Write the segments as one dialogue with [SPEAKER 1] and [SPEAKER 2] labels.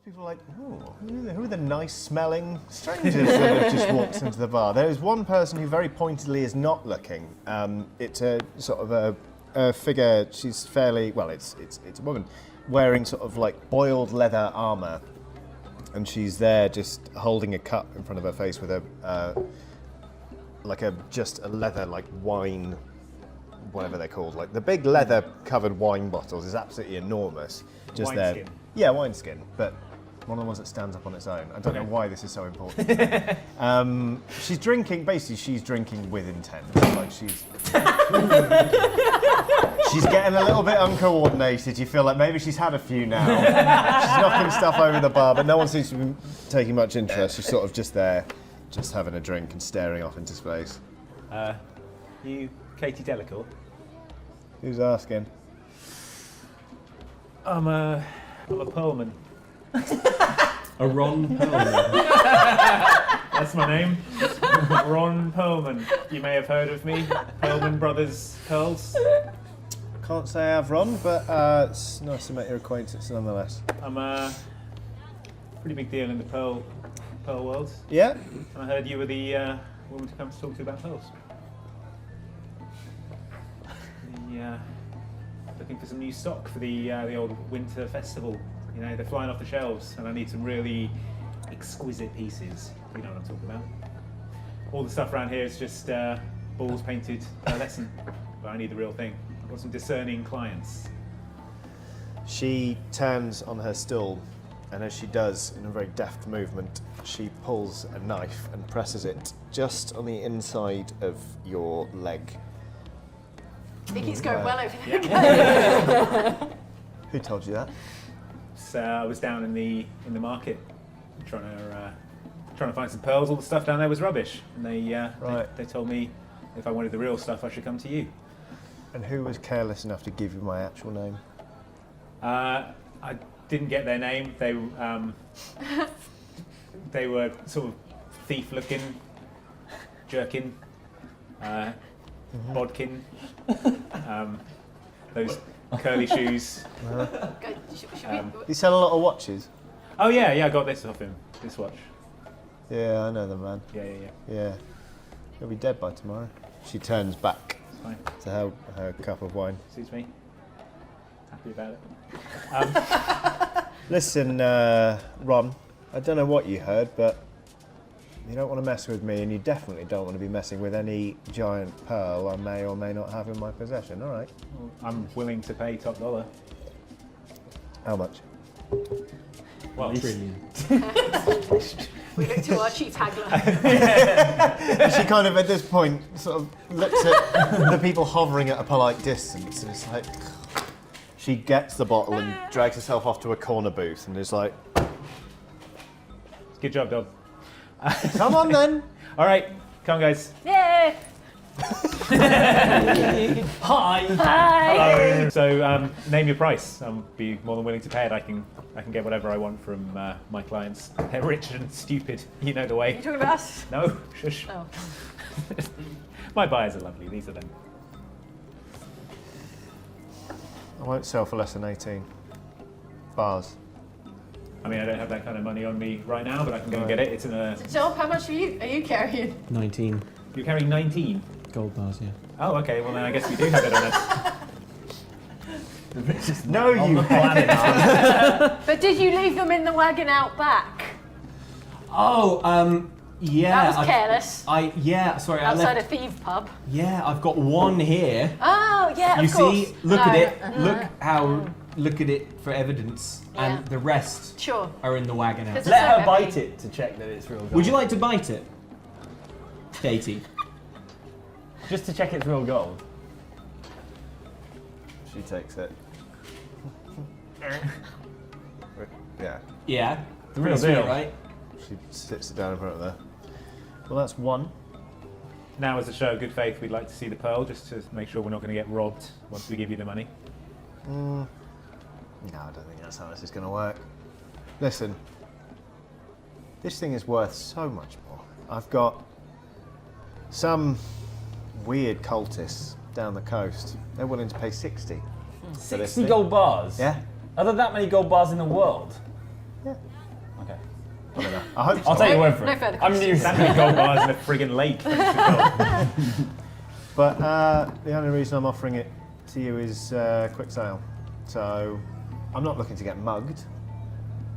[SPEAKER 1] People are like, oh, who are the nice-smelling strangers that have just walked into the bar? There is one person who very pointedly is not looking. It's a sort of a figure. She's fairly well. It's a woman wearing sort of like boiled leather armor, and she's there just holding a cup in front of her face with just a leather like wine, whatever they're called, like the big leather covered wine bottles is absolutely enormous. Just
[SPEAKER 2] wine
[SPEAKER 1] there.
[SPEAKER 2] Skin.
[SPEAKER 1] Yeah, wineskin, but one of the ones that stands up on its own. I don't know why this is so important. She's drinking with intent. Like she's getting a little bit uncoordinated. You feel like maybe she's had a few now. She's knocking stuff over the bar, but no one seems to be taking much interest. She's sort of just there, just having a drink and staring off into space.
[SPEAKER 2] You Katie Delacour?
[SPEAKER 1] Who's asking?
[SPEAKER 2] I'm a Pearlman.
[SPEAKER 3] A Ron Perlman.
[SPEAKER 2] That's my name. Ron Perlman. You may have heard of me. Perlman Brothers Pearls.
[SPEAKER 1] Can't say I have Ron, but it's nice to make your acquaintance nonetheless.
[SPEAKER 2] I'm a pretty big deal in the pearl world.
[SPEAKER 1] Yeah?
[SPEAKER 2] I heard you were the woman to come to talk to about pearls. Looking for some new stock for the old winter festival. You know, they're flying off the shelves, and I need some really exquisite pieces. You know what I'm talking about. All the stuff around here is just balls painted pearlescent, but I need the real thing. I've got some discerning clients.
[SPEAKER 1] She turns on her stool, and as she does, in a very deft movement, she pulls a knife and presses it just on the inside of your leg.
[SPEAKER 4] I think it's going well over there.
[SPEAKER 1] Who told you that?
[SPEAKER 2] So I was down in the market trying to find some pearls. All the stuff down there was rubbish, and they told me if I wanted the real stuff, I should come to you.
[SPEAKER 1] And who was careless enough to give you my actual name?
[SPEAKER 2] I didn't get their name. They were sort of thief-looking, jerkin, bodkin, those curly shoes.
[SPEAKER 1] You sell a lot of watches?
[SPEAKER 2] Oh yeah, I got this off him. This watch.
[SPEAKER 1] Yeah, I know them, man.
[SPEAKER 2] Yeah.
[SPEAKER 1] He'll be dead by tomorrow. She turns back
[SPEAKER 2] Fine.
[SPEAKER 1] to her cup of wine.
[SPEAKER 2] Suits me. Happy about it.
[SPEAKER 1] Listen, Ron, I don't know what you heard, but you don't want to mess with me, and you definitely don't want to be messing with any giant pearl I may or may not have in my possession, all right?
[SPEAKER 2] Well, I'm willing to pay top dollar.
[SPEAKER 1] How much?
[SPEAKER 2] Well,
[SPEAKER 3] Trillion.
[SPEAKER 4] We look to our chief haggler.
[SPEAKER 1] She kind of, at this point, sort of looks at the people hovering at a polite distance, and it's like... She gets the bottle and drags herself off to a corner booth, and is like...
[SPEAKER 2] Good job, dog.
[SPEAKER 1] Come on, then!
[SPEAKER 2] All right, come on, guys.
[SPEAKER 4] Yeah.
[SPEAKER 3] Hi!
[SPEAKER 4] Hi.
[SPEAKER 2] So, name your price. I'll be more than willing to pay it. I can get whatever I want from my clients. They're rich and stupid. You know the way.
[SPEAKER 4] You talking about us?
[SPEAKER 2] No, shush.
[SPEAKER 4] Oh.
[SPEAKER 2] My buyers are lovely. These are them.
[SPEAKER 1] I won't sell for less than 18 bars.
[SPEAKER 2] I mean, I don't have that kind of money on me right now, but I can go and get it. It's in a.
[SPEAKER 4] Joel, how much are you carrying?
[SPEAKER 3] 19
[SPEAKER 2] You're carrying 19.
[SPEAKER 3] gold bars, yeah.
[SPEAKER 2] Oh, okay. Well, then I guess we do have it on us.
[SPEAKER 1] No, you haven't.
[SPEAKER 4] But did you leave them in the wagon out back?
[SPEAKER 3] Oh, yeah.
[SPEAKER 4] That was careless.
[SPEAKER 3] Sorry, I
[SPEAKER 4] Outside
[SPEAKER 3] left.
[SPEAKER 4] a thief pub.
[SPEAKER 3] Yeah, I've got one here.
[SPEAKER 4] Oh, yeah,
[SPEAKER 3] You
[SPEAKER 4] of course.
[SPEAKER 3] see, look at it.
[SPEAKER 4] No.
[SPEAKER 3] Look at it for evidence,
[SPEAKER 4] Yeah.
[SPEAKER 3] and the rest
[SPEAKER 4] Sure.
[SPEAKER 3] are in the wagon
[SPEAKER 4] Because
[SPEAKER 3] house.
[SPEAKER 4] it's
[SPEAKER 5] Let
[SPEAKER 4] so
[SPEAKER 5] her
[SPEAKER 4] heavy.
[SPEAKER 5] bite it to check that it's real gold.
[SPEAKER 3] Would you like to bite it, Katie?
[SPEAKER 5] Just to check it's real gold.
[SPEAKER 1] She takes it. Yeah.
[SPEAKER 3] Yeah.
[SPEAKER 5] The real
[SPEAKER 3] Pretty sweet,
[SPEAKER 5] deal.
[SPEAKER 3] right?
[SPEAKER 1] She sits it down in front of her. Well, that's one.
[SPEAKER 2] Now, as a show of good faith, we'd like to see the pearl, just to make sure we're not going to get robbed once we give you the money.
[SPEAKER 1] No, I don't think that's how this is going to work. Listen, this thing is worth so much more. I've got some weird cultists down the coast. They're willing to pay 60. for this
[SPEAKER 5] 60
[SPEAKER 1] thing.
[SPEAKER 5] gold bars?
[SPEAKER 1] Yeah.
[SPEAKER 5] Are there that many gold bars in the world?
[SPEAKER 1] Yeah.
[SPEAKER 5] Okay.
[SPEAKER 1] I don't know. I hope so.
[SPEAKER 5] I'll take your word for
[SPEAKER 4] No
[SPEAKER 5] it.
[SPEAKER 4] further
[SPEAKER 5] I'm
[SPEAKER 4] questions.
[SPEAKER 5] new.
[SPEAKER 2] Standing gold bars in a friggin' lake.
[SPEAKER 1] But the only reason I'm offering it to you is quick sale. So I'm not looking to get mugged.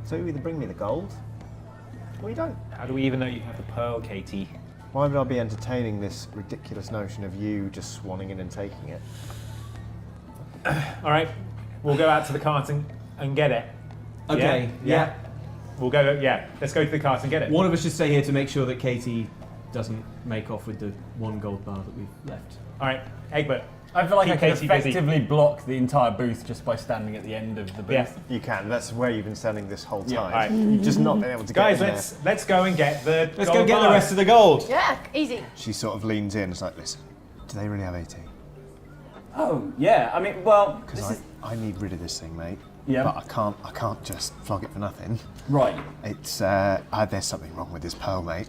[SPEAKER 1] So you either bring me the gold, or you don't.
[SPEAKER 2] How do we even know you have the pearl, Katie?
[SPEAKER 1] Why would I be entertaining this ridiculous notion of you just swanning in and taking it?
[SPEAKER 2] All right, we'll go out to the cart and get it.
[SPEAKER 3] Okay, yeah.
[SPEAKER 2] We'll go. Yeah, let's go to the cart and get it.
[SPEAKER 3] One of us should stay here to make sure that Katie doesn't make off with the 1 gold bar that we've left.
[SPEAKER 2] All right, Egbert.
[SPEAKER 5] I feel like
[SPEAKER 2] Keep
[SPEAKER 5] I can
[SPEAKER 2] Katie busy.
[SPEAKER 5] effectively block the entire booth just by standing at the end of the booth.
[SPEAKER 2] Yeah.
[SPEAKER 1] You can. That's where you've been standing this whole time.
[SPEAKER 5] Yeah,
[SPEAKER 2] alright.
[SPEAKER 1] You've just not been able to
[SPEAKER 2] Guys,
[SPEAKER 1] get in
[SPEAKER 2] let's go and get the.
[SPEAKER 3] Let's
[SPEAKER 2] gold
[SPEAKER 3] go get the
[SPEAKER 2] bars.
[SPEAKER 3] rest of the gold.
[SPEAKER 4] Yeah, easy.
[SPEAKER 1] there. She sort of leans in. It's like, listen, do they really have 18?
[SPEAKER 5] Oh, yeah. I mean, well, this
[SPEAKER 1] Because
[SPEAKER 5] is...
[SPEAKER 1] I need rid of this thing, mate.
[SPEAKER 5] Yeah.
[SPEAKER 1] But I can't just flog it for nothing.
[SPEAKER 5] Right.
[SPEAKER 1] It's there's something wrong with this pearl, mate.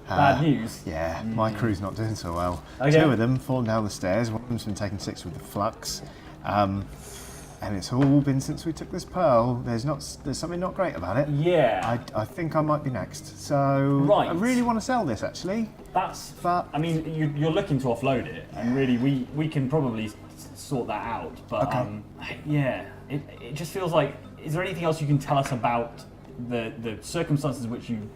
[SPEAKER 5] Bad news.
[SPEAKER 1] Yeah, my crew's not doing so well.
[SPEAKER 5] Okay.
[SPEAKER 1] 2 of them fallen down the stairs. One of them's been taken 6 with the flux, and it's all been since we took this pearl. There's something not great about it.
[SPEAKER 5] Yeah.
[SPEAKER 1] I think I might be next. So
[SPEAKER 5] Right.
[SPEAKER 1] I really want to sell this actually.
[SPEAKER 5] That's...
[SPEAKER 1] But
[SPEAKER 5] I mean, you're looking to offload it, and really, we can probably sort that out. But
[SPEAKER 1] Okay.
[SPEAKER 5] yeah, it just feels like. Is there anything else you can tell us about the circumstances in which you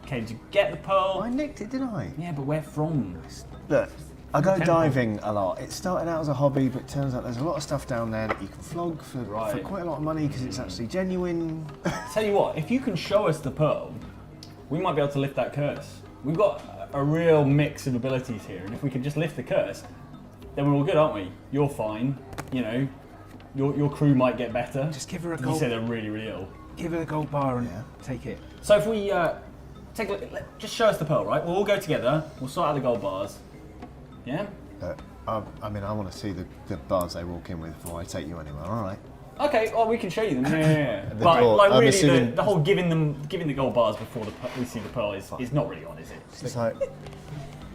[SPEAKER 5] came to get the pearl?
[SPEAKER 1] I nicked it, didn't I?
[SPEAKER 5] Yeah, but where from?
[SPEAKER 1] Look, I go
[SPEAKER 2] Temple.
[SPEAKER 1] diving a lot. It started out as a hobby, but it turns out there's a lot of stuff down there that you can flog for
[SPEAKER 5] Right.
[SPEAKER 1] quite a lot of money because it's actually genuine.
[SPEAKER 5] Tell you what, if you can show us the pearl, we might be able to lift that curse. We've got a real mix of abilities here, and if we can just lift the curse, then we're all good, aren't we? You're fine. You know, your crew might get better.
[SPEAKER 2] Just give her a
[SPEAKER 5] You
[SPEAKER 2] gold.
[SPEAKER 5] say they're really, really ill.
[SPEAKER 2] Give her a gold bar and
[SPEAKER 1] Yeah.
[SPEAKER 2] take it.
[SPEAKER 5] So if we take a look, just show us the pearl, right? We'll all go together. We'll sort out the gold bars. Yeah.
[SPEAKER 1] I mean, I want to see the bars they walk in with before I take you anywhere. All right.
[SPEAKER 5] Okay. Well, we can show you them. Yeah.
[SPEAKER 1] The
[SPEAKER 5] But
[SPEAKER 1] door-
[SPEAKER 5] like
[SPEAKER 1] I'm
[SPEAKER 5] really,
[SPEAKER 1] assuming-
[SPEAKER 5] the whole giving the gold bars before we see the pearl is not really on, is it?
[SPEAKER 1] It's like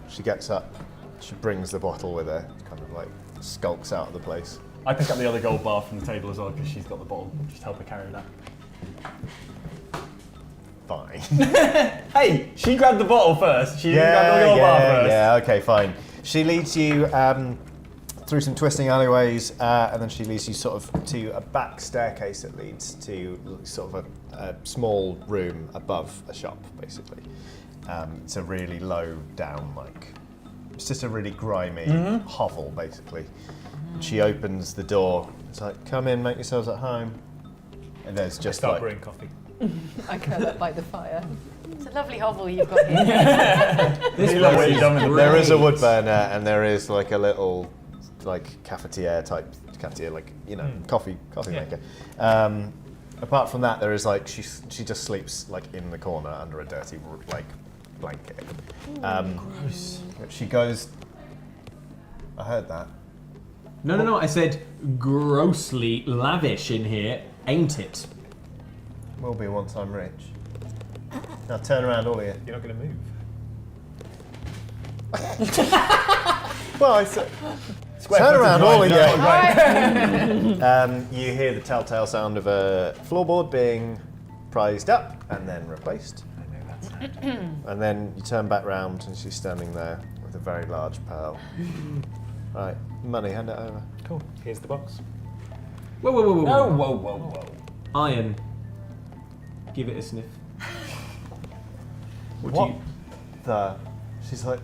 [SPEAKER 1] she gets up, she brings the bottle with her, kind of like skulks out of the place.
[SPEAKER 5] I pick up the other gold bar from the table as well because she's got the bottle. Just help her carry that.
[SPEAKER 1] Fine.
[SPEAKER 5] Hey, she grabbed the bottle first. She didn't grab the gold bar first.
[SPEAKER 1] yeah. Okay, fine. She leads you through some twisting alleyways, and then she leads you sort of to a back staircase that leads to sort of a small room above a shop, basically. It's a really low down, like it's just a really grimy hovel, basically. And she opens the door. It's like, come in, make yourselves at home. And there's just
[SPEAKER 2] Start
[SPEAKER 1] like
[SPEAKER 2] brewing coffee.
[SPEAKER 4] I curl up by the fire. It's a lovely hovel you've got here.
[SPEAKER 3] This
[SPEAKER 5] You love what
[SPEAKER 3] place
[SPEAKER 5] you've done with
[SPEAKER 3] is
[SPEAKER 5] the
[SPEAKER 1] there is a
[SPEAKER 3] great.
[SPEAKER 1] wood burner, and there is like a little like cafetiere, like coffee
[SPEAKER 2] Yeah.
[SPEAKER 1] maker. Apart from that, there is like she just sleeps like in the corner under a dirty like blanket. Gross. She goes. I heard that.
[SPEAKER 3] No, I said grossly lavish in here, ain't it?
[SPEAKER 1] Will be once I'm rich. Now turn around, all of you.
[SPEAKER 2] You're not going to move.
[SPEAKER 1] Well, I said.
[SPEAKER 5] Square
[SPEAKER 1] Turn
[SPEAKER 5] footage
[SPEAKER 1] around,
[SPEAKER 5] right
[SPEAKER 1] all of
[SPEAKER 5] now.
[SPEAKER 1] you.
[SPEAKER 4] Alright.
[SPEAKER 1] You hear the telltale sound of a floorboard being prized up and then replaced.
[SPEAKER 2] I know that sound.
[SPEAKER 1] And then you turn back round and she's standing there with a very large pearl. Right, money, hand it over.
[SPEAKER 2] Cool. Here's the box.
[SPEAKER 3] Whoa, whoa, whoa, whoa,
[SPEAKER 5] No,
[SPEAKER 3] whoa.
[SPEAKER 5] whoa, whoa, whoa.
[SPEAKER 3] Iron. Give it a sniff.
[SPEAKER 1] What? She's like,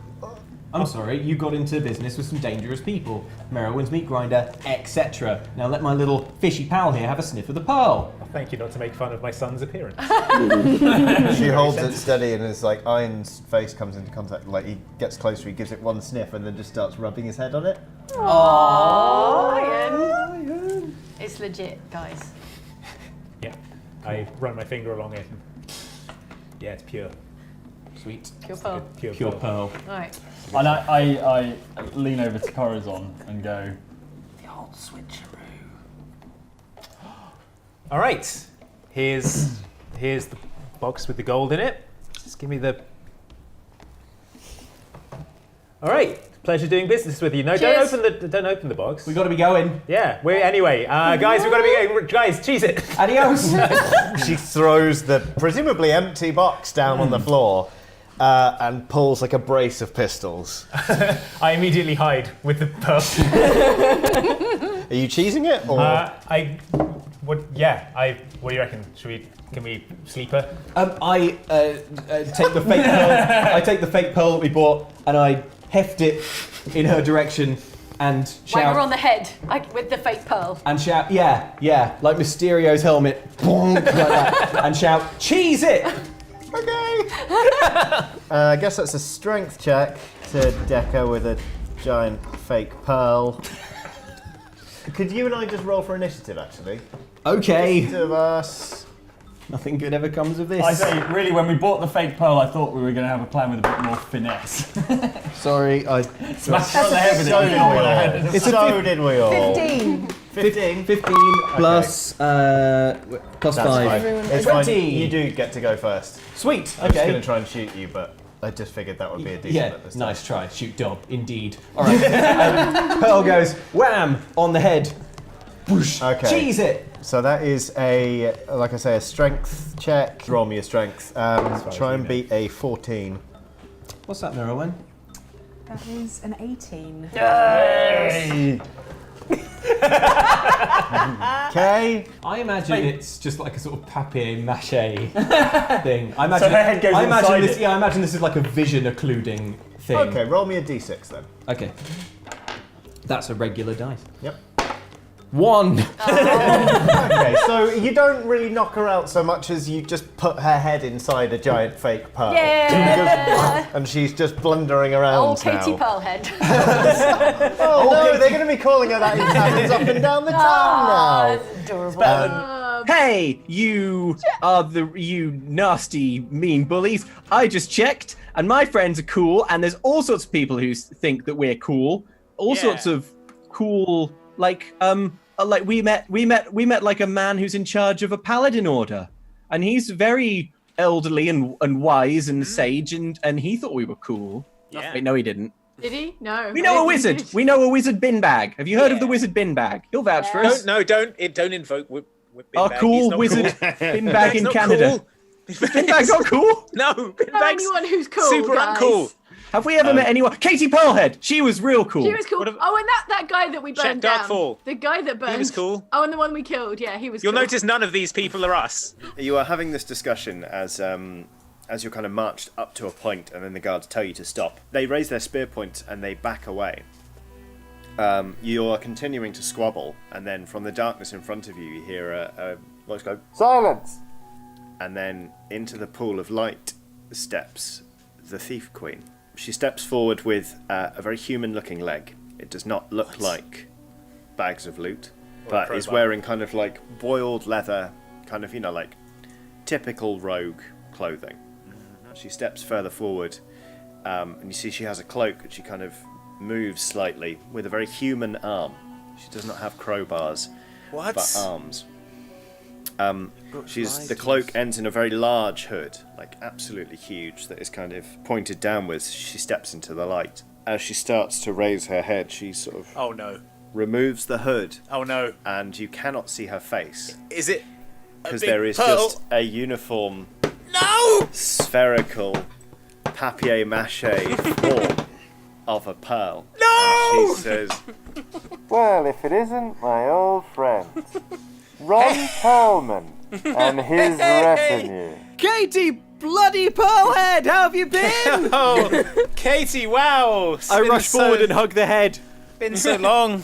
[SPEAKER 3] I'm sorry, you got into business with some dangerous people. Merowyn's meat grinder, etc. Now let my little fishy pal here have a sniff of the pearl.
[SPEAKER 2] Well, thank you not to make fun of my son's appearance.
[SPEAKER 1] she holds it steady and it's like Iron's face comes into contact, like he gets closer, he gives it one sniff and then just starts rubbing his head on it.
[SPEAKER 4] Iron. It's legit, guys.
[SPEAKER 2] Yeah. I run my finger along it. Yeah, it's pure.
[SPEAKER 3] Sweet.
[SPEAKER 4] Pure pearl.
[SPEAKER 2] Pure
[SPEAKER 3] Pure
[SPEAKER 2] pearl.
[SPEAKER 3] pearl.
[SPEAKER 4] Alright.
[SPEAKER 5] And I lean over to Corazon and go, the old switcheroo.
[SPEAKER 2] All right. Here's the box with the gold in it. Just give me the. All right. Pleasure doing business with you. No,
[SPEAKER 4] Cheers.
[SPEAKER 2] don't open the box.
[SPEAKER 3] We got to be going.
[SPEAKER 2] Yeah. Anyway, guys, we've got to be going. Guys, cheese it.
[SPEAKER 3] Adios.
[SPEAKER 1] She throws the presumably empty box down on the floor and pulls like a brace of pistols.
[SPEAKER 2] I immediately hide with the pearl.
[SPEAKER 1] Are you cheesing it? Or?
[SPEAKER 2] What do you reckon? Can we sleep her?
[SPEAKER 3] I take the fake pearl. I take the fake pearl that we bought and I heft it in her direction and shout.
[SPEAKER 4] Whack her on the head with the fake pearl.
[SPEAKER 3] And shout, yeah, like Mysterio's helmet, bonk, like that, and shout, cheese it!
[SPEAKER 1] Okay. I guess that's a strength check to deck her with a giant fake pearl. Could you and I just roll for initiative, actually?
[SPEAKER 3] Okay.
[SPEAKER 1] Two of us.
[SPEAKER 3] Nothing good ever comes of this.
[SPEAKER 5] I say, really, when we bought the fake pearl, I thought we were going to have a plan with a bit more finesse.
[SPEAKER 3] Sorry, I...
[SPEAKER 5] Smash her on the head with
[SPEAKER 1] So
[SPEAKER 5] it.
[SPEAKER 1] did we all. So did we all.
[SPEAKER 4] 15.
[SPEAKER 1] 15.
[SPEAKER 3] 15 plus, plus
[SPEAKER 1] That's
[SPEAKER 3] 5.
[SPEAKER 1] fine. It's fine.
[SPEAKER 3] 20.
[SPEAKER 1] You do get to go first.
[SPEAKER 3] Sweet,
[SPEAKER 1] I was going
[SPEAKER 3] okay.
[SPEAKER 1] to try and shoot you, but I just figured that would be a decent
[SPEAKER 3] Yeah,
[SPEAKER 1] at this time.
[SPEAKER 3] nice try. Shoot Dob, indeed. All right. Pearl goes, wham, on the head. Whoosh.
[SPEAKER 1] Okay.
[SPEAKER 3] Cheese it.
[SPEAKER 1] So that is like I say, a strength check. Roll me a strength. Try and beat a 14.
[SPEAKER 3] What's that, Merylwen?
[SPEAKER 6] That is an 18.
[SPEAKER 1] Yay! Okay.
[SPEAKER 3] I imagine it's just like a sort of papier-mâché thing. I imagine,
[SPEAKER 5] So her head goes
[SPEAKER 3] I imagine
[SPEAKER 5] inside
[SPEAKER 3] this.
[SPEAKER 5] it.
[SPEAKER 3] Yeah, I imagine this is like a vision-occluding thing.
[SPEAKER 1] Okay, roll me a d6 then.
[SPEAKER 3] Okay. That's a regular dice.
[SPEAKER 1] Yep.
[SPEAKER 3] 1.
[SPEAKER 1] Okay, so you don't really knock her out so much as you just put her head inside a giant fake pearl.
[SPEAKER 4] Yeah.
[SPEAKER 1] And she's just blundering around
[SPEAKER 4] Old Katie
[SPEAKER 1] now.
[SPEAKER 4] Pearlhead.
[SPEAKER 1] Oh no, they're going to be calling her that in taverns up and down the town now.
[SPEAKER 4] That's adorable.
[SPEAKER 7] Hey, you nasty, mean bullies. I just checked, and my friends are cool, and there's all sorts of people who think that we're cool. All sorts of cool, like we met like a man who's in charge of a paladin order, and he's very elderly and wise and sage, and he thought we were cool.
[SPEAKER 8] Yeah.
[SPEAKER 7] Wait, no, he didn't.
[SPEAKER 4] Did he? No.
[SPEAKER 7] We know a wizard. We know a wizard bin bag. Have you heard of the wizard bin bag? He'll vouch for us.
[SPEAKER 8] Don't invoke bin
[SPEAKER 7] Our
[SPEAKER 8] bag.
[SPEAKER 7] cool
[SPEAKER 8] He's not
[SPEAKER 7] wizard
[SPEAKER 8] cool.
[SPEAKER 7] bin bag
[SPEAKER 8] He's
[SPEAKER 7] in
[SPEAKER 8] not
[SPEAKER 7] Canada.
[SPEAKER 8] cool.
[SPEAKER 7] Bin bag's not cool.
[SPEAKER 8] No, bin
[SPEAKER 4] Know
[SPEAKER 8] bag's
[SPEAKER 4] anyone who's cool,
[SPEAKER 8] super
[SPEAKER 4] guys?
[SPEAKER 8] uncool.
[SPEAKER 7] Have we ever met anyone? Katie Pearlhead. She was real cool.
[SPEAKER 4] She was cool.
[SPEAKER 8] What have-
[SPEAKER 4] Oh, and that guy that we burned
[SPEAKER 8] Check
[SPEAKER 4] down.
[SPEAKER 8] Darkfall.
[SPEAKER 4] The guy that burned.
[SPEAKER 8] He was cool.
[SPEAKER 4] Oh, and the one we killed. Yeah, he was
[SPEAKER 8] You'll
[SPEAKER 4] cool.
[SPEAKER 8] notice none of these people are us.
[SPEAKER 1] You are having this discussion as you're kind of marched up to a point, and then the guards tell you to stop. They raise their spear points and they back away. You are continuing to squabble, and then from the darkness in front of you hear a voice go, "Silence!" And then into the pool of light steps the Thief Queen. She steps forward with a very human-looking leg. It does not look like bags of loot, but is wearing kind of like boiled leather, kind of, like typical rogue clothing. She steps further forward, and you see she has a cloak, and she kind of moves slightly with a very human arm. She does not have crowbars, but arms. The cloak ends in a very large hood, like absolutely huge, that is kind of pointed downwards. She steps into the light. As she starts to raise her head, she sort of removes the hood.
[SPEAKER 8] Oh no.
[SPEAKER 1] And you cannot see her face.
[SPEAKER 8] Is it
[SPEAKER 1] because there is just a uniform, spherical, papier-mâché form of a pearl. No! And she says, "Well, if it isn't my old friend, Ron Perlman and his retinue."
[SPEAKER 7] Katie bloody Pearlhead, how have you been?
[SPEAKER 8] Oh, Katie, wow.
[SPEAKER 7] I rush forward and hug the head.
[SPEAKER 8] Been so long.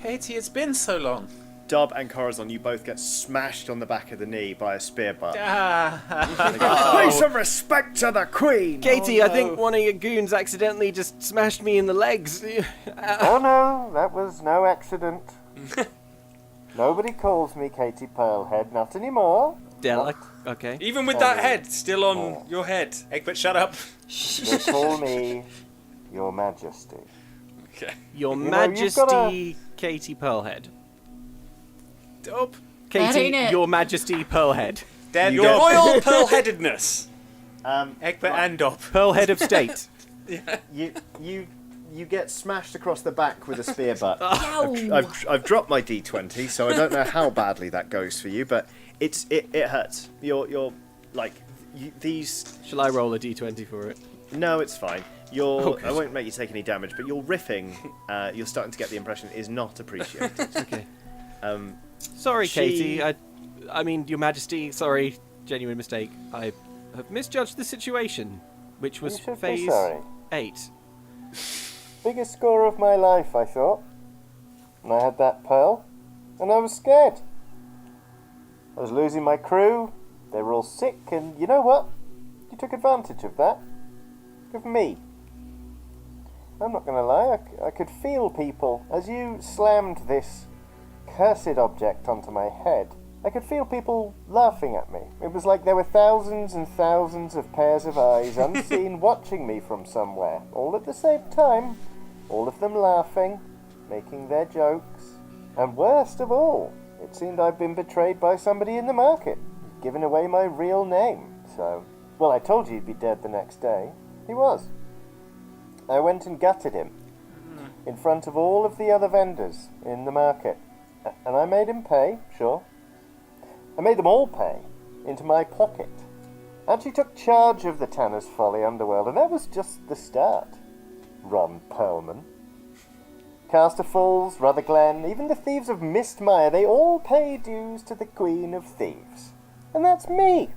[SPEAKER 8] Katie, it's been so long.
[SPEAKER 1] Dob and Corazon, you both get smashed on the back of the knee by a spear butt.
[SPEAKER 7] Pay
[SPEAKER 1] some respect to the Queen!
[SPEAKER 7] Katie, I think one of your goons accidentally just smashed me in the legs.
[SPEAKER 9] Oh no, that was no accident. Nobody calls me Katie Pearlhead, not anymore.
[SPEAKER 7] Okay.
[SPEAKER 8] Even with that head still on your head. Egbert, shut up.
[SPEAKER 9] They call me Your Majesty.
[SPEAKER 8] Okay.
[SPEAKER 7] Your
[SPEAKER 9] you've
[SPEAKER 7] Majesty,
[SPEAKER 9] gotta-
[SPEAKER 7] Katie Pearlhead.
[SPEAKER 8] Dope.
[SPEAKER 7] Katie,
[SPEAKER 4] ain't it.
[SPEAKER 7] Your Majesty Pearlhead.
[SPEAKER 8] Dad,
[SPEAKER 1] You
[SPEAKER 8] your
[SPEAKER 1] get-
[SPEAKER 8] royal pearl-headedness.
[SPEAKER 1] Um,
[SPEAKER 8] Egbert and Dop.
[SPEAKER 7] Pearlhead of State.
[SPEAKER 1] you you get smashed across the back with a spear butt. I've dropped my d20, so I don't know how badly that goes for you, but it hurts. You're like these.
[SPEAKER 7] Shall I roll a d20 for it?
[SPEAKER 1] No, it's fine. I won't make you take any damage, but your riffing, you're starting to get the impression, is not appreciated.
[SPEAKER 7] Okay. Sorry, Katie. I mean, Your Majesty. Sorry, genuine mistake. I have misjudged the situation, which was phase 8.
[SPEAKER 9] Biggest score of my life, I thought. And I had that pearl, and I was scared. I was losing my crew. They were all sick, and you know what? You took advantage of that. Of me. I'm not going to lie, I could feel people. As you slammed this cursed object onto my head, I could feel people laughing at me. It was like there were thousands and thousands of pairs of eyes, unseen, watching me from somewhere, all at the same time, all of them laughing, making their jokes. And worst of all, it seemed I'd been betrayed by somebody in the market, given away my real name. So, well, I told you he'd be dead the next day. He was. I went and gutted him in front of all of the other vendors in the market. And I made him pay, sure. I made them all pay into my pocket. Actually took charge of the Tanner's Folly underworld, and that was just the start. Ron Perlman, Caster Falls, Rutherglen, even the Thieves of Mistmire, they all pay dues to the Queen of Thieves. And that's me.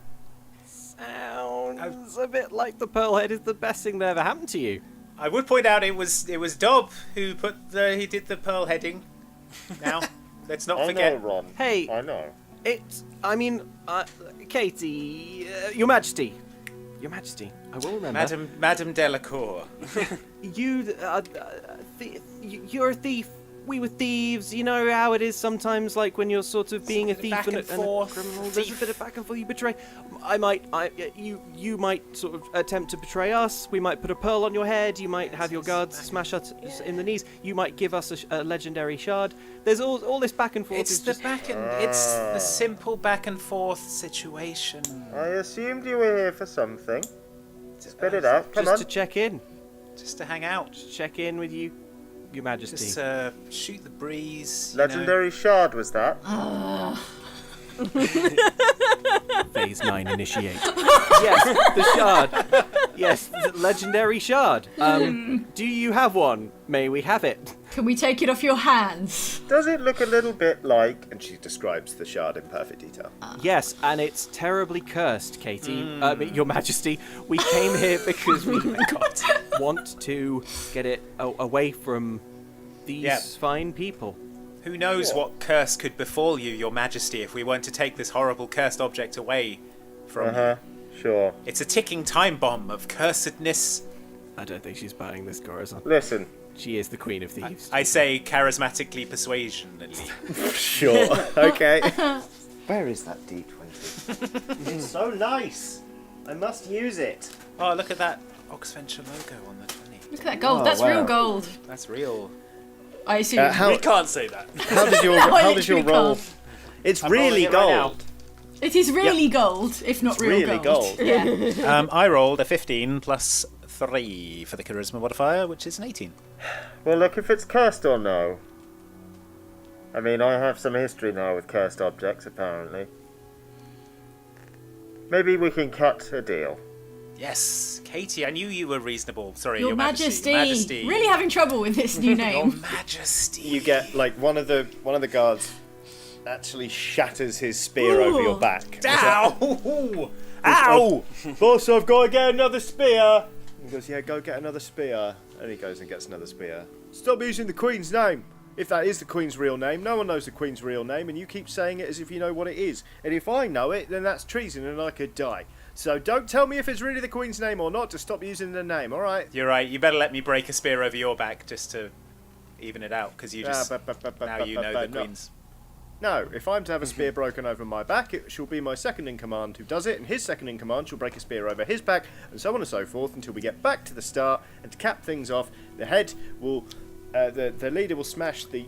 [SPEAKER 7] Sounds a bit like the Pearlhead is the best thing that ever happened to you.
[SPEAKER 8] I would point out it was Dob who did the pearl heading. Now, let's not forget.
[SPEAKER 9] I know, Ron.
[SPEAKER 7] Hey,
[SPEAKER 9] I know.
[SPEAKER 7] Katie, Your Majesty, I will remember.
[SPEAKER 8] Madame Delacour.
[SPEAKER 7] You're a thief. We were thieves. You know how it is sometimes, like when you're sort of being a thief and a criminal. There's a bit of back and forth. You betray. You might sort of attempt to betray us. We might put a pearl on your head. You might have your guards smash us in the knees. You might give us a legendary shard. There's all this back and forth.
[SPEAKER 8] It's the simple back and forth situation.
[SPEAKER 9] I assumed you were here for something. Spit it out. Come on.
[SPEAKER 7] Just to check in.
[SPEAKER 8] Just to hang out.
[SPEAKER 7] Just check in with you, Your Majesty.
[SPEAKER 8] Just shoot the breeze.
[SPEAKER 9] Legendary shard was that?
[SPEAKER 7] Phase 9 initiate. Yes, the shard. Yes, the legendary shard. Do you have one? May we have it?
[SPEAKER 4] Can we take it off your hands?
[SPEAKER 9] Does it look a little bit like...
[SPEAKER 1] And she describes the shard in perfect detail.
[SPEAKER 7] Yes, and it's terribly cursed, Katie. Your Majesty. We came here because we want to get it away from these fine people.
[SPEAKER 8] Who knows what curse could befall you, Your Majesty, if we weren't to take this horrible cursed object away from you.
[SPEAKER 9] Sure.
[SPEAKER 8] It's a ticking time bomb of cursedness.
[SPEAKER 7] I don't think she's buying this, Corazon.
[SPEAKER 9] Listen.
[SPEAKER 7] She is the Queen of Thieves.
[SPEAKER 8] I say charismatically persuasionally.
[SPEAKER 1] Sure. Okay. Where is that D20? It's so nice. I must use it.
[SPEAKER 8] Oh, look at that Oxventure logo on the 20.
[SPEAKER 4] Look at that gold.
[SPEAKER 1] Oh,
[SPEAKER 4] That's
[SPEAKER 1] wow.
[SPEAKER 4] real gold.
[SPEAKER 8] That's real.
[SPEAKER 4] I assume.
[SPEAKER 8] We can't say that.
[SPEAKER 1] How did your roll?
[SPEAKER 4] Can't.
[SPEAKER 1] It's really gold.
[SPEAKER 4] It is really gold, if not
[SPEAKER 1] It's
[SPEAKER 4] real
[SPEAKER 1] really
[SPEAKER 4] gold.
[SPEAKER 1] gold.
[SPEAKER 4] Yeah.
[SPEAKER 8] I rolled a 15 plus 3 for the charisma modifier, which is an 18.
[SPEAKER 9] Well, look, if it's cursed or no. I mean, I have some history now with cursed objects, apparently. Maybe we can cut a deal.
[SPEAKER 8] Yes, Katie, I knew you were reasonable. Sorry,
[SPEAKER 4] Your
[SPEAKER 8] Your
[SPEAKER 4] Majesty.
[SPEAKER 8] Majesty.
[SPEAKER 4] Really having trouble with this new name.
[SPEAKER 8] Your Majesty.
[SPEAKER 1] You get like one of the guards actually shatters his spear over your back.
[SPEAKER 8] Ow! Ow!
[SPEAKER 1] Boss, I've got to get another spear. He goes, yeah, go get another spear. And he goes and gets another spear. Stop using the Queen's name. If that is the Queen's real name, no one knows the Queen's real name, and you keep saying it as if you know what it is. And if I know it, then that's treason and I could die. So don't tell me if it's really the Queen's name or not, just stop using the name, alright?
[SPEAKER 8] You're right, you better let me break a spear over your back just to even it out, because you just... now you know the Queen's...
[SPEAKER 1] No, if I'm to have a spear broken over my back, it shall be my second-in-command who does it, and his second-in-command shall break a spear over his back, and so on and so forth, until we get back to the start, and to cap things off, the head will... the leader will smash the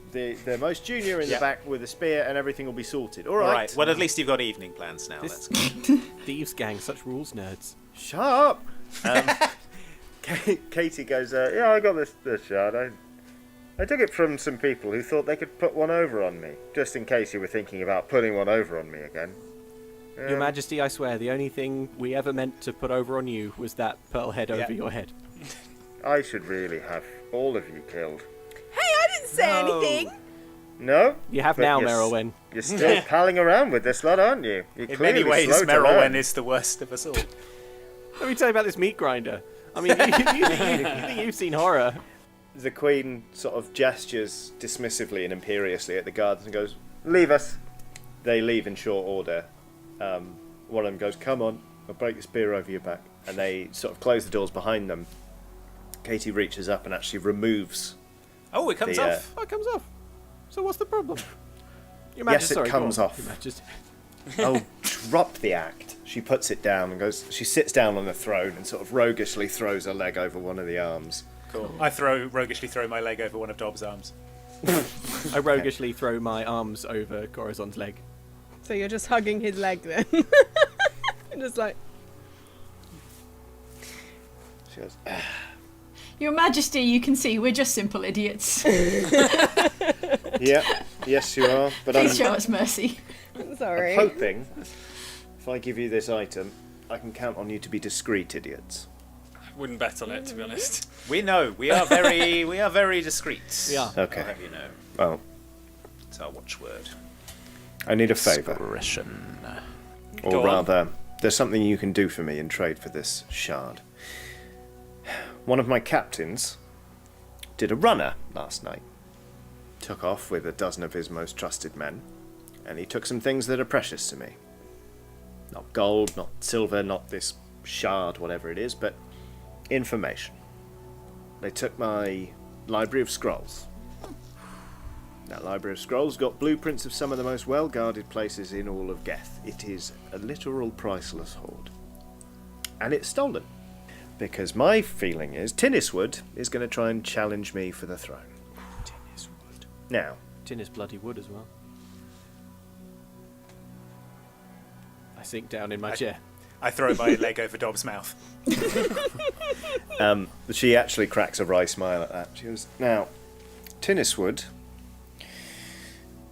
[SPEAKER 1] most junior in the back with a spear, and everything will be sorted. All right.
[SPEAKER 8] Well, at least you've got evening plans now.
[SPEAKER 7] Thieves gang, such rules nerds.
[SPEAKER 1] Shut up.
[SPEAKER 9] Katie goes, yeah, I got this shard. I took it from some people who thought they could put one over on me, just in case you were thinking about putting one over on me again.
[SPEAKER 7] Your Majesty, I swear, the only thing we ever meant to put over on you was that pearl head over your head.
[SPEAKER 9] I should really have all of you killed.
[SPEAKER 4] Hey, I didn't say anything.
[SPEAKER 9] No?
[SPEAKER 7] You have
[SPEAKER 9] But
[SPEAKER 7] now,
[SPEAKER 9] you're
[SPEAKER 7] Merylwen.
[SPEAKER 9] You're still palling around with this lot, aren't you? You're
[SPEAKER 8] In many
[SPEAKER 9] clearly
[SPEAKER 8] ways,
[SPEAKER 9] slow to learn.
[SPEAKER 8] Merylwen is the worst of us all.
[SPEAKER 7] Let me tell you about this meat grinder. I mean, you think you've seen horror.
[SPEAKER 1] The Queen sort of gestures dismissively and imperiously at the guards and goes, leave us. They leave in short order. One of them goes, come on, I'll break the spear over your back. And they sort of close the doors behind them. Katie reaches up and actually removes.
[SPEAKER 8] Oh, it comes off.
[SPEAKER 7] Oh, it comes off. So what's the problem? Your
[SPEAKER 1] Yes,
[SPEAKER 7] Majesty,
[SPEAKER 1] it comes
[SPEAKER 7] go on.
[SPEAKER 1] off.
[SPEAKER 7] Your Majesty.
[SPEAKER 1] Oh, drop the act. She puts it down and goes, she sits down on the throne and sort of roguishly throws her leg over one of the arms.
[SPEAKER 8] Cool. I roguishly throw my leg over one of Dob's arms.
[SPEAKER 7] I roguishly throw my arms over Corazon's leg.
[SPEAKER 10] So you're just hugging his leg then? Just like...
[SPEAKER 1] She goes,
[SPEAKER 4] Your Majesty, you can see we're just simple idiots.
[SPEAKER 1] yeah, yes you are. But
[SPEAKER 4] Please show us mercy.
[SPEAKER 10] Sorry.
[SPEAKER 1] I'm hoping if I give you this item, I can count on you to be discreet idiots.
[SPEAKER 5] Wouldn't bet on it, to be honest.
[SPEAKER 8] We know. We are very discreet.
[SPEAKER 7] Yeah.
[SPEAKER 1] Okay.
[SPEAKER 8] I'll have you know.
[SPEAKER 1] Well,
[SPEAKER 8] It's our watchword.
[SPEAKER 1] I need a favour.
[SPEAKER 8] Discretion.
[SPEAKER 1] Or
[SPEAKER 5] Go on.
[SPEAKER 1] rather, there's something you can do for me in trade for this shard. One of my captains did a runner last night. Took off with a dozen of his most trusted men, and he took some things that are precious to me. Not gold, not silver, not this shard, whatever it is, but information. They took my library of scrolls. That library of scrolls got blueprints of some of the most well-guarded places in all of Geth. It is a literal priceless hoard. And it's stolen. Because my feeling is Tinniswood is going to try and challenge me for the throne.
[SPEAKER 7] Tinniswood.
[SPEAKER 1] Now,
[SPEAKER 7] Tin is bloody wood as well. I sink down in my chair.
[SPEAKER 8] I throw my leg over Dob's mouth.
[SPEAKER 1] she actually cracks a wry smile at that. She goes, now, Tinniswood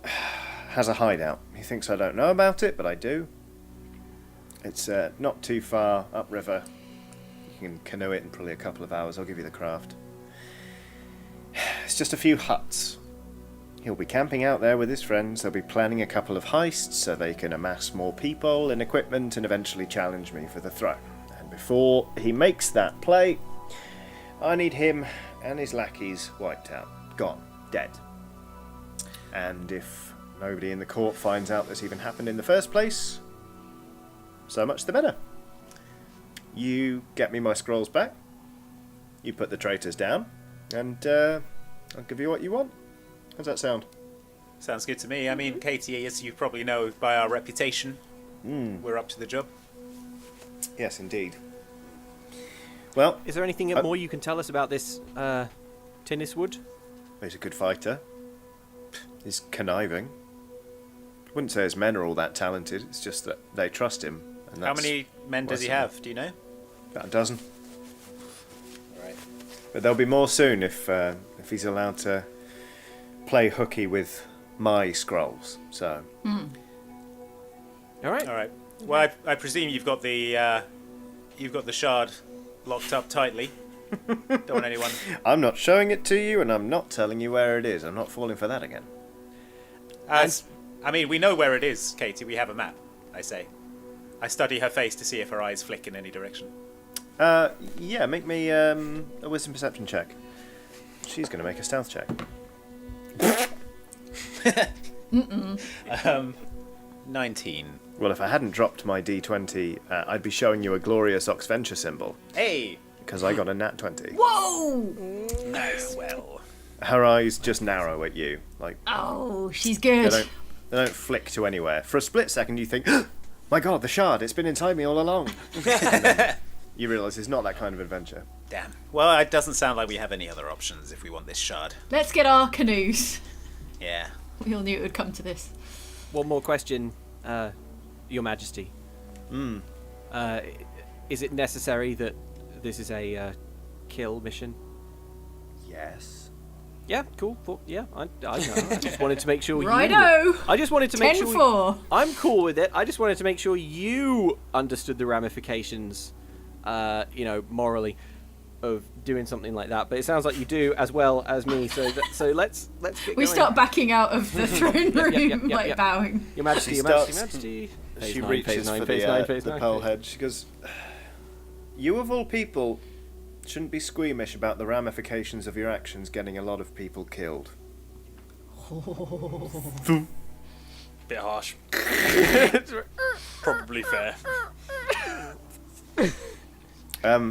[SPEAKER 1] has a hideout. He thinks I don't know about it, but I do. It's not too far upriver. You can canoe it in probably a couple of hours. I'll give you the craft. It's just a few huts. He'll be camping out there with his friends. They'll be planning a couple of heists so they can amass more people and equipment and eventually challenge me for the throne. And before he makes that play, I need him and his lackeys wiped out. Gone. Dead. And if nobody in the court finds out this even happened in the first place, so much the better. You get me my scrolls back, you put the traitors down, and I'll give you what you want. How's that sound?
[SPEAKER 8] Sounds good to me. I mean, Katie, as you probably know by our reputation, we're up to the job.
[SPEAKER 1] Yes, indeed. Well,
[SPEAKER 7] Is there anything more you can tell us about this Tinniswood?
[SPEAKER 1] he's a good fighter. He's conniving. Wouldn't say his men are all that talented, it's just that they trust him. And
[SPEAKER 8] How
[SPEAKER 1] that's
[SPEAKER 8] many men does he
[SPEAKER 1] what's
[SPEAKER 8] have? Do you know?
[SPEAKER 1] about a dozen.
[SPEAKER 8] Right.
[SPEAKER 1] But there'll be more soon if he's allowed to play hooky with my scrolls. So
[SPEAKER 7] All right.
[SPEAKER 8] All right. Well, I presume you've got the shard locked up tightly. Don't want anyone.
[SPEAKER 1] I'm not showing it to you, and I'm not telling you where it is. I'm not falling for that again.
[SPEAKER 8] I mean, we know where it is, Katie. We have a map. I say. I study her face to see if her eyes flick in any direction.
[SPEAKER 1] Yeah, make me a wisdom perception check. She's going to make a stealth check.
[SPEAKER 8] 19.
[SPEAKER 1] Well, if I hadn't dropped my D20, I'd be showing you a glorious Oxventure symbol,
[SPEAKER 8] Hey.
[SPEAKER 1] because I got a nat 20.
[SPEAKER 4] Whoa!
[SPEAKER 8] Nice. Well.
[SPEAKER 1] Her eyes just narrow at you, like
[SPEAKER 4] Oh, she's
[SPEAKER 1] they
[SPEAKER 4] good.
[SPEAKER 1] don't flick to anywhere. For a split second, you think, "My God, the shard! It's been inside me all along." And then you realise it's not that kind of adventure.
[SPEAKER 8] Damn. Well, it doesn't sound like we have any other options if we want this shard.
[SPEAKER 4] Let's get our canoes.
[SPEAKER 8] Yeah.
[SPEAKER 4] We all knew it would come to this.
[SPEAKER 7] One more question, Your Majesty. Is it necessary that this is a
[SPEAKER 11] kill mission?
[SPEAKER 9] Yes.
[SPEAKER 11] Yeah, cool. Yeah, I know. I just wanted to make sure
[SPEAKER 4] Righto.
[SPEAKER 11] I just wanted to make
[SPEAKER 4] 10
[SPEAKER 11] sure.
[SPEAKER 4] 4.
[SPEAKER 11] I'm cool with it. I just wanted to make sure you understood the ramifications, morally, of doing something like that. But it sounds like you do as well as me. So let's get
[SPEAKER 4] We
[SPEAKER 11] going.
[SPEAKER 4] start backing out of the throne room,
[SPEAKER 11] Yep.
[SPEAKER 4] bowing.
[SPEAKER 11] Your Majesty,
[SPEAKER 1] She
[SPEAKER 11] Your Majesty,
[SPEAKER 1] starts-
[SPEAKER 11] Your Majesty. Phase
[SPEAKER 1] She
[SPEAKER 11] 9,
[SPEAKER 1] reaches
[SPEAKER 11] phase 9,
[SPEAKER 1] for
[SPEAKER 11] phase
[SPEAKER 1] the
[SPEAKER 11] 9, phase 9.
[SPEAKER 1] pearl head. She goes, "You of all people shouldn't be squeamish about the ramifications of your actions getting a lot of people killed.
[SPEAKER 5] Bit harsh. Probably fair.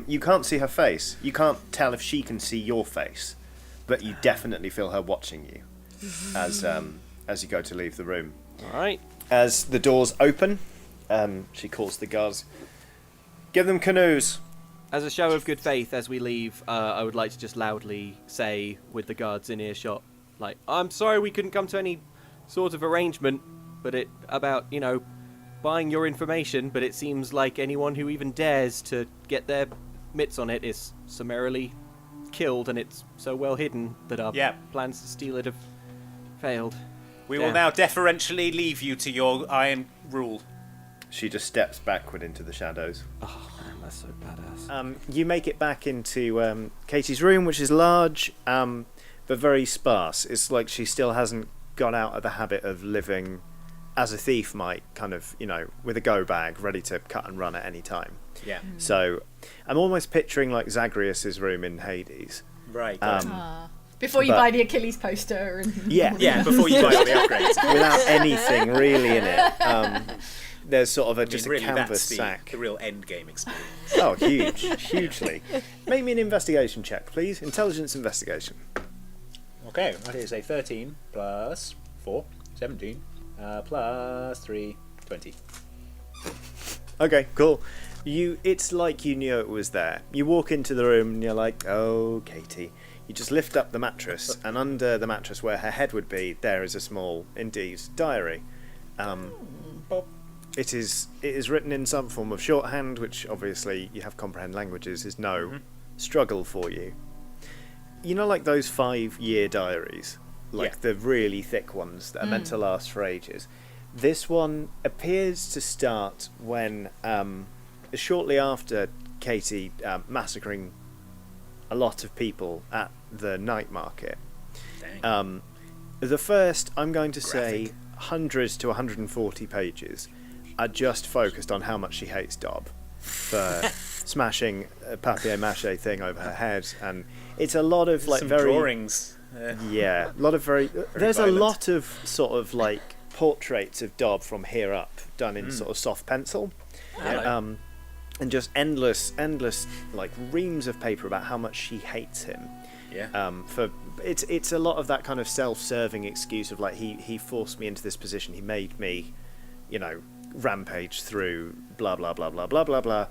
[SPEAKER 1] You can't see her face. You can't tell if she can see your face, but you definitely feel her watching you as you go to leave the room.
[SPEAKER 11] All right.
[SPEAKER 1] As the doors open, she calls the guards. Give them canoes.
[SPEAKER 11] As a show of good faith, as we leave, I would like to just loudly say, with the guards in earshot, like, I'm sorry we couldn't come to any sort of arrangement, but about buying your information, but it seems like anyone who even dares to get their mitts on it is summarily killed, and it's so well hidden that our plans to steal it have failed.
[SPEAKER 8] We will now deferentially leave you to your iron rule.
[SPEAKER 1] She just steps backward into the shadows.
[SPEAKER 11] Oh man, that's so badass.
[SPEAKER 1] You make it back into Katie's room, which is large, but very sparse. It's like she still hasn't got out of the habit of living as a thief might, kind of, with a go bag, ready to cut and run at any time.
[SPEAKER 8] Yeah.
[SPEAKER 1] So I'm almost picturing like Zagreus's room in Hades.
[SPEAKER 8] Right.
[SPEAKER 4] Before you buy the Achilles poster. And
[SPEAKER 8] Yeah, before you buy all the upgrades.
[SPEAKER 1] Without anything really in it. There's sort of just a canvas
[SPEAKER 8] that's
[SPEAKER 1] sack.
[SPEAKER 8] the real end game experience.
[SPEAKER 1] Oh, hugely. Make me an investigation check, please. Intelligence investigation.
[SPEAKER 8] Okay, that is a 13 plus 4, 17, plus 3, 20.
[SPEAKER 1] Okay, cool. It's like you knew it was there. You walk into the room and you're like, oh, Katie. You just lift up the mattress, and under the mattress where her head would be, there is a small, indeed, diary. It is written in some form of shorthand, which obviously you have comprehend languages, is no struggle for you. You know, like those 5-year diaries, like the really thick ones that are meant to last for ages. This one appears to start when, shortly after Katie massacring a lot of people at the night market. The first, I'm going to say, 100 to 140 pages are just focused on how much she hates Dob for smashing a papier-mâché thing over her head, and it's a lot of like
[SPEAKER 8] some
[SPEAKER 1] very
[SPEAKER 8] drawings.
[SPEAKER 1] a lot of very there's
[SPEAKER 8] violent.
[SPEAKER 1] a lot of sort of like portraits of Dob from here up done in sort of soft pencil. And just endless like reams of paper about how much she hates him. For it's a lot of that kind of self-serving excuse of like he forced me into this position, he made me, rampage through blah blah blah blah blah blah blah.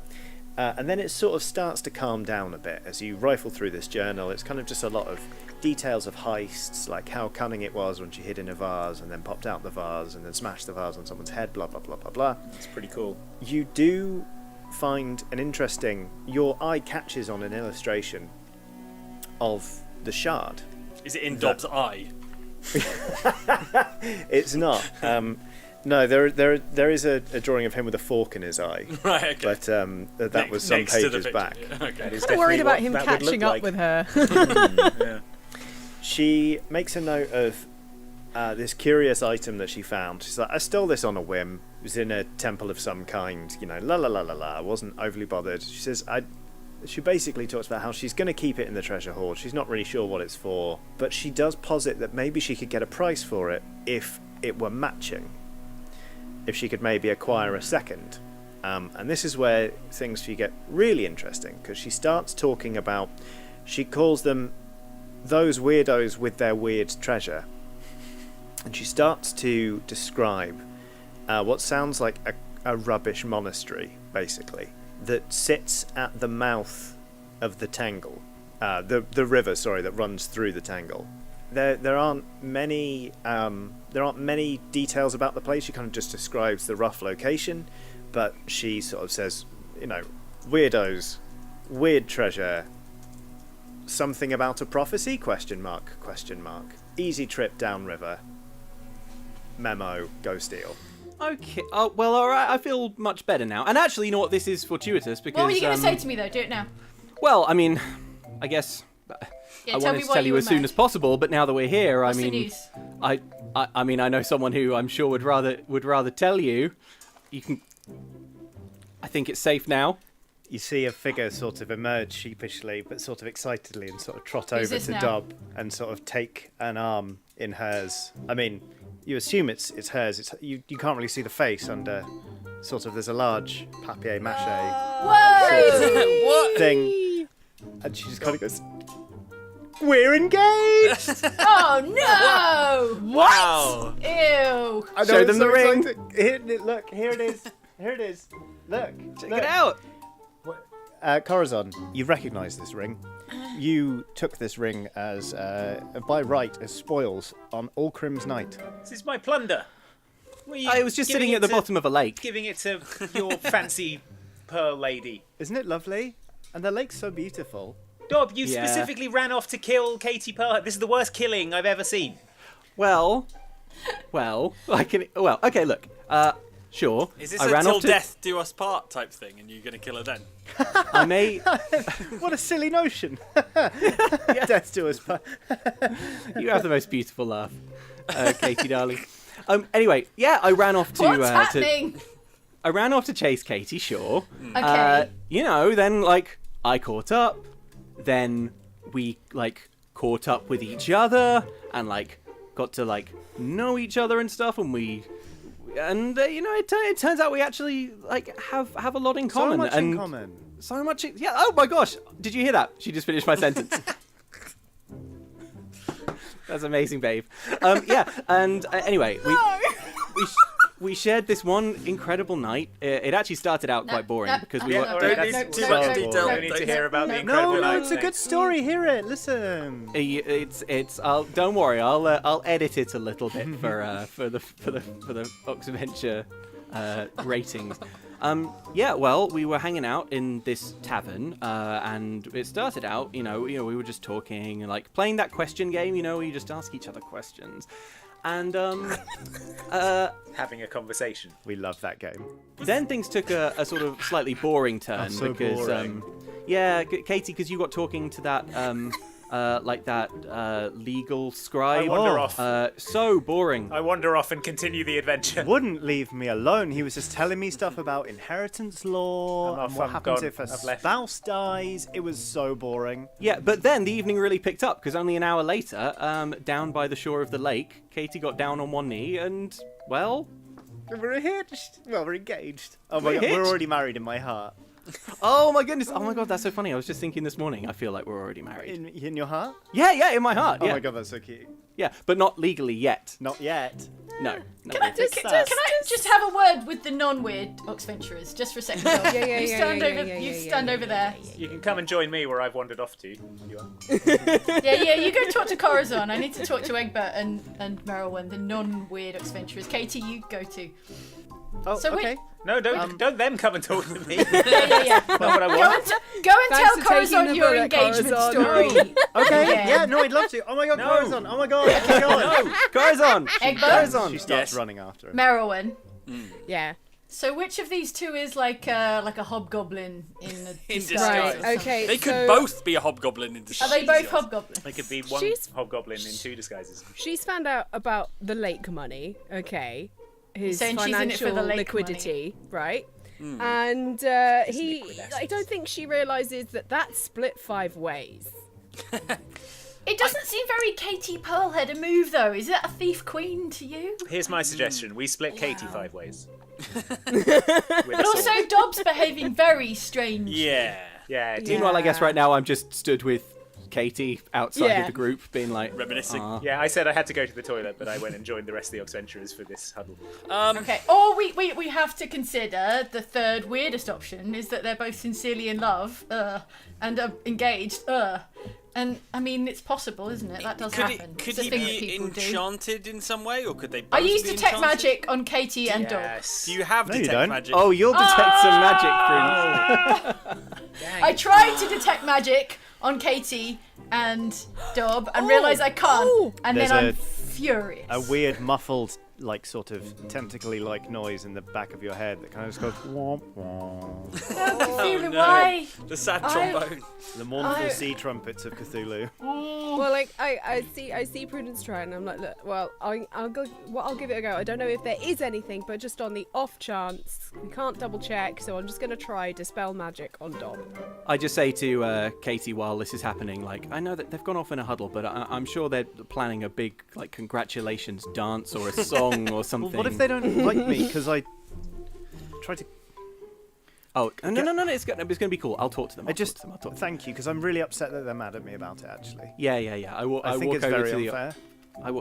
[SPEAKER 1] And then it sort of starts to calm down a bit as you rifle through this journal. It's kind of just a lot of details of heists, like how cunning it was when she hid in a vase and then popped out the vase and then smashed the vase on someone's head, blah blah blah blah blah.
[SPEAKER 8] That's pretty cool.
[SPEAKER 1] You do find an interesting, your eye catches on an illustration of the shard.
[SPEAKER 5] Is it in Dob's eye?
[SPEAKER 1] It's not. No, there is a drawing of him with a fork in his eye.
[SPEAKER 5] Right, okay.
[SPEAKER 1] But that was some pages back.
[SPEAKER 5] Yeah, okay.
[SPEAKER 10] I'm worried about him catching up with her.
[SPEAKER 5] Yeah.
[SPEAKER 1] She makes a note of this curious item that she found. She's like, I stole this on a whim. It was in a temple of some kind, la la la la la. I wasn't overly bothered. She says, she basically talks about how she's going to keep it in the treasure hoard. She's not really sure what it's for, but she does posit that maybe she could get a price for it if it were matching. If she could maybe acquire a second. And this is where things get really interesting, because she starts talking about, she calls them those weirdos with their weird treasure. And she starts to describe what sounds like a rubbish monastery, basically, that sits at the mouth of the Tangle, the river, that runs through the Tangle. There aren't many details about the place. She kind of just describes the rough location, but she sort of says, weirdos, weird treasure,
[SPEAKER 9] Something about a prophecy? Question mark. Easy trip downriver. Memo, go steal.
[SPEAKER 11] Okay. Oh, well, all right. I feel much better now. And actually, you know what? This is fortuitous because.
[SPEAKER 4] What were you going to say to me though? Do it now.
[SPEAKER 11] Well, I mean, I guess I wanted to tell you as soon as possible, but now that we're here,
[SPEAKER 4] What's
[SPEAKER 11] I mean,
[SPEAKER 4] the news?
[SPEAKER 11] I mean, I know someone who I'm sure would rather tell you. You can. I think it's safe now.
[SPEAKER 9] You see a figure sort of emerge sheepishly, but sort of excitedly, and sort of trot
[SPEAKER 4] Who's
[SPEAKER 9] over
[SPEAKER 4] this
[SPEAKER 9] to
[SPEAKER 4] now?
[SPEAKER 9] Dob and sort of take an arm in hers. I mean, you assume it's hers. You can't really see the face under. Sort of, there's a large papier-mâché
[SPEAKER 4] Whoa!
[SPEAKER 9] thing, and she just kind of goes, "We're engaged!"
[SPEAKER 4] Oh no!
[SPEAKER 8] Wow.
[SPEAKER 4] Ew!
[SPEAKER 9] I know,
[SPEAKER 11] Show
[SPEAKER 9] it's
[SPEAKER 11] them the ring.
[SPEAKER 9] exciting. Look, here it is. Here it is. Look.
[SPEAKER 11] Check it out.
[SPEAKER 9] Corazon, you recognise this ring. You took this ring as, by right, as spoils on Allcrim's night.
[SPEAKER 8] This is my plunder.
[SPEAKER 11] I was just sitting at the bottom of a lake.
[SPEAKER 8] Giving it to your fancy pearl lady.
[SPEAKER 9] Isn't it lovely? And the lake's so beautiful.
[SPEAKER 8] Dob, you
[SPEAKER 11] Yeah.
[SPEAKER 8] specifically ran off to kill Katie Pearlhead. This is the worst killing I've ever seen.
[SPEAKER 11] Well, I can. Well, okay. Look. Sure.
[SPEAKER 12] Is this
[SPEAKER 11] I
[SPEAKER 12] a
[SPEAKER 11] ran
[SPEAKER 12] till
[SPEAKER 11] off to.
[SPEAKER 12] death do us part type thing, and you're going to kill her then?
[SPEAKER 11] I may.
[SPEAKER 9] What a silly notion. Death to us.
[SPEAKER 11] You have the most beautiful laugh, Katie, darling. Anyway, yeah, I ran off to.
[SPEAKER 4] What's happening?
[SPEAKER 11] I ran off to chase Katie. Sure.
[SPEAKER 4] Okay.
[SPEAKER 11] You know, then like I caught up, then we like caught up with each other and like got to like know each other and stuff, and you know, it turns out we actually like have a lot in common.
[SPEAKER 9] So much
[SPEAKER 11] and
[SPEAKER 9] in common.
[SPEAKER 11] So much. Yeah. Oh my gosh! Did you hear that? She just finished my sentence. That's amazing, babe. Yeah. And anyway, we shared this one incredible night. It actually started out quite boring because we were.
[SPEAKER 12] Don't need too much detail.
[SPEAKER 8] Don't need to hear about the incredible
[SPEAKER 9] No,
[SPEAKER 8] night.
[SPEAKER 9] it's a good story. Hear it. Listen.
[SPEAKER 11] It's. Don't worry. I'll edit it a little bit for the Oxventure ratings. Yeah, well, we were hanging out in this tavern, and it started out, you know, we were just talking and like playing that question game, you know, where you just ask each other questions, and
[SPEAKER 8] Having a conversation.
[SPEAKER 9] We love that game.
[SPEAKER 11] then things took a sort of slightly boring turn
[SPEAKER 9] so
[SPEAKER 11] because,
[SPEAKER 9] boring.
[SPEAKER 11] yeah, Katie, because you got talking to that legal scribe.
[SPEAKER 8] I wander off.
[SPEAKER 11] So boring.
[SPEAKER 8] I wander off and continue the adventure.
[SPEAKER 9] Wouldn't leave me alone. He was just telling me stuff about inheritance law
[SPEAKER 8] I'm off,
[SPEAKER 9] and what
[SPEAKER 8] I'm
[SPEAKER 9] happens
[SPEAKER 8] gone.
[SPEAKER 9] if a
[SPEAKER 8] I've left.
[SPEAKER 9] spouse dies. It was so boring.
[SPEAKER 11] Yeah, but then the evening really picked up because only an hour later, down by the shore of the lake, Katie got down on one knee and, well,
[SPEAKER 9] We're hitched. Well, we're engaged. Oh my
[SPEAKER 11] We're
[SPEAKER 9] god, we're
[SPEAKER 11] hitched?
[SPEAKER 9] already married in my heart.
[SPEAKER 11] oh my goodness, oh my god, that's so funny. I was just thinking this morning, I feel like we're already married.
[SPEAKER 9] In your heart?
[SPEAKER 11] Yeah, in my heart.
[SPEAKER 9] Oh
[SPEAKER 11] Yeah,
[SPEAKER 9] my god, that's so cute.
[SPEAKER 11] yeah, but not legally yet.
[SPEAKER 9] Not yet.
[SPEAKER 11] No.
[SPEAKER 4] Can I just have a word with the non-weird Oxventurers just for a second? You stand over there.
[SPEAKER 8] You can come and join me where I've wandered off to. You are.
[SPEAKER 4] Yeah, you go talk to Corazon. I need to talk to Egbert and Merylwen, the non-weird Oxventurers. Katie, you go too.
[SPEAKER 9] Oh,
[SPEAKER 4] So
[SPEAKER 9] okay.
[SPEAKER 8] No, don't them come and talk to me.
[SPEAKER 4] Yeah.
[SPEAKER 8] Not what I
[SPEAKER 4] Go
[SPEAKER 8] want.
[SPEAKER 4] and tell
[SPEAKER 10] Thanks for taking
[SPEAKER 4] Corazon
[SPEAKER 10] the
[SPEAKER 4] your
[SPEAKER 10] bullet,
[SPEAKER 4] engagement
[SPEAKER 10] Corazon.
[SPEAKER 4] story.
[SPEAKER 9] Okay,
[SPEAKER 4] Yeah.
[SPEAKER 9] yeah, no, I'd love to. Oh my god,
[SPEAKER 8] No.
[SPEAKER 9] Corazon. Oh my god, oh my god.
[SPEAKER 11] Corazon!
[SPEAKER 4] Egbert,
[SPEAKER 11] Corazon!
[SPEAKER 9] She starts
[SPEAKER 12] Yes.
[SPEAKER 9] running after him.
[SPEAKER 4] Merylwen.
[SPEAKER 10] Yeah.
[SPEAKER 4] So which of these two is like a hobgoblin in a
[SPEAKER 12] In
[SPEAKER 4] disguise?
[SPEAKER 12] disguise.
[SPEAKER 4] or
[SPEAKER 10] Right, okay.
[SPEAKER 12] They could
[SPEAKER 10] so
[SPEAKER 12] both be a hobgoblin in
[SPEAKER 4] Are
[SPEAKER 12] disguise.
[SPEAKER 4] they both hobgoblins?
[SPEAKER 8] They could be one
[SPEAKER 10] She's-
[SPEAKER 8] hobgoblin in two disguises.
[SPEAKER 10] She's found out about the lake money, okay? His
[SPEAKER 4] saying she's in it for
[SPEAKER 10] financial
[SPEAKER 4] the lake
[SPEAKER 10] liquidity, right?
[SPEAKER 12] Hmm.
[SPEAKER 10] And
[SPEAKER 8] liquid
[SPEAKER 10] I don't think she realizes that that's split 5 ways.
[SPEAKER 4] It doesn't seem very Katie Pearlhead a move though. Is that a thief queen to you?
[SPEAKER 8] Here's my suggestion: we split Katie 5 ways.
[SPEAKER 4] But also Dobbs behaving very strange.
[SPEAKER 12] Yeah.
[SPEAKER 8] Yeah.
[SPEAKER 11] Meanwhile, I guess right now I'm just stood with Katie outside
[SPEAKER 10] Yeah.
[SPEAKER 11] of the group, being like,
[SPEAKER 12] Reminiscing.
[SPEAKER 11] "Aw."
[SPEAKER 8] Yeah, I said I had to go to the toilet, but I went and joined the rest of the Oxventurers for this huddle.
[SPEAKER 4] Okay. Or we have to consider the third weirdest option is that they're both sincerely in love, and are engaged, And I mean, it's possible, isn't it? That does happen.
[SPEAKER 12] Could
[SPEAKER 4] It's a
[SPEAKER 12] he
[SPEAKER 4] thing that
[SPEAKER 12] be
[SPEAKER 4] people do.
[SPEAKER 12] enchanted in some way, or could they both
[SPEAKER 4] I used
[SPEAKER 12] be
[SPEAKER 4] detect
[SPEAKER 12] enchanted?
[SPEAKER 4] magic on Katie and Dog.
[SPEAKER 8] Yes.
[SPEAKER 12] Do you have
[SPEAKER 9] No, you
[SPEAKER 12] detect
[SPEAKER 9] don't.
[SPEAKER 12] magic?
[SPEAKER 11] Oh, you'll detect some magic, Prince.
[SPEAKER 4] I tried to detect magic on Katie and Dob and realise I can't, and
[SPEAKER 1] There's
[SPEAKER 4] then I'm furious.
[SPEAKER 1] A weird muffled, like sort of tentacly-like noise in the back of your head that kind of just goes womp womp.
[SPEAKER 4] Cthulhu, why?
[SPEAKER 12] The sad trombone.
[SPEAKER 1] The mournful sea trumpets of Cthulhu.
[SPEAKER 10] Well, like I see Prudence try, and I'm like, look, well, I'll give it a go. I don't know if there is anything, but just on the off chance, we can't double check, so I'm just gonna try dispel magic on Dom.
[SPEAKER 11] I just say to Katie while this is happening, like, I know that they've gone off in a huddle, but I'm sure they're planning a big, like, congratulations dance or a song or something.
[SPEAKER 1] Well, what if they don't like me because I try to?
[SPEAKER 11] Oh, no, it's going to be cool. I'll talk to them.
[SPEAKER 1] Thank you, because I'm really upset that they're mad at me about it, actually.
[SPEAKER 11] Yeah. I
[SPEAKER 1] think
[SPEAKER 11] walk
[SPEAKER 1] it's
[SPEAKER 11] over
[SPEAKER 1] very
[SPEAKER 11] to
[SPEAKER 1] unfair.
[SPEAKER 11] I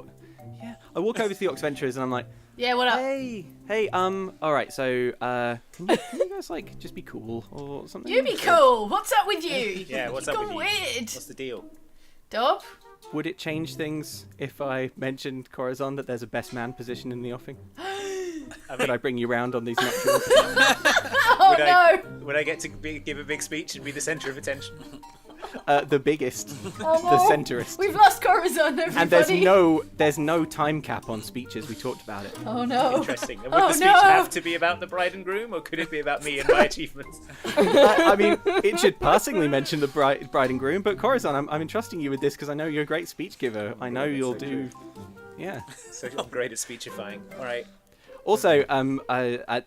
[SPEAKER 11] walk over to the Oxventurers and I'm like,
[SPEAKER 4] yeah, what up?
[SPEAKER 11] Hey, all right, so, can you guys, like, just be cool or something?
[SPEAKER 4] You be cool. What's up with you?
[SPEAKER 8] Yeah, what's up
[SPEAKER 4] You've
[SPEAKER 8] with
[SPEAKER 4] gone
[SPEAKER 8] you?
[SPEAKER 4] weird.
[SPEAKER 8] What's the deal?
[SPEAKER 4] Dob?
[SPEAKER 11] Would it change things if I mentioned, Corazon, that there's a best man position in the offing? Could I bring you round on these nuptials?
[SPEAKER 8] Would I get to give a big speech and be the centre of attention?
[SPEAKER 11] The biggest, the centrist.
[SPEAKER 4] We've lost Corazon, everybody.
[SPEAKER 11] And there's no time cap on speeches. We talked about it.
[SPEAKER 4] Oh no.
[SPEAKER 8] Interesting. And would the speech have to be about the bride and groom, or could it be about me and my achievements?
[SPEAKER 11] I mean, it should passingly mention the bride and groom, but Corazon, I'm entrusting you with this because I know you're a great speech giver. I know you'll do. Yeah.
[SPEAKER 8] So I'm great at speechifying. All right.
[SPEAKER 11] Also,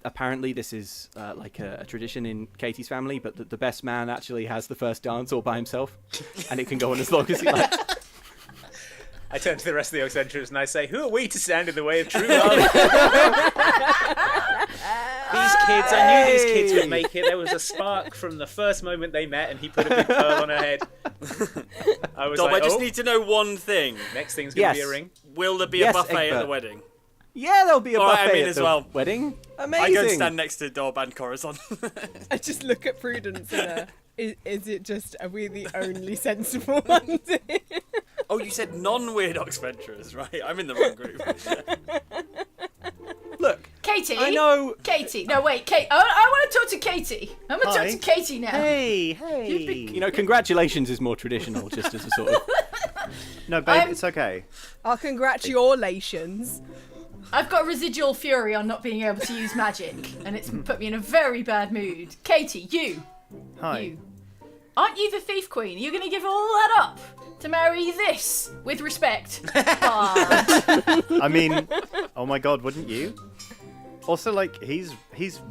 [SPEAKER 11] apparently this is like a tradition in Katie's family, but the best man actually has the first dance all by himself, and it can go on as long as he likes.
[SPEAKER 8] I turn to the rest of the Oxventurers and I say, who are we to stand in the way of true love? These kids, I knew these kids would make it. There was a spark from the first moment they met, and he put a big pearl on her head. I was
[SPEAKER 12] Dom,
[SPEAKER 8] like,
[SPEAKER 12] I just need to know one thing.
[SPEAKER 8] Next thing's going to be a ring.
[SPEAKER 12] Will there be a buffet at the wedding?
[SPEAKER 11] Yeah, there'll be a buffet
[SPEAKER 12] at the
[SPEAKER 11] wedding. Amazing.
[SPEAKER 12] I go and stand next to Dob and Corazon.
[SPEAKER 10] I just look at Prudence and is it just, are we the only sensible ones here?
[SPEAKER 12] Oh, you said non-weird Oxventurers, right? I'm in the wrong group.
[SPEAKER 11] Look,
[SPEAKER 4] Katie.
[SPEAKER 11] I know.
[SPEAKER 4] Katie. No, wait, Kate. I want to talk to Katie. I'm going to talk to Katie now.
[SPEAKER 1] Hey.
[SPEAKER 11] You know, congratulations is more traditional, just as a sort of.
[SPEAKER 1] No, babe, it's okay.
[SPEAKER 10] Our congratulations.
[SPEAKER 4] I've got residual fury on not being able to use magic, and it's put me in a very bad mood. Katie, you.
[SPEAKER 1] Hi.
[SPEAKER 4] You. Aren't you the thief queen? Are you going to give all that up to marry this with respect?
[SPEAKER 1] I mean, oh my god, wouldn't you? Also, like, he's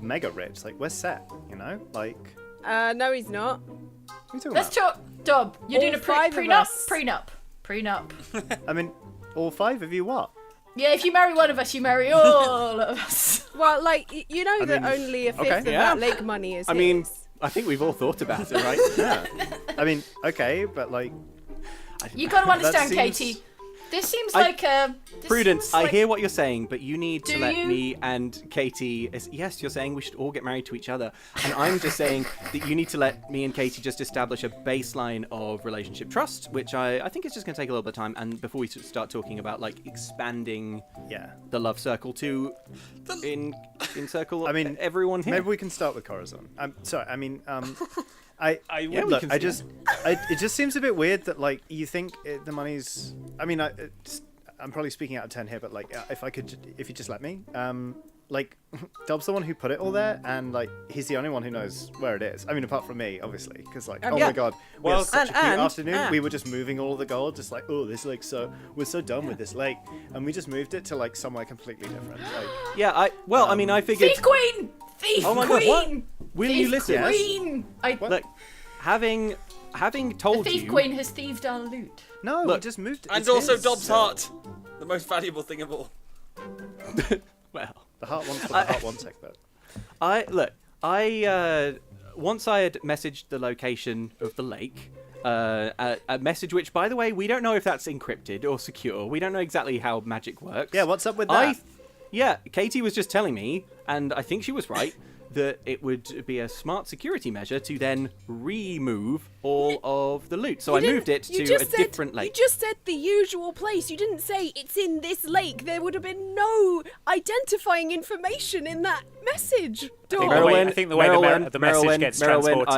[SPEAKER 1] mega rich. Like, we're set, you know? Like...
[SPEAKER 10] No, he's not.
[SPEAKER 1] What are you talking
[SPEAKER 4] Let's
[SPEAKER 1] about?
[SPEAKER 4] talk. Dob, you're doing a
[SPEAKER 10] five of
[SPEAKER 4] prenup?
[SPEAKER 10] us.
[SPEAKER 4] Prenup.
[SPEAKER 1] I mean, all five of you what?
[SPEAKER 4] Yeah, if you marry one of us, you marry all of us.
[SPEAKER 10] Well, like, you know that
[SPEAKER 1] mean,
[SPEAKER 10] only a fifth of
[SPEAKER 11] yeah.
[SPEAKER 10] that lake money is
[SPEAKER 11] I mean,
[SPEAKER 10] his.
[SPEAKER 11] I think we've all thought about it, right?
[SPEAKER 1] Yeah. I mean, okay, but like...
[SPEAKER 4] You got to understand,
[SPEAKER 1] seems-
[SPEAKER 4] Katie. This seems like a...
[SPEAKER 11] Prudence, I hear what you're saying, but you need to
[SPEAKER 4] Do
[SPEAKER 11] let
[SPEAKER 4] you?
[SPEAKER 11] me and Katie... Yes, you're saying we should all get married to each other. And I'm just saying that you need to let me and Katie just establish a baseline of relationship trust, which I think is just going to take a little bit of time. And before we start talking about, like, expanding the love circle to in circle
[SPEAKER 1] I mean,
[SPEAKER 11] everyone here.
[SPEAKER 1] Maybe we can start with Corazon. I'm sorry, I mean...
[SPEAKER 11] Yeah,
[SPEAKER 1] look, it just seems a bit weird that, like, you think the money's... I mean, I'm probably speaking out of 10 here, but, like, if you just let me, like, Dob's the one who put it all there, and, like, he's the only one who knows where it is. I mean, apart from me, obviously, because, like, oh my god, we had such a cute afternoon. We were just moving all of the gold, just like, oh, this lake, we're so done with this lake, and we just moved it to, like, somewhere completely different. Like,
[SPEAKER 11] yeah, I mean, I figured...
[SPEAKER 4] Thief queen! Thief
[SPEAKER 11] Oh my
[SPEAKER 4] queen!
[SPEAKER 11] god, what? Will you listen?
[SPEAKER 4] Queen!
[SPEAKER 11] Look, having told
[SPEAKER 4] The thief
[SPEAKER 11] you...
[SPEAKER 4] queen has thieved our loot.
[SPEAKER 1] no,
[SPEAKER 11] Look,
[SPEAKER 1] we just moved it.
[SPEAKER 12] And
[SPEAKER 1] It's
[SPEAKER 12] also
[SPEAKER 1] his,
[SPEAKER 12] Dob's
[SPEAKER 1] so-
[SPEAKER 12] heart, the most valuable thing of all.
[SPEAKER 11] Well...
[SPEAKER 1] The heart wants what the heart wants, expert.
[SPEAKER 11] Once I had messaged the location of the lake, a message which, by the way, we don't know if that's encrypted or secure. We don't know exactly how magic works.
[SPEAKER 1] Yeah, what's up with that?
[SPEAKER 11] Yeah, Katie was just telling me, and I think she was right, that it would be a smart security measure to then remove all of the loot. So I moved it to a different lake.
[SPEAKER 10] You just said the usual place. You didn't say it's in this lake. There would have been no identifying information in that message.
[SPEAKER 11] I think the way
[SPEAKER 8] the message gets transported.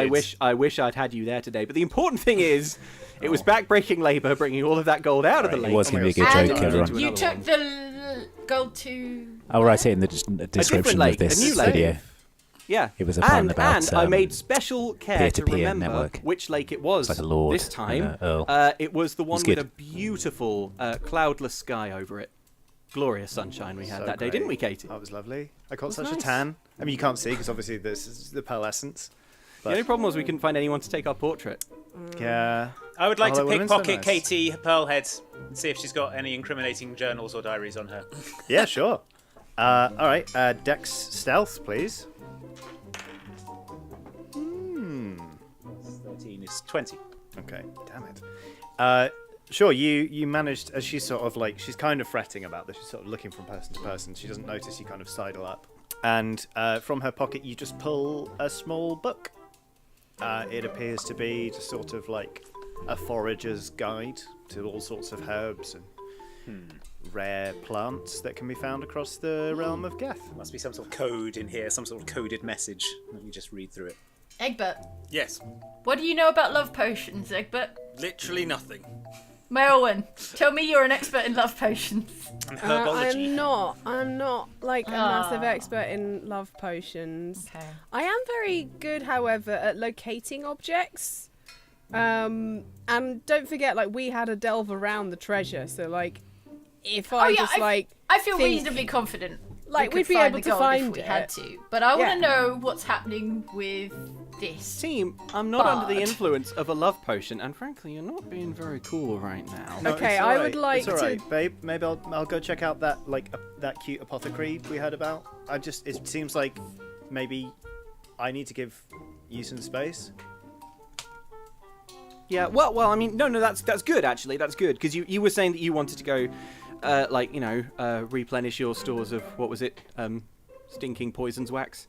[SPEAKER 11] I wish I'd had you there today. But the important thing is, it was backbreaking labour, bringing all of that gold out of the lake.
[SPEAKER 13] It was going to be a good joke, everyone.
[SPEAKER 4] You took the gold to...
[SPEAKER 13] I'll write it in the description of this video.
[SPEAKER 11] Yeah.
[SPEAKER 13] It was a pun about
[SPEAKER 11] and I made special care to
[SPEAKER 13] peer-to-peer
[SPEAKER 11] remember
[SPEAKER 13] network.
[SPEAKER 11] which lake it was
[SPEAKER 13] It's like a lord
[SPEAKER 11] this time.
[SPEAKER 13] and a earl.
[SPEAKER 11] It was the one
[SPEAKER 13] It's
[SPEAKER 11] with
[SPEAKER 13] good.
[SPEAKER 11] a beautiful cloudless sky over it. Glorious sunshine we had that day,
[SPEAKER 1] great.
[SPEAKER 11] didn't we, Katie?
[SPEAKER 1] That was lovely. I caught
[SPEAKER 11] was
[SPEAKER 1] such a
[SPEAKER 11] nice.
[SPEAKER 1] tan. I mean, you can't see because obviously this is the pearlescence.
[SPEAKER 11] The only problem was we couldn't find anyone to take our portrait.
[SPEAKER 1] Yeah.
[SPEAKER 8] I would like to
[SPEAKER 1] that would've been so
[SPEAKER 8] pickpocket
[SPEAKER 1] nice.
[SPEAKER 8] Katie Pearlhead and see if she's got any incriminating journals or diaries on her.
[SPEAKER 1] Yeah, sure. All right. Dex stealth, please.
[SPEAKER 8] 13 is 20.
[SPEAKER 1] Okay. Damn it. Sure. You managed as she's sort of like she's kind of fretting about this. She's sort of looking from person to person. She doesn't notice you kind of sidle up, and from her pocket you just pull a small book. It appears to be just sort of like a forager's guide to all sorts of herbs and rare plants that can be found across the realm of Geth.
[SPEAKER 8] Must be some sort of code in here, some sort of coded message. Let me just read through it.
[SPEAKER 4] Egbert,
[SPEAKER 12] Yes.
[SPEAKER 4] what do you know about love potions, Egbert?
[SPEAKER 12] Literally nothing.
[SPEAKER 4] Merylwyn, tell me you're an expert in love potions.
[SPEAKER 8] And herbology.
[SPEAKER 10] I'm not like a massive expert in love potions.
[SPEAKER 4] Okay.
[SPEAKER 10] I am very good, however, at locating objects. And don't forget, like, we had to delve around the treasure, so like, if I
[SPEAKER 4] I feel
[SPEAKER 10] think-
[SPEAKER 4] reasonably confident.
[SPEAKER 10] Like,
[SPEAKER 4] we
[SPEAKER 10] we'd
[SPEAKER 4] could
[SPEAKER 10] be
[SPEAKER 4] find
[SPEAKER 10] able
[SPEAKER 4] the
[SPEAKER 10] to
[SPEAKER 4] gold
[SPEAKER 10] find
[SPEAKER 4] if we
[SPEAKER 10] it.
[SPEAKER 4] had to. But I want
[SPEAKER 10] Yeah.
[SPEAKER 4] to know what's happening with this.
[SPEAKER 11] Team, I'm not under the
[SPEAKER 4] Bard.
[SPEAKER 11] influence of a love potion, and frankly, you're not being very cool right now.
[SPEAKER 1] No,
[SPEAKER 10] Okay,
[SPEAKER 1] it's
[SPEAKER 10] I
[SPEAKER 1] all
[SPEAKER 10] would
[SPEAKER 1] right.
[SPEAKER 10] like
[SPEAKER 1] it's all
[SPEAKER 10] to-
[SPEAKER 1] right, babe. Maybe I'll go check out that that cute apothecary we heard about. It seems like maybe I need to give you some space.
[SPEAKER 11] Yeah, well, I mean, no, that's good actually. That's good because you were saying that you wanted to go, replenish your stores of what was it, stinking poisons wax,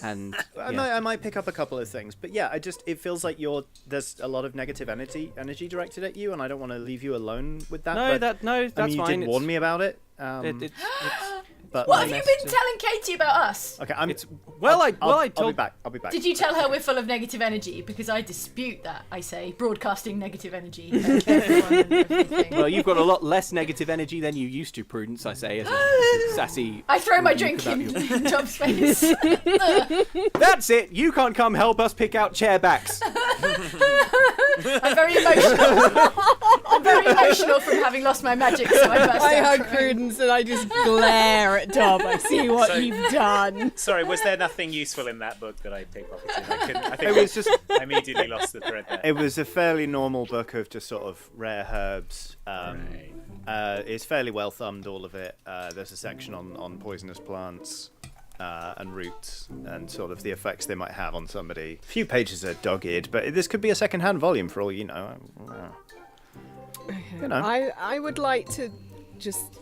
[SPEAKER 11] and
[SPEAKER 1] I might pick up a couple of things, but yeah, it feels like there's a lot of negative energy directed at you, and I don't want to leave you alone with that.
[SPEAKER 11] that's
[SPEAKER 1] I mean, you
[SPEAKER 11] fine.
[SPEAKER 1] did warn me about it. But
[SPEAKER 4] What have you been telling Katie about us?
[SPEAKER 1] Okay,
[SPEAKER 11] I'll
[SPEAKER 1] be back. I'll be back.
[SPEAKER 4] Did you tell her we're full of negative energy? Because I dispute that. I say broadcasting negative energy. To everyone and everything.
[SPEAKER 11] Well, you've got a lot less negative energy than you used to, Prudence. I say as a sassy.
[SPEAKER 4] I throw my
[SPEAKER 11] rebuke
[SPEAKER 4] drink
[SPEAKER 11] about
[SPEAKER 4] in Tom's face.
[SPEAKER 11] That's it. You can't come help us pick out chairbacks.
[SPEAKER 4] I'm very emotional. I'm very emotional from having lost my magic, so I burst
[SPEAKER 10] I
[SPEAKER 4] out
[SPEAKER 10] hug
[SPEAKER 4] crying.
[SPEAKER 10] Prudence and I just glare at Dob. I see what you've done.
[SPEAKER 8] Sorry, was there nothing useful in that book that I pickpocketed? I think
[SPEAKER 1] It was just.
[SPEAKER 8] I immediately lost the thread there.
[SPEAKER 1] It was a fairly normal book of just sort of rare herbs. It's fairly well thumbed, all of it. There's a section on poisonous plants and roots and sort of the effects they might have on somebody. A few pages are dog-eared, but this could be a second-hand volume for all you know. You know.
[SPEAKER 10] I would like to just,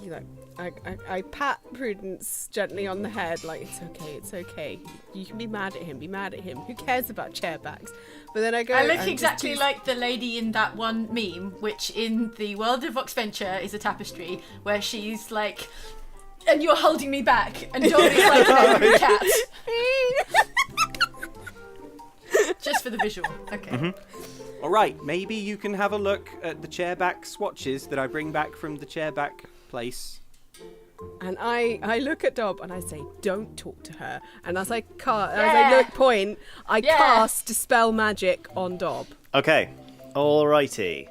[SPEAKER 10] I pat Prudence gently on the head, like, it's okay. You can be mad at him. Who cares about chairbacks? But then I go.
[SPEAKER 4] I look
[SPEAKER 10] and
[SPEAKER 4] exactly
[SPEAKER 10] just
[SPEAKER 4] like the lady in that one meme, which in the world of Oxventure is a tapestry where she's like, and you're holding me back, and Dawn is like an angry cat. Just for the visual. Okay.
[SPEAKER 11] Mm-hmm. All right, maybe you can have a look at the chairback swatches that I bring back from the chairback place.
[SPEAKER 10] And I look at Dob and I say, don't talk to her. And as I cast Dispel Magic on Dob.
[SPEAKER 1] Okay, alrighty.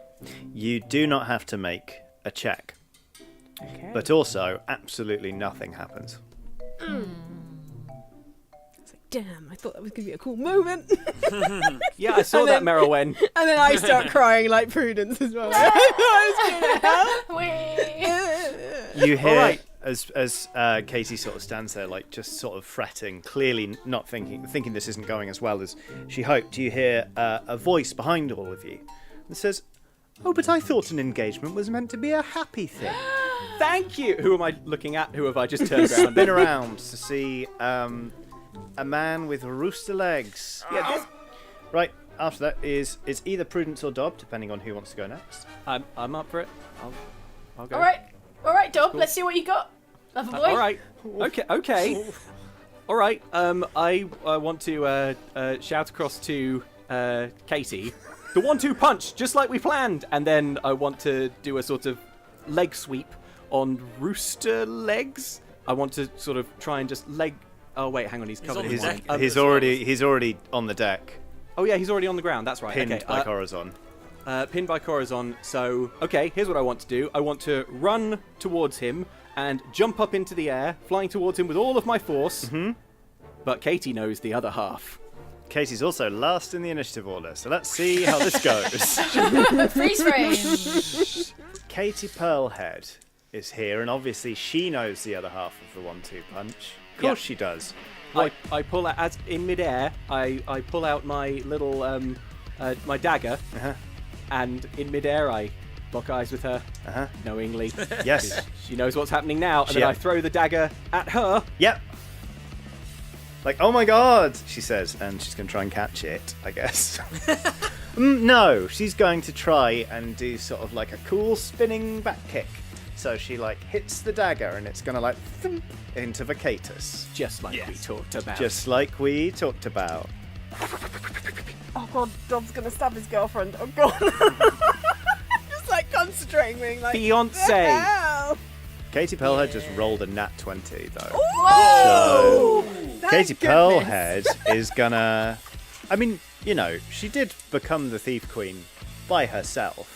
[SPEAKER 1] You do not have to make a check.
[SPEAKER 10] Okay.
[SPEAKER 1] But also, absolutely nothing happens.
[SPEAKER 10] It's like, damn, I thought that was going to be a cool moment.
[SPEAKER 11] Yeah, I saw that, Merylwen.
[SPEAKER 10] And then I start crying like Prudence as well. I thought I was going to help.
[SPEAKER 1] You hear as Katie sort of stands there, like just sort of fretting, clearly not thinking this isn't going as well as she hoped. You hear a voice behind all of you that says, "Oh, but I thought an engagement was meant to be a happy thing."
[SPEAKER 11] Thank you. Who am I looking at? Who have I just turned around?
[SPEAKER 1] Spin around to see
[SPEAKER 9] a man with rooster legs. Yeah. Right. After that is either Prudence or Dob, depending on who wants to go next.
[SPEAKER 11] I'm up for it. I'll go.
[SPEAKER 4] All right, Dob.
[SPEAKER 11] Cool.
[SPEAKER 4] Let's see what you got, lover boy.
[SPEAKER 11] All right. Okay. All right. I want to shout across to Katie, the 1-2 punch, just like we planned, and then I want to do a sort of leg sweep on rooster legs. I want to sort of try and just leg. Oh wait, hang on. He's covered in white.
[SPEAKER 9] He's already on the deck.
[SPEAKER 11] Oh yeah, he's already on the ground. That's right.
[SPEAKER 9] Pinned by Corazon.
[SPEAKER 11] Pinned by Corazon. So, okay, here's what I want to do. I want to run towards him and jump up into the air, flying towards him with all of my force. Mm-hmm. But Katie knows the other half.
[SPEAKER 9] Katie's also last in the initiative order, so let's see how this goes.
[SPEAKER 4] Freeze frame.
[SPEAKER 9] Katie Pearlhead is here, and obviously she knows the other half of the 1-2 punch. Of course she does.
[SPEAKER 11] I pull out, as in midair, I pull out my little, my dagger, and in midair I lock eyes with her, knowingly.
[SPEAKER 9] Yes.
[SPEAKER 11] She knows what's happening now, and then I throw the dagger at her.
[SPEAKER 9] Yep. Like, oh my god, she says, and she's going to try and catch it, I guess. No, she's going to try and do sort of like a cool spinning back kick. So she like hits the dagger and it's going to like thump into Vacatus.
[SPEAKER 11] Just like we talked about.
[SPEAKER 9] Just like we talked about.
[SPEAKER 10] Oh god, Dob's gonna stab his girlfriend. Oh god. Just like concentrating, being like,
[SPEAKER 11] Fiancé.
[SPEAKER 9] Katie Pearlhead just rolled a nat 20 though.
[SPEAKER 10] Whoa!
[SPEAKER 9] So Katie Pearlhead is gonna. I mean, you know, she did become the Thief Queen by herself.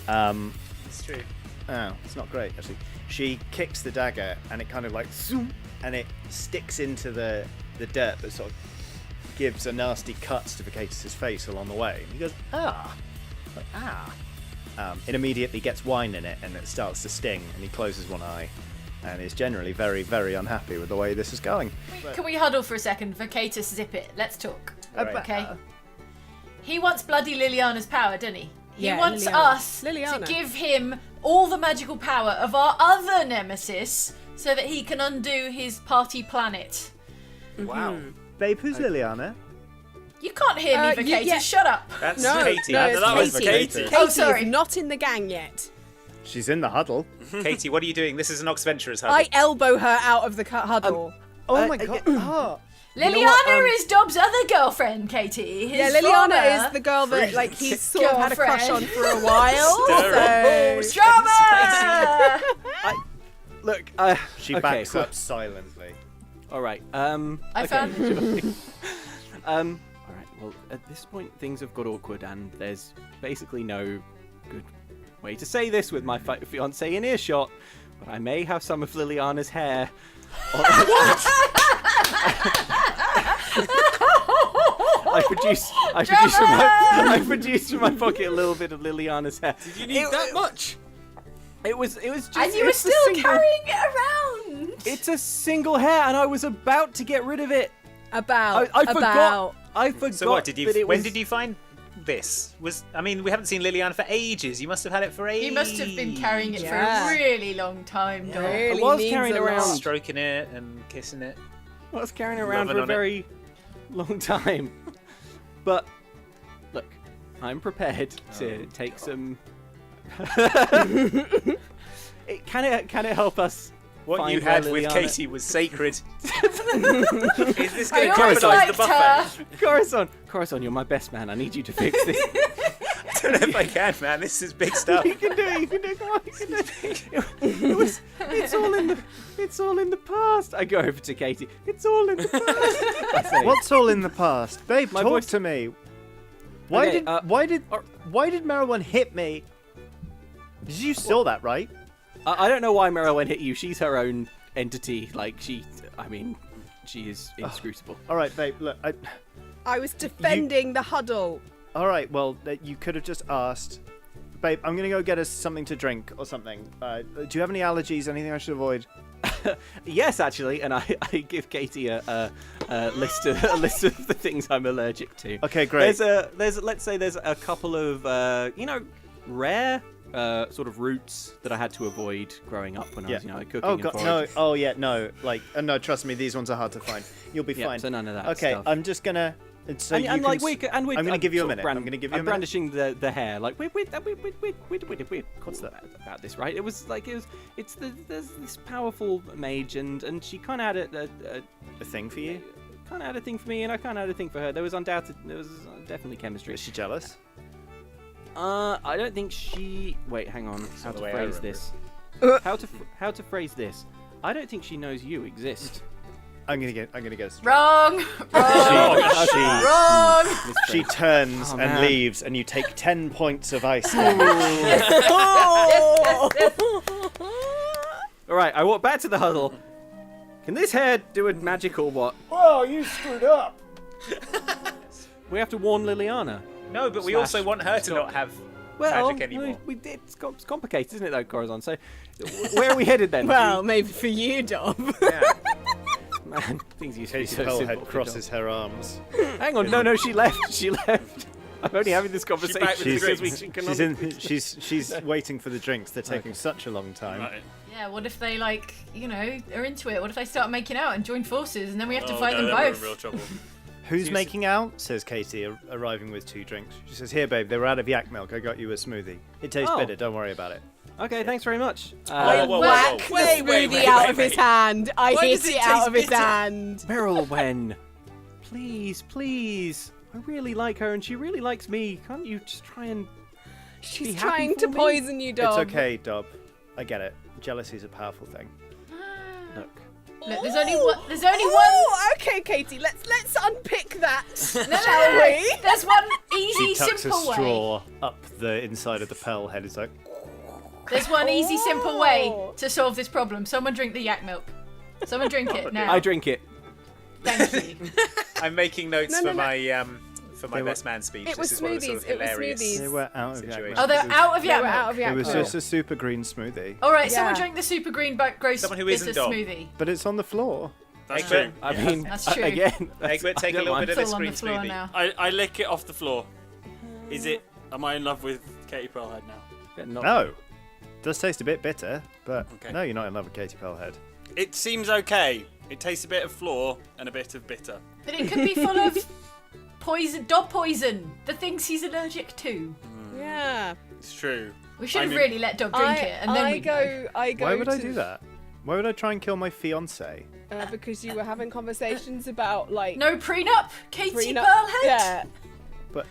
[SPEAKER 8] It's true.
[SPEAKER 9] Oh, it's not great actually. She kicks the dagger and it kind of like zoom, and it sticks into the dirt, that sort of gives a nasty cut to Vacatus' face along the way. And he goes, ah, like, ah. It immediately gets wine in it and it starts to sting, and he closes one eye and is generally very, very unhappy with the way this is going.
[SPEAKER 4] Can we huddle for a second? Vacatus, zip it. Let's talk.
[SPEAKER 9] Right.
[SPEAKER 4] Okay. He wants bloody Liliana's power, doesn't he? He
[SPEAKER 10] Yeah,
[SPEAKER 4] wants
[SPEAKER 10] Liliana.
[SPEAKER 4] us
[SPEAKER 10] Liliana.
[SPEAKER 4] to give him all the magical power of our other nemesis so that he can undo his party planet.
[SPEAKER 8] Wow.
[SPEAKER 9] Babe, who's Liliana?
[SPEAKER 4] You can't hear me, Vacatus.
[SPEAKER 10] yeah.
[SPEAKER 4] Shut up.
[SPEAKER 8] That's
[SPEAKER 10] No,
[SPEAKER 8] Katie.
[SPEAKER 10] no, it's
[SPEAKER 8] that was
[SPEAKER 10] Katie.
[SPEAKER 8] Katie.
[SPEAKER 10] Katie
[SPEAKER 4] Oh, sorry.
[SPEAKER 10] is not in the gang yet.
[SPEAKER 9] She's in the huddle.
[SPEAKER 8] Katie, what are you doing? This is an Oxventurers huddle.
[SPEAKER 10] I elbow her out of the huddle.
[SPEAKER 9] Oh my god. Oh.
[SPEAKER 4] Liliana is Dob's other girlfriend, Katie. His
[SPEAKER 10] Yeah, Liliana
[SPEAKER 4] former
[SPEAKER 10] is the girl that like he's sort of had a crush on for a while. so...
[SPEAKER 4] Drama!
[SPEAKER 11] Look,
[SPEAKER 9] She
[SPEAKER 11] okay,
[SPEAKER 9] backs
[SPEAKER 11] cool.
[SPEAKER 9] up silently.
[SPEAKER 11] All right.
[SPEAKER 4] I found.
[SPEAKER 11] All right. Well, at this point, things have got awkward, and there's basically no good way to say this with my fiance in earshot. But I may have some of Liliana's hair. I produced from my pocket a little bit of Liliana's hair.
[SPEAKER 12] Did you need that much?
[SPEAKER 11] It was just.
[SPEAKER 4] And you were still carrying it around.
[SPEAKER 11] It's a single hair, and I was about to get rid of it.
[SPEAKER 10] I
[SPEAKER 11] forgot. I forgot.
[SPEAKER 8] So what did you?
[SPEAKER 11] that it
[SPEAKER 8] When
[SPEAKER 11] was-
[SPEAKER 8] did you find this? I mean, we haven't seen Liliana for ages. You must have had it for ages.
[SPEAKER 4] You must have been carrying it
[SPEAKER 10] Yeah.
[SPEAKER 4] for a really long time, Dom.
[SPEAKER 10] Really
[SPEAKER 11] I was
[SPEAKER 10] means
[SPEAKER 11] carrying
[SPEAKER 10] a
[SPEAKER 11] around-
[SPEAKER 10] lot.
[SPEAKER 8] stroking it and kissing it.
[SPEAKER 11] I was carrying it around
[SPEAKER 8] Loving
[SPEAKER 11] for a
[SPEAKER 8] on it.
[SPEAKER 11] very long time. But look, I'm prepared to take some. Can it help us?
[SPEAKER 8] What
[SPEAKER 11] find
[SPEAKER 8] you
[SPEAKER 11] where
[SPEAKER 8] had with
[SPEAKER 11] Liliana-
[SPEAKER 8] Katie was sacred. Is this
[SPEAKER 4] I
[SPEAKER 8] going to
[SPEAKER 4] always
[SPEAKER 8] jeopardize
[SPEAKER 4] liked
[SPEAKER 8] the buffet?
[SPEAKER 11] Corazon, you're my best man. I need you to fix this.
[SPEAKER 8] I don't know if I can, man. This is big stuff.
[SPEAKER 11] You can do it. Come on, you can do it. It's all in the past. I go over to Katie. It's all in the past. I say,
[SPEAKER 9] What's all in the past? Babe,
[SPEAKER 11] My
[SPEAKER 9] talk
[SPEAKER 11] voice-
[SPEAKER 9] to me. Why
[SPEAKER 11] Okay,
[SPEAKER 9] did Merylwen hit me? Did you saw that, right?
[SPEAKER 11] I don't know why Merylwen hit you. She's her own entity. Like she is inscrutable.
[SPEAKER 9] All right, babe. Look,
[SPEAKER 10] I was defending the huddle.
[SPEAKER 9] all right. Well, you could have just asked, babe. I'm gonna go get us something to drink or something. Do you have any allergies? Anything I should avoid?
[SPEAKER 11] Yes, actually, and I give Katie a list of the things I'm allergic to.
[SPEAKER 9] Okay, great.
[SPEAKER 11] Let's say there's a couple of rare sort of roots that I had to avoid growing up when I was, cooking.
[SPEAKER 1] Oh
[SPEAKER 11] and
[SPEAKER 1] god, no!
[SPEAKER 11] foraging.
[SPEAKER 1] Oh yeah, no! Like, no, trust me, these ones are hard to find. You'll be
[SPEAKER 11] Yeah,
[SPEAKER 1] fine.
[SPEAKER 11] so none of that
[SPEAKER 1] Okay,
[SPEAKER 11] stuff.
[SPEAKER 1] I'm just gonna. So
[SPEAKER 11] And,
[SPEAKER 1] you
[SPEAKER 11] and
[SPEAKER 1] can
[SPEAKER 11] like I'm
[SPEAKER 1] gonna give you a minute. I'm gonna give you a
[SPEAKER 11] I'm
[SPEAKER 1] minute.
[SPEAKER 11] brandishing the hair. Like we're what's that about this, right? There's this powerful mage, and she kind of had
[SPEAKER 1] a thing for you.
[SPEAKER 11] Kind of had a thing for me, and I kind of had a thing for her. There was definitely chemistry.
[SPEAKER 1] Is she jealous?
[SPEAKER 11] I don't think she. Wait, hang on. How to phrase this? How to phrase this? I don't think she knows you exist.
[SPEAKER 1] I'm gonna get us.
[SPEAKER 4] Wrong.
[SPEAKER 1] She turns and leaves, and you take 10 points of ice.
[SPEAKER 11] All right, I walk back to the huddle. Can this hair do a magic or what?
[SPEAKER 2] Whoa, you screwed up.
[SPEAKER 11] We have to warn Liliana.
[SPEAKER 8] No, but we also want her to not have magic anymore.
[SPEAKER 11] It's complicated, isn't it, though, Corazon? So, where are we headed then?
[SPEAKER 10] Well, maybe for you, Dom.
[SPEAKER 8] Yeah.
[SPEAKER 11] Man, things used to be
[SPEAKER 1] Katie
[SPEAKER 11] so
[SPEAKER 1] Pearlhead
[SPEAKER 11] simple.
[SPEAKER 1] crosses her arms.
[SPEAKER 11] Hang on, no, she left. She left. I'm only having this conversation
[SPEAKER 1] she's waiting for the drinks. They're taking such a long time.
[SPEAKER 12] Right.
[SPEAKER 4] Yeah, what if they are into it? What if they start making out and join forces, and then we have to fight them
[SPEAKER 12] then we're in
[SPEAKER 4] both?
[SPEAKER 12] real trouble.
[SPEAKER 1] Who's making out? Says Katie, arriving with 2 drinks. She says, "Here, babe, they were out of yak milk. I got you a smoothie. It tastes bitter. Don't worry about it."
[SPEAKER 11] Okay, thanks very much.
[SPEAKER 10] I whack the smoothie out of his hand. I hit it out of his hand.
[SPEAKER 11] Merylwen, please. I really like her, and she really likes me. Can't you just try and?
[SPEAKER 10] She's trying to poison you, Dob.
[SPEAKER 1] It's okay, Dob. I get it. Jealousy is a powerful thing.
[SPEAKER 11] Look,
[SPEAKER 4] there's only one.
[SPEAKER 10] Oh, okay, Katie. Let's unpick that, shall we?
[SPEAKER 4] There's one easy,
[SPEAKER 1] She tucks
[SPEAKER 4] simple
[SPEAKER 1] a
[SPEAKER 4] way.
[SPEAKER 1] straw up the inside of the pearl head. It's like.
[SPEAKER 4] There's one easy, simple way to solve this problem. Someone drink the yak milk. Someone drink it now.
[SPEAKER 11] I drink it.
[SPEAKER 4] Thank you.
[SPEAKER 8] I'm making notes
[SPEAKER 10] No.
[SPEAKER 8] for my best man speech.
[SPEAKER 10] It was
[SPEAKER 8] this is one of the sort of
[SPEAKER 10] smoothies, it was
[SPEAKER 8] hilarious
[SPEAKER 10] smoothies.
[SPEAKER 1] They were out of
[SPEAKER 8] situations.
[SPEAKER 1] yak
[SPEAKER 4] Oh, they're out of yak milk.
[SPEAKER 1] It was just a super green smoothie.
[SPEAKER 4] All right, someone
[SPEAKER 10] Yeah.
[SPEAKER 4] drink the super green gross
[SPEAKER 8] Someone who
[SPEAKER 4] bitter
[SPEAKER 8] isn't Dom.
[SPEAKER 4] smoothie.
[SPEAKER 1] But it's on the floor.
[SPEAKER 12] That's
[SPEAKER 8] Egbert,
[SPEAKER 12] true.
[SPEAKER 11] I mean,
[SPEAKER 4] That's true.
[SPEAKER 11] again.
[SPEAKER 8] Egbert, take a little bit of
[SPEAKER 4] It's
[SPEAKER 8] this
[SPEAKER 4] all on
[SPEAKER 8] green
[SPEAKER 4] the floor
[SPEAKER 8] smoothie.
[SPEAKER 4] now.
[SPEAKER 12] I lick it off the floor. Am I in love with Katie Pearlhead now?
[SPEAKER 1] No. Does taste a bit bitter, but
[SPEAKER 12] Okay.
[SPEAKER 1] no, you're not in love with Katie Pearlhead.
[SPEAKER 12] It seems okay. It tastes a bit of floor and a bit of bitter.
[SPEAKER 4] But it could be full of poison, dog poison, the things he's allergic to.
[SPEAKER 10] Yeah.
[SPEAKER 12] It's true.
[SPEAKER 4] We should have really let Dog drink it, and then
[SPEAKER 10] I
[SPEAKER 4] we
[SPEAKER 10] go.
[SPEAKER 1] Why would I do that? Why would I try and kill my fiance?
[SPEAKER 10] Because you were having conversations about like
[SPEAKER 4] No prenup, Katie
[SPEAKER 10] prenup.
[SPEAKER 4] Pearlhead.
[SPEAKER 10] Yeah.
[SPEAKER 1] But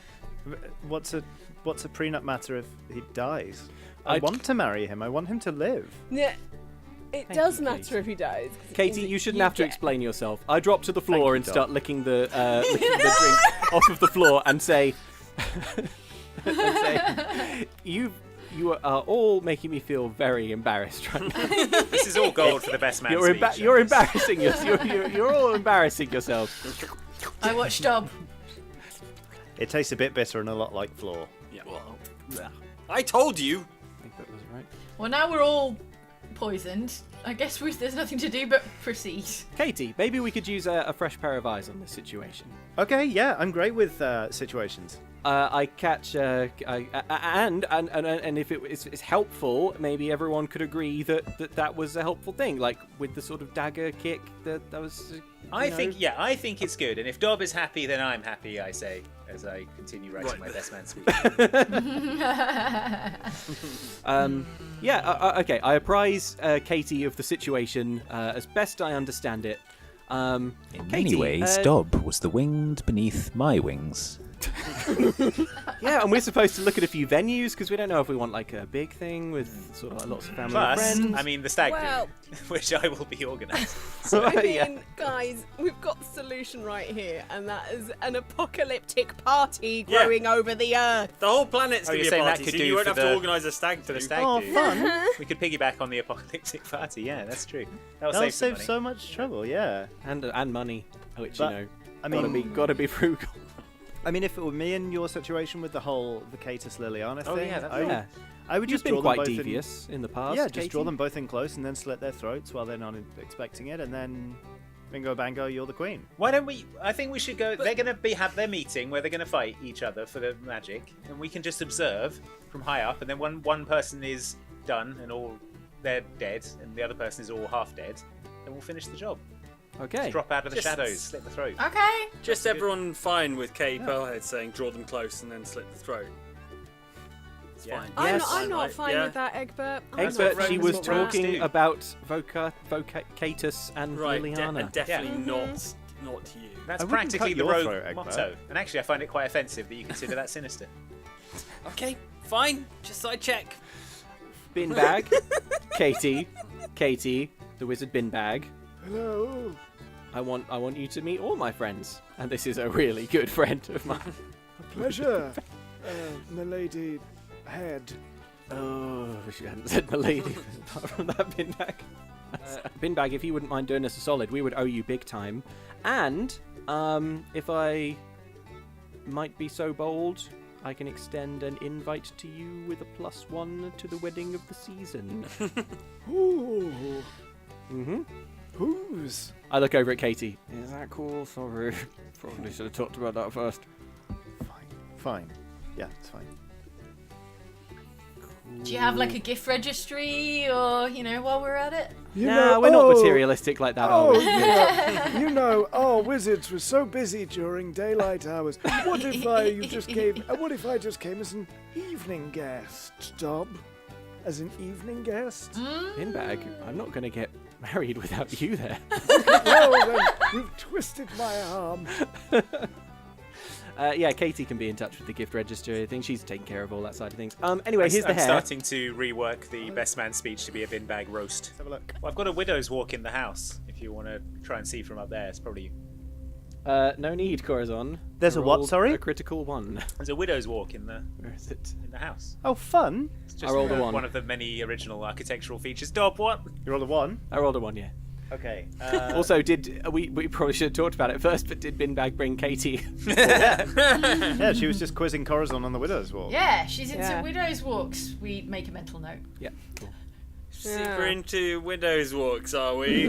[SPEAKER 1] what's a prenup matter if he dies? I
[SPEAKER 11] I'd-
[SPEAKER 1] want to marry him. I want him to live.
[SPEAKER 10] Yeah. It
[SPEAKER 11] Thank
[SPEAKER 10] does
[SPEAKER 11] you,
[SPEAKER 10] matter
[SPEAKER 11] Katie.
[SPEAKER 10] if he dies. 'cause it
[SPEAKER 11] Katie,
[SPEAKER 10] means
[SPEAKER 11] you
[SPEAKER 10] that
[SPEAKER 11] shouldn't have to
[SPEAKER 10] get-
[SPEAKER 11] explain yourself. I drop to the floor
[SPEAKER 1] you,
[SPEAKER 11] and
[SPEAKER 1] Dom.
[SPEAKER 11] start licking the drink off of the floor and say, you are all making me feel very embarrassed right now.
[SPEAKER 8] This is all gold for the best man speech.
[SPEAKER 11] You're embarrassing yourself. You're all embarrassing yourself.
[SPEAKER 4] I watched Dob.
[SPEAKER 1] It tastes a bit bitter and a lot like floor.
[SPEAKER 12] Yeah. I told you.
[SPEAKER 11] I think that was right.
[SPEAKER 4] Well, now we're all poisoned. I guess there's nothing to do but proceed.
[SPEAKER 11] Katie, maybe we could use a fresh pair of eyes on this situation.
[SPEAKER 1] Okay, yeah, I'm great with situations.
[SPEAKER 11] I catch, and if it's helpful, maybe everyone could agree that was a helpful thing, like with the sort of dagger kick that was.
[SPEAKER 8] I think it's good, and if Dob is happy, then I'm happy. I say as I continue writing my best man speech.
[SPEAKER 11] Okay. I apprise Katie of the situation as best I understand it.
[SPEAKER 13] In many
[SPEAKER 11] Katie,
[SPEAKER 13] ways, Dob was the winged beneath my wings.
[SPEAKER 11] Yeah, and we're supposed to look at a few venues because we don't know if we want like a big thing with sort of lots of family and
[SPEAKER 8] Plus,
[SPEAKER 11] friends.
[SPEAKER 8] I mean, the stag
[SPEAKER 10] Well-
[SPEAKER 8] do, which I will be organising.
[SPEAKER 10] I mean,
[SPEAKER 11] Yeah.
[SPEAKER 10] guys, we've got the solution right here, and that is an apocalyptic party
[SPEAKER 12] Yeah.
[SPEAKER 10] growing over the earth.
[SPEAKER 12] The whole planet's
[SPEAKER 8] Oh,
[SPEAKER 12] going
[SPEAKER 8] you're
[SPEAKER 12] to be a
[SPEAKER 8] saying that
[SPEAKER 12] party,
[SPEAKER 8] could
[SPEAKER 12] so
[SPEAKER 8] do
[SPEAKER 12] you won't
[SPEAKER 8] for
[SPEAKER 12] have to
[SPEAKER 8] the-
[SPEAKER 12] organise a stag
[SPEAKER 8] For the
[SPEAKER 12] do.
[SPEAKER 8] stag
[SPEAKER 1] Oh,
[SPEAKER 8] do.
[SPEAKER 1] fun.
[SPEAKER 8] We could piggyback on the apocalyptic party. Yeah, that's true. That'll
[SPEAKER 1] That'll
[SPEAKER 8] save some
[SPEAKER 1] save
[SPEAKER 8] money.
[SPEAKER 1] so much trouble, yeah.
[SPEAKER 11] and money, which
[SPEAKER 1] But, I mean,
[SPEAKER 11] gotta be frugal.
[SPEAKER 1] I mean, if it were me in your situation with the Catus Liliana
[SPEAKER 8] Oh,
[SPEAKER 1] thing,
[SPEAKER 8] yeah, that's
[SPEAKER 11] Yeah,
[SPEAKER 1] I would
[SPEAKER 11] you've
[SPEAKER 1] just
[SPEAKER 11] been
[SPEAKER 1] draw them
[SPEAKER 11] quite
[SPEAKER 1] both
[SPEAKER 11] devious in the past.
[SPEAKER 1] Yeah, just
[SPEAKER 11] Katie.
[SPEAKER 1] draw them both in close and then slit their throats while they're not expecting it, and then
[SPEAKER 14] Bingo bango, you're the queen.
[SPEAKER 2] Why don't we? I think we should go. They're going to have their meeting where they're going to fight each other for the magic, and we can just observe from high up. And then when one person is done and all they're dead, and the other person is all half dead, then we'll finish the job.
[SPEAKER 11] Okay.
[SPEAKER 2] Just drop out of the shadows, slit the throat.
[SPEAKER 4] Okay.
[SPEAKER 12] Just everyone fine with Katie Pearlhead saying draw them close and then slit the throat. It's fine.
[SPEAKER 10] I'm not fine with that, Egbert.
[SPEAKER 11] Egbert, she was talking about Vocatus and Liliana.
[SPEAKER 12] Definitely not you.
[SPEAKER 2] That's practically the rogue motto. And actually, I find it quite offensive that you consider that sinister.
[SPEAKER 12] Okay, fine. Just so I check.
[SPEAKER 11] Bin bag. Katie, the wizard bin bag.
[SPEAKER 15] Hello.
[SPEAKER 11] I want you to meet all my friends, and this is a really good friend of mine.
[SPEAKER 15] A pleasure, milady head.
[SPEAKER 11] Oh, I wish you hadn't said milady apart from that bin bag. Bin bag, if you wouldn't mind doing us a solid, we would owe you big time. And if I might be so bold, I can extend an invite to you with a +1 to the wedding of the season.
[SPEAKER 15] Ooh.
[SPEAKER 11] Mm-hmm.
[SPEAKER 15] Whose?
[SPEAKER 11] I look over at Katie. Is that cool? Sorry. Probably should have talked about that first.
[SPEAKER 14] Fine. Yeah, it's fine.
[SPEAKER 4] Do you have like a gift registry, or while we're at it?
[SPEAKER 11] We're not materialistic like that, are we?
[SPEAKER 15] You know, our wizards were so busy during daylight hours. What if I just came as an evening guest, Dob? As an evening guest?
[SPEAKER 11] Bin bag, I'm not going to get married without you there.
[SPEAKER 15] Well, then, you've twisted my arm.
[SPEAKER 11] Yeah, Katie can be in touch with the gift register. I think she's taking care of all that side of things. Anyway, here's the
[SPEAKER 2] I'm
[SPEAKER 11] hair.
[SPEAKER 2] starting to rework the best man speech to be a bin bag roast.
[SPEAKER 14] Let's have a look.
[SPEAKER 2] Well, I've got a widow's walk in the house. If you want to try and see from up there, it's probably.
[SPEAKER 11] No need, Corazon.
[SPEAKER 14] There's a what, sorry?
[SPEAKER 11] A critical 1.
[SPEAKER 2] There's a widow's walk in the.
[SPEAKER 11] Where is it?
[SPEAKER 2] In the house.
[SPEAKER 14] Oh, fun.
[SPEAKER 2] It's just
[SPEAKER 11] I rolled a 1.
[SPEAKER 2] One of the many original architectural features. Dob, what?
[SPEAKER 14] You rolled a 1?
[SPEAKER 11] I rolled a 1, yeah.
[SPEAKER 14] Okay.
[SPEAKER 11] Also, we probably should have talked about it first, but did Bin Bag bring Katie?
[SPEAKER 14] Yeah, she was just quizzing Corazon on the Widow's Walk.
[SPEAKER 4] Yeah, she's into widow's walks. We make a mental note.
[SPEAKER 11] Yeah, cool.
[SPEAKER 12] Super into widow's walks, are we?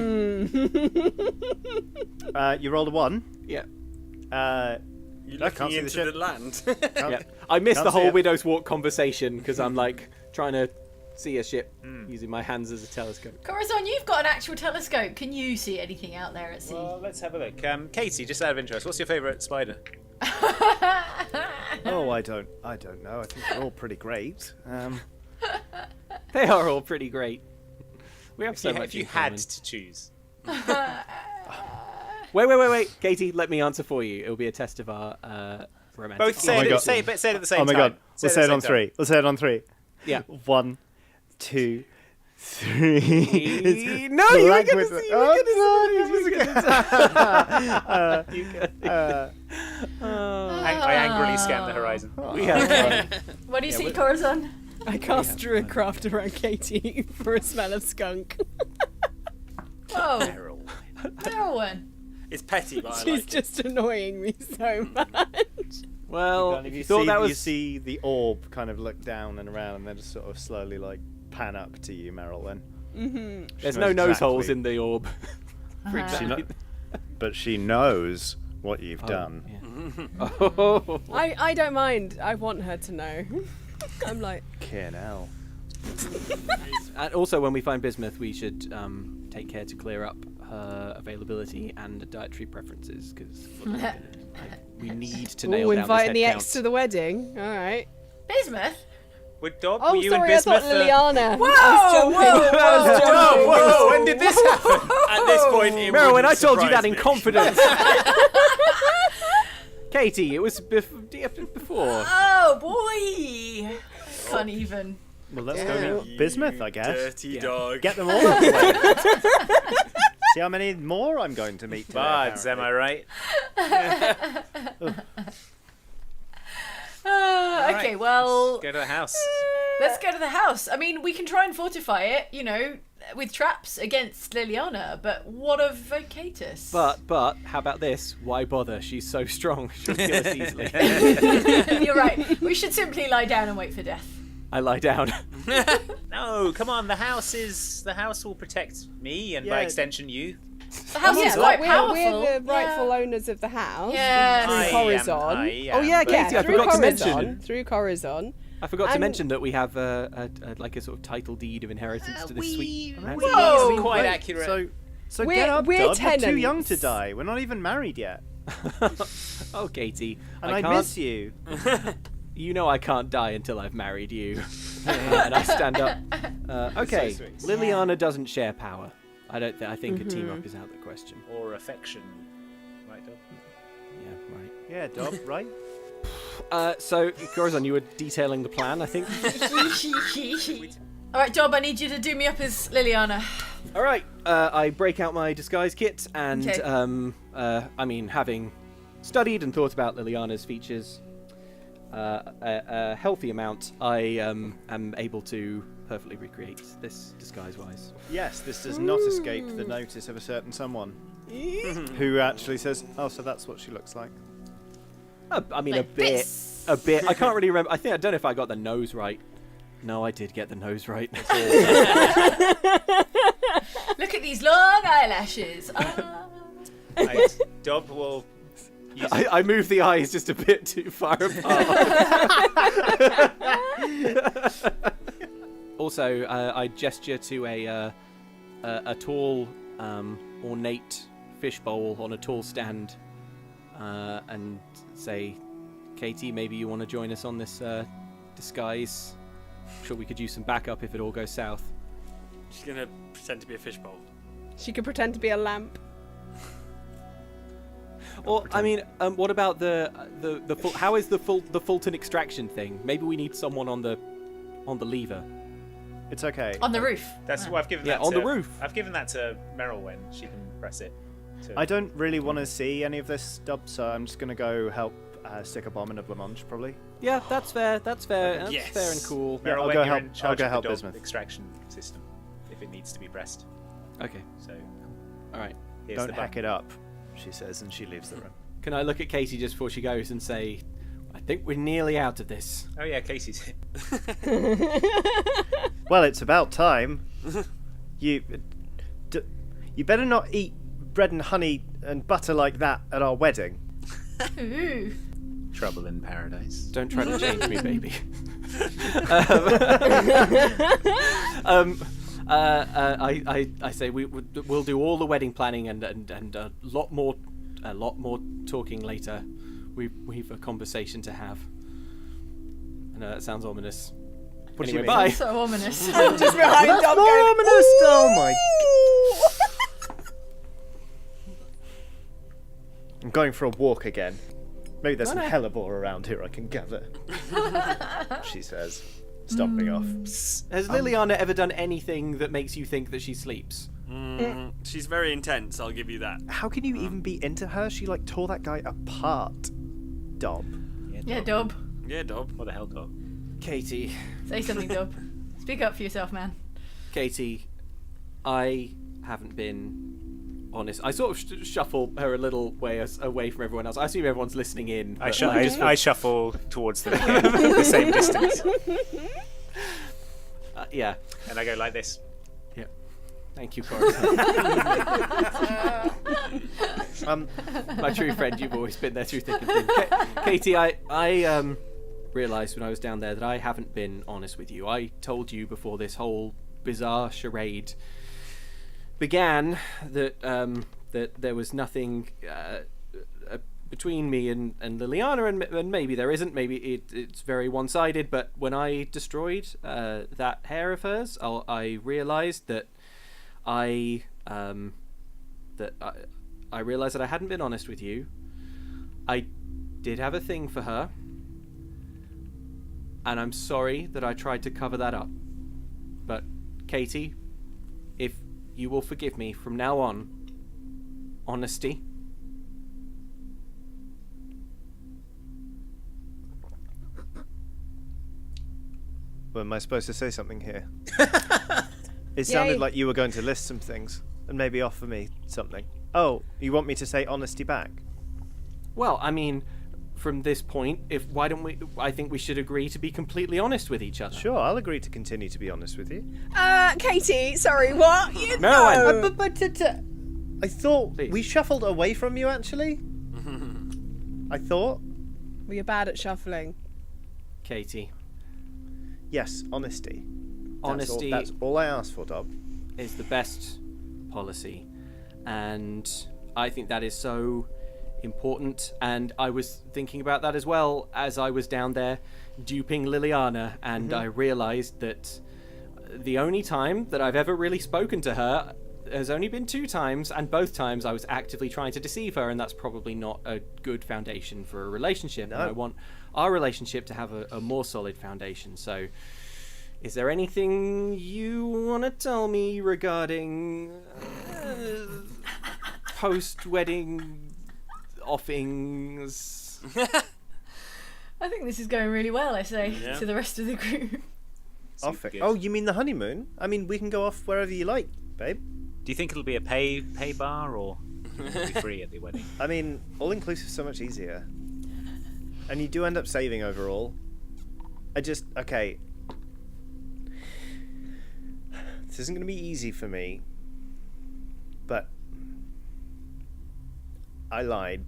[SPEAKER 14] You rolled a 1?
[SPEAKER 11] Yeah.
[SPEAKER 12] You're looking into the land.
[SPEAKER 11] Yeah. I missed the whole Widow's Walk conversation because I'm like trying to see a ship using my hands as a telescope.
[SPEAKER 4] Corazon, you've got an actual telescope. Can you see anything out there at sea?
[SPEAKER 2] Well, let's have a look. Katie, just out of interest, what's your favourite spider?
[SPEAKER 14] Oh, I don't know. I think they're all pretty great.
[SPEAKER 11] They are all pretty great. We have so much.
[SPEAKER 2] If you had to choose.
[SPEAKER 11] Wait, Katie, let me answer for you. It'll be a test of our romantic.
[SPEAKER 2] Both say it at the same time.
[SPEAKER 14] Oh my god. Let's say it on 3. Let's say it on 3.
[SPEAKER 11] Yeah.
[SPEAKER 14] 1, 2, 3.
[SPEAKER 11] No, you were going to see.
[SPEAKER 2] I angrily scan the horizon.
[SPEAKER 11] We have fun.
[SPEAKER 4] What do you see, Corazon?
[SPEAKER 10] I cast Druidcraft around Katie for a smell of skunk.
[SPEAKER 4] Whoa. Heroin.
[SPEAKER 12] It's petty, but I
[SPEAKER 10] She's
[SPEAKER 12] like it.
[SPEAKER 10] just annoying me so much.
[SPEAKER 11] Well,
[SPEAKER 14] you
[SPEAKER 11] thought that was...
[SPEAKER 14] You see the orb kind of look down and around and then just sort of slowly like pan up to you, Meryl, then.
[SPEAKER 10] Mm-hmm.
[SPEAKER 11] There's no nose holes in the orb.
[SPEAKER 14] But she knows what you've done.
[SPEAKER 11] Yeah. Oh.
[SPEAKER 10] I don't mind. I want her to know. I'm like...
[SPEAKER 14] K&L.
[SPEAKER 11] And also, when we find bismuth, we should take care to clear up her availability and dietary preferences, because we need to nail down this
[SPEAKER 10] inviting the
[SPEAKER 11] head
[SPEAKER 10] ex to the wedding. All right.
[SPEAKER 4] Bismuth?
[SPEAKER 2] With Dob,
[SPEAKER 10] Oh,
[SPEAKER 2] were you
[SPEAKER 10] sorry,
[SPEAKER 2] and Bismuth?
[SPEAKER 10] I thought Liliana.
[SPEAKER 2] Whoa! When did this happen?
[SPEAKER 12] At this point, it
[SPEAKER 11] Meryl, when
[SPEAKER 12] wouldn't
[SPEAKER 11] I told you that
[SPEAKER 12] surprise
[SPEAKER 11] in
[SPEAKER 12] me.
[SPEAKER 11] confidence. Katie, it was before.
[SPEAKER 4] Oh, boy. Can't even.
[SPEAKER 14] Well, let's go meet Bismuth, I guess.
[SPEAKER 12] Dirty dog.
[SPEAKER 14] Get them all out of the way. See how many more I'm going to meet today,
[SPEAKER 2] Bards, am I right?
[SPEAKER 4] Okay, well...
[SPEAKER 2] Let's go to the house.
[SPEAKER 4] Let's go to the house. I mean, we can try and fortify it, with traps against Liliana, but what of Vocatus?
[SPEAKER 11] But, how about this? Why bother? She's so strong. She'll kill us easily.
[SPEAKER 4] You're right. We should simply lie down and wait for death.
[SPEAKER 11] I lie down.
[SPEAKER 2] No, come on. The house will protect me and by extension you.
[SPEAKER 4] The house is quite powerful.
[SPEAKER 10] We're the rightful owners of the house.
[SPEAKER 4] Yes.
[SPEAKER 10] Through Corazon.
[SPEAKER 7] Oh yeah, Katie, I forgot to mention.
[SPEAKER 10] Through Corazon.
[SPEAKER 11] I forgot to mention that we have a sort of title deed of inheritance to this sweet.
[SPEAKER 8] Whoa, quite accurate.
[SPEAKER 14] So get up,
[SPEAKER 10] we're
[SPEAKER 14] Dub. You're too young to
[SPEAKER 10] tenants.
[SPEAKER 14] die. We're not even married yet.
[SPEAKER 11] Oh, Katie,
[SPEAKER 14] And I
[SPEAKER 11] can't-
[SPEAKER 14] miss you.
[SPEAKER 11] You know I can't die until I've married you. And I stand up. Okay,
[SPEAKER 8] So sweet.
[SPEAKER 11] Liliana doesn't share power. I think a team up is out of the question.
[SPEAKER 8] Or affection. Right, Dob?
[SPEAKER 11] Yeah, right.
[SPEAKER 14] Yeah, Dob, right?
[SPEAKER 11] So, Corazon, you were detailing the plan, I think.
[SPEAKER 4] All right, Dob, I need you to do me up as Liliana.
[SPEAKER 11] All right, I break out my disguise kit, and
[SPEAKER 4] Okay.
[SPEAKER 11] having studied and thought about Liliana's features a healthy amount, I am able to perfectly recreate this disguise-wise.
[SPEAKER 14] Yes, this does not escape the notice of a certain someone who actually says, "Oh, so that's what she looks like."
[SPEAKER 11] A bit. I can't really remember. I don't know if I got the nose right. No, I did get the nose right.
[SPEAKER 4] Look at these long eyelashes.
[SPEAKER 8] Right, Dob will use
[SPEAKER 11] I move the eyes just a bit too far apart. Also, I gesture to a tall, ornate fishbowl on a tall stand, and say, "Katie, maybe you want to join us on this disguise. I'm sure we could use some backup if it all goes south."
[SPEAKER 12] She's gonna pretend to be a fishbowl.
[SPEAKER 10] She could pretend to be a lamp.
[SPEAKER 11] Or what about how is the Fulton extraction thing? Maybe we need someone on the lever.
[SPEAKER 14] It's okay.
[SPEAKER 4] On the roof.
[SPEAKER 8] That's what I've given.
[SPEAKER 11] Yeah,
[SPEAKER 8] that
[SPEAKER 11] on
[SPEAKER 8] to,
[SPEAKER 11] the roof.
[SPEAKER 8] I've given that to Meryl when she can press it.
[SPEAKER 14] I don't really want to see any of this stuff, so I'm just going to go help stick a bomb in a blancmange, probably.
[SPEAKER 11] Yeah, that's fair. That's fair. That's
[SPEAKER 8] Yes.
[SPEAKER 11] fair and cool.
[SPEAKER 8] Meryl,
[SPEAKER 14] I'll
[SPEAKER 8] when
[SPEAKER 14] go
[SPEAKER 8] you're
[SPEAKER 14] help-
[SPEAKER 8] in
[SPEAKER 14] I'll
[SPEAKER 8] charge
[SPEAKER 14] go
[SPEAKER 8] of
[SPEAKER 14] help
[SPEAKER 8] the dog
[SPEAKER 14] Bismuth.
[SPEAKER 8] extraction system, if it needs to be pressed.
[SPEAKER 11] Okay.
[SPEAKER 8] So,
[SPEAKER 11] all right.
[SPEAKER 8] Here's
[SPEAKER 14] Don't
[SPEAKER 8] the
[SPEAKER 14] hack it up, she says, and she leaves the room.
[SPEAKER 11] Can I look at Katie just before she goes and say, "I think we're nearly out of this."
[SPEAKER 8] Oh yeah, Casey's hit.
[SPEAKER 14] Well, it's about time. You better not eat bread and honey and butter like that at our wedding.
[SPEAKER 4] Ooh.
[SPEAKER 16] Trouble in paradise.
[SPEAKER 11] Don't try to change me, baby. I say we'll do all the wedding planning and a lot more talking later. We've a conversation to have. I know that sounds ominous.
[SPEAKER 14] What do
[SPEAKER 11] Anyway,
[SPEAKER 14] you
[SPEAKER 11] bye.
[SPEAKER 14] mean?
[SPEAKER 4] So ominous.
[SPEAKER 10] Just behind
[SPEAKER 14] That's
[SPEAKER 10] Dom
[SPEAKER 14] more
[SPEAKER 10] going,
[SPEAKER 14] ominous. Oh my! I'm going for a walk again. Maybe there's some hellebore around here I can gather. She says, stomping off.
[SPEAKER 11] Has Liliana ever done anything that makes you think that she sleeps?
[SPEAKER 12] She's very intense, I'll give you that.
[SPEAKER 14] How can you even be into her? She like tore that guy apart. Dob.
[SPEAKER 4] Yeah, Dob.
[SPEAKER 12] Yeah, Dob.
[SPEAKER 8] What the hell, Dob?
[SPEAKER 11] Katie.
[SPEAKER 4] Say something, Dob. Speak up for yourself, man.
[SPEAKER 11] Katie, I haven't been honest. I sort of shuffle her a little way away from everyone else. I assume everyone's listening in.
[SPEAKER 8] I shuffle towards the same distance.
[SPEAKER 11] Yeah.
[SPEAKER 8] And I go like this.
[SPEAKER 11] Yeah. Thank you, Corey. My true friend, you've always been there through thick and thin. Katie, I realised when I was down there that I haven't been honest with you. I told you before this whole bizarre charade began that that there was nothing between me and Liliana, and maybe there isn't. Maybe it's very one-sided. But when I destroyed that hair of hers, I realised that I realised that I hadn't been honest with you. I did have a thing for her, and I'm sorry that I tried to cover that up. But Katie, if you will forgive me from now on, honesty.
[SPEAKER 14] Well, am I supposed to say something here? It sounded like you were going to list some things and maybe offer me something. Oh, you want me to say honesty back?
[SPEAKER 11] Well, I mean, from this point, why don't we? I think we should agree to be completely honest with each other.
[SPEAKER 14] Sure, I'll agree to continue to be honest with you.
[SPEAKER 10] Katie, sorry, what?
[SPEAKER 11] No.
[SPEAKER 14] I thought
[SPEAKER 11] Please.
[SPEAKER 14] we shuffled away from you, actually. I thought.
[SPEAKER 10] Well, you're bad at shuffling.
[SPEAKER 11] Katie.
[SPEAKER 14] Yes, honesty.
[SPEAKER 11] Honesty.
[SPEAKER 14] That's all I asked for, Dob.
[SPEAKER 11] Is the best policy, and I think that is so important. And I was thinking about that as well as I was down there duping Liliana, and I realized that the only time that I've ever really spoken to her has only been 2 times, and both times I was actively trying to deceive her, and that's probably not a good foundation for a relationship.
[SPEAKER 14] No.
[SPEAKER 11] And I want our relationship to have a more solid foundation. So is there anything you want to tell me regarding post-wedding offings?
[SPEAKER 4] I think this is going really well, I say,
[SPEAKER 14] Yeah.
[SPEAKER 4] to the rest of the group.
[SPEAKER 14] Oh, you mean the honeymoon? I mean, we can go off wherever you like, babe.
[SPEAKER 8] Do you think it'll be a pay bar or it'll be free at the wedding?
[SPEAKER 14] I mean, all-inclusive is so much easier. And you do end up saving overall. Okay. This isn't going to be easy for me. But I lied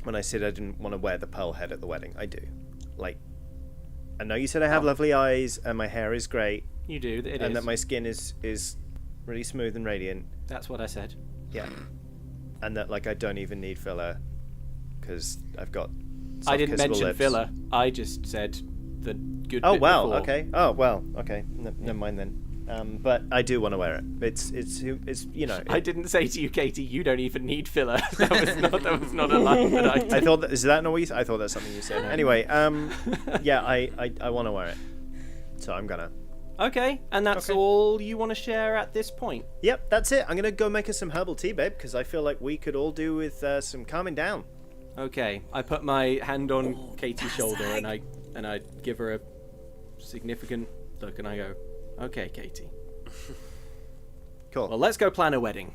[SPEAKER 14] when I said I didn't want to wear the pearl head at the wedding. I do. Like, I know you said I have lovely eyes and my hair is great.
[SPEAKER 11] You do, it
[SPEAKER 14] and
[SPEAKER 11] is.
[SPEAKER 14] that my skin is really smooth and radiant.
[SPEAKER 11] That's what I said.
[SPEAKER 14] Yeah. And that, like, I don't even need filler because I've got
[SPEAKER 11] I didn't
[SPEAKER 14] soft, kissable
[SPEAKER 11] mention
[SPEAKER 14] lips.
[SPEAKER 11] filler. I just said the good
[SPEAKER 14] Oh,
[SPEAKER 11] bit
[SPEAKER 14] well,
[SPEAKER 11] before.
[SPEAKER 14] okay. Oh, well, okay. Never mind then. But I do want to wear it. It's you know.
[SPEAKER 11] I didn't say to you, Katie, you don't even need filler. That was not a line that I did.
[SPEAKER 14] I thought is that not what you said? I thought that's something you said. Anyway, yeah, I want to wear it. So I'm gonna.
[SPEAKER 11] Okay, and that's all you want to share at this point?
[SPEAKER 14] Yep, that's it. I'm gonna go make us some herbal tea, babe, because I feel like we could all do with some calming down.
[SPEAKER 11] Okay, I put my hand on Katie's shoulder and I give her a significant look and I go, "Okay, Katie.
[SPEAKER 14] Cool.
[SPEAKER 11] Well, let's go plan a wedding."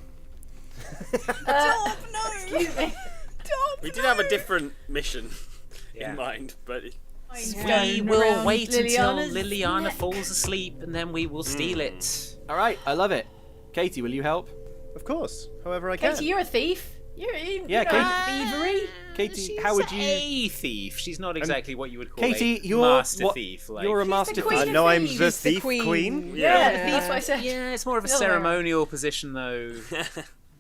[SPEAKER 4] Excuse me.
[SPEAKER 12] We did have a different mission in mind, but
[SPEAKER 8] We will wait until
[SPEAKER 4] Liliana's
[SPEAKER 8] Liliana
[SPEAKER 4] neck.
[SPEAKER 8] falls asleep and then we will steal it.
[SPEAKER 11] All right, I love it. Katie, will you help?
[SPEAKER 14] Of course, however I can.
[SPEAKER 4] Katie, you're a thief. You're in
[SPEAKER 11] Yeah,
[SPEAKER 4] thievery.
[SPEAKER 11] Katie, how would you?
[SPEAKER 8] A thief. She's not exactly what you would call
[SPEAKER 11] Katie,
[SPEAKER 8] a
[SPEAKER 11] you're
[SPEAKER 8] master
[SPEAKER 11] what-
[SPEAKER 8] thief. Like.
[SPEAKER 11] You're a master
[SPEAKER 4] queen
[SPEAKER 11] thief.
[SPEAKER 4] of
[SPEAKER 14] No, I'm
[SPEAKER 4] thieves.
[SPEAKER 14] the
[SPEAKER 4] She's the
[SPEAKER 14] thief
[SPEAKER 4] queen.
[SPEAKER 14] queen.
[SPEAKER 4] Yeah, the thief. That's what I said.
[SPEAKER 8] Yeah, it's more of a
[SPEAKER 4] The other way around.
[SPEAKER 8] ceremonial position, though.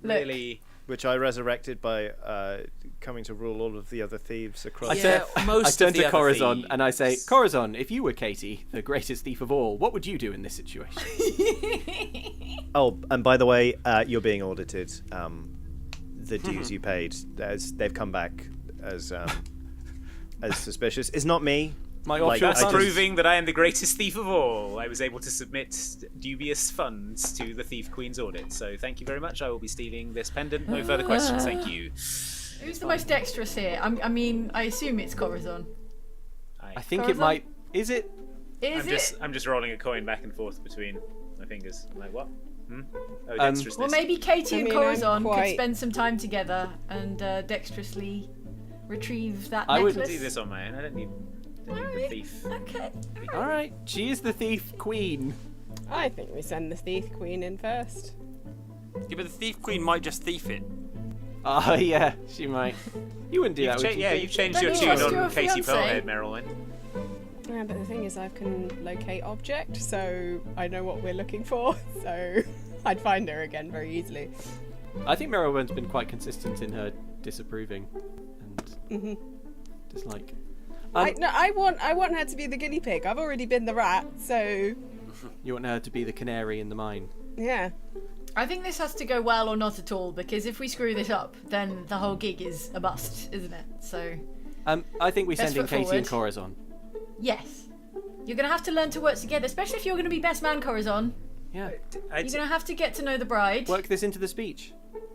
[SPEAKER 8] Really.
[SPEAKER 14] Which I resurrected by coming to rule all of the other thieves across.
[SPEAKER 11] I turn to Corazon and I say, Corazon, if you were Katie, the greatest thief of all, what would you do in this situation?
[SPEAKER 14] Oh, and by the way, you're being audited. The dues you paid, they've come back as suspicious. It's not me.
[SPEAKER 11] My
[SPEAKER 8] That's proving that I am the greatest thief of all. I was able to submit dubious funds to the Thief Queen's audit. So thank you very much. I will be stealing this pendant. No further questions. Thank you.
[SPEAKER 4] Who's the most dexterous here? I mean, I assume it's Corazon.
[SPEAKER 11] I think it
[SPEAKER 4] Corazon?
[SPEAKER 11] might. Is it?
[SPEAKER 8] I'm just rolling a coin back and forth between my fingers. I'm like, what? Oh,
[SPEAKER 11] Um,
[SPEAKER 8] dexterousness.
[SPEAKER 4] Well, maybe Katie and
[SPEAKER 10] I'm
[SPEAKER 4] Corazon could
[SPEAKER 10] quite-
[SPEAKER 4] spend some time together and dexterously retrieve that
[SPEAKER 11] I would
[SPEAKER 4] necklace.
[SPEAKER 8] do this on my own. I don't need the thief.
[SPEAKER 4] Okay.
[SPEAKER 11] All right, she is the thief queen.
[SPEAKER 10] I think we send the thief queen in first.
[SPEAKER 12] yeah, but the thief queen might just thief it.
[SPEAKER 11] Oh yeah, she might. You wouldn't do that, would you?
[SPEAKER 8] Yeah, you've changed
[SPEAKER 4] Don't
[SPEAKER 8] your
[SPEAKER 4] you
[SPEAKER 8] tune
[SPEAKER 4] trust your
[SPEAKER 8] on Katie
[SPEAKER 4] fiancé?
[SPEAKER 8] Pearlhead, Marilyn.
[SPEAKER 10] Yeah, but the thing is, I can locate object, so I know what we're looking for. So I'd find her again very easily.
[SPEAKER 11] I think Merylwyn's been quite consistent in her disapproving and dislike.
[SPEAKER 10] I want her to be the guinea pig. I've already been the rat, so
[SPEAKER 11] You want her to be the canary in the mine.
[SPEAKER 10] yeah.
[SPEAKER 4] I think this has to go well or not at all, because if we screw this up, then the whole gig is a bust, isn't it? So,
[SPEAKER 11] I think we
[SPEAKER 4] Best
[SPEAKER 11] send in
[SPEAKER 4] foot
[SPEAKER 11] Katie and
[SPEAKER 4] forward.
[SPEAKER 11] Corazon.
[SPEAKER 4] yes. You're going to have to learn to work together, especially if you're going to be best man, Corazon.
[SPEAKER 11] Yeah.
[SPEAKER 4] You're going to have to get to know the bride.
[SPEAKER 11] Work this into the speech.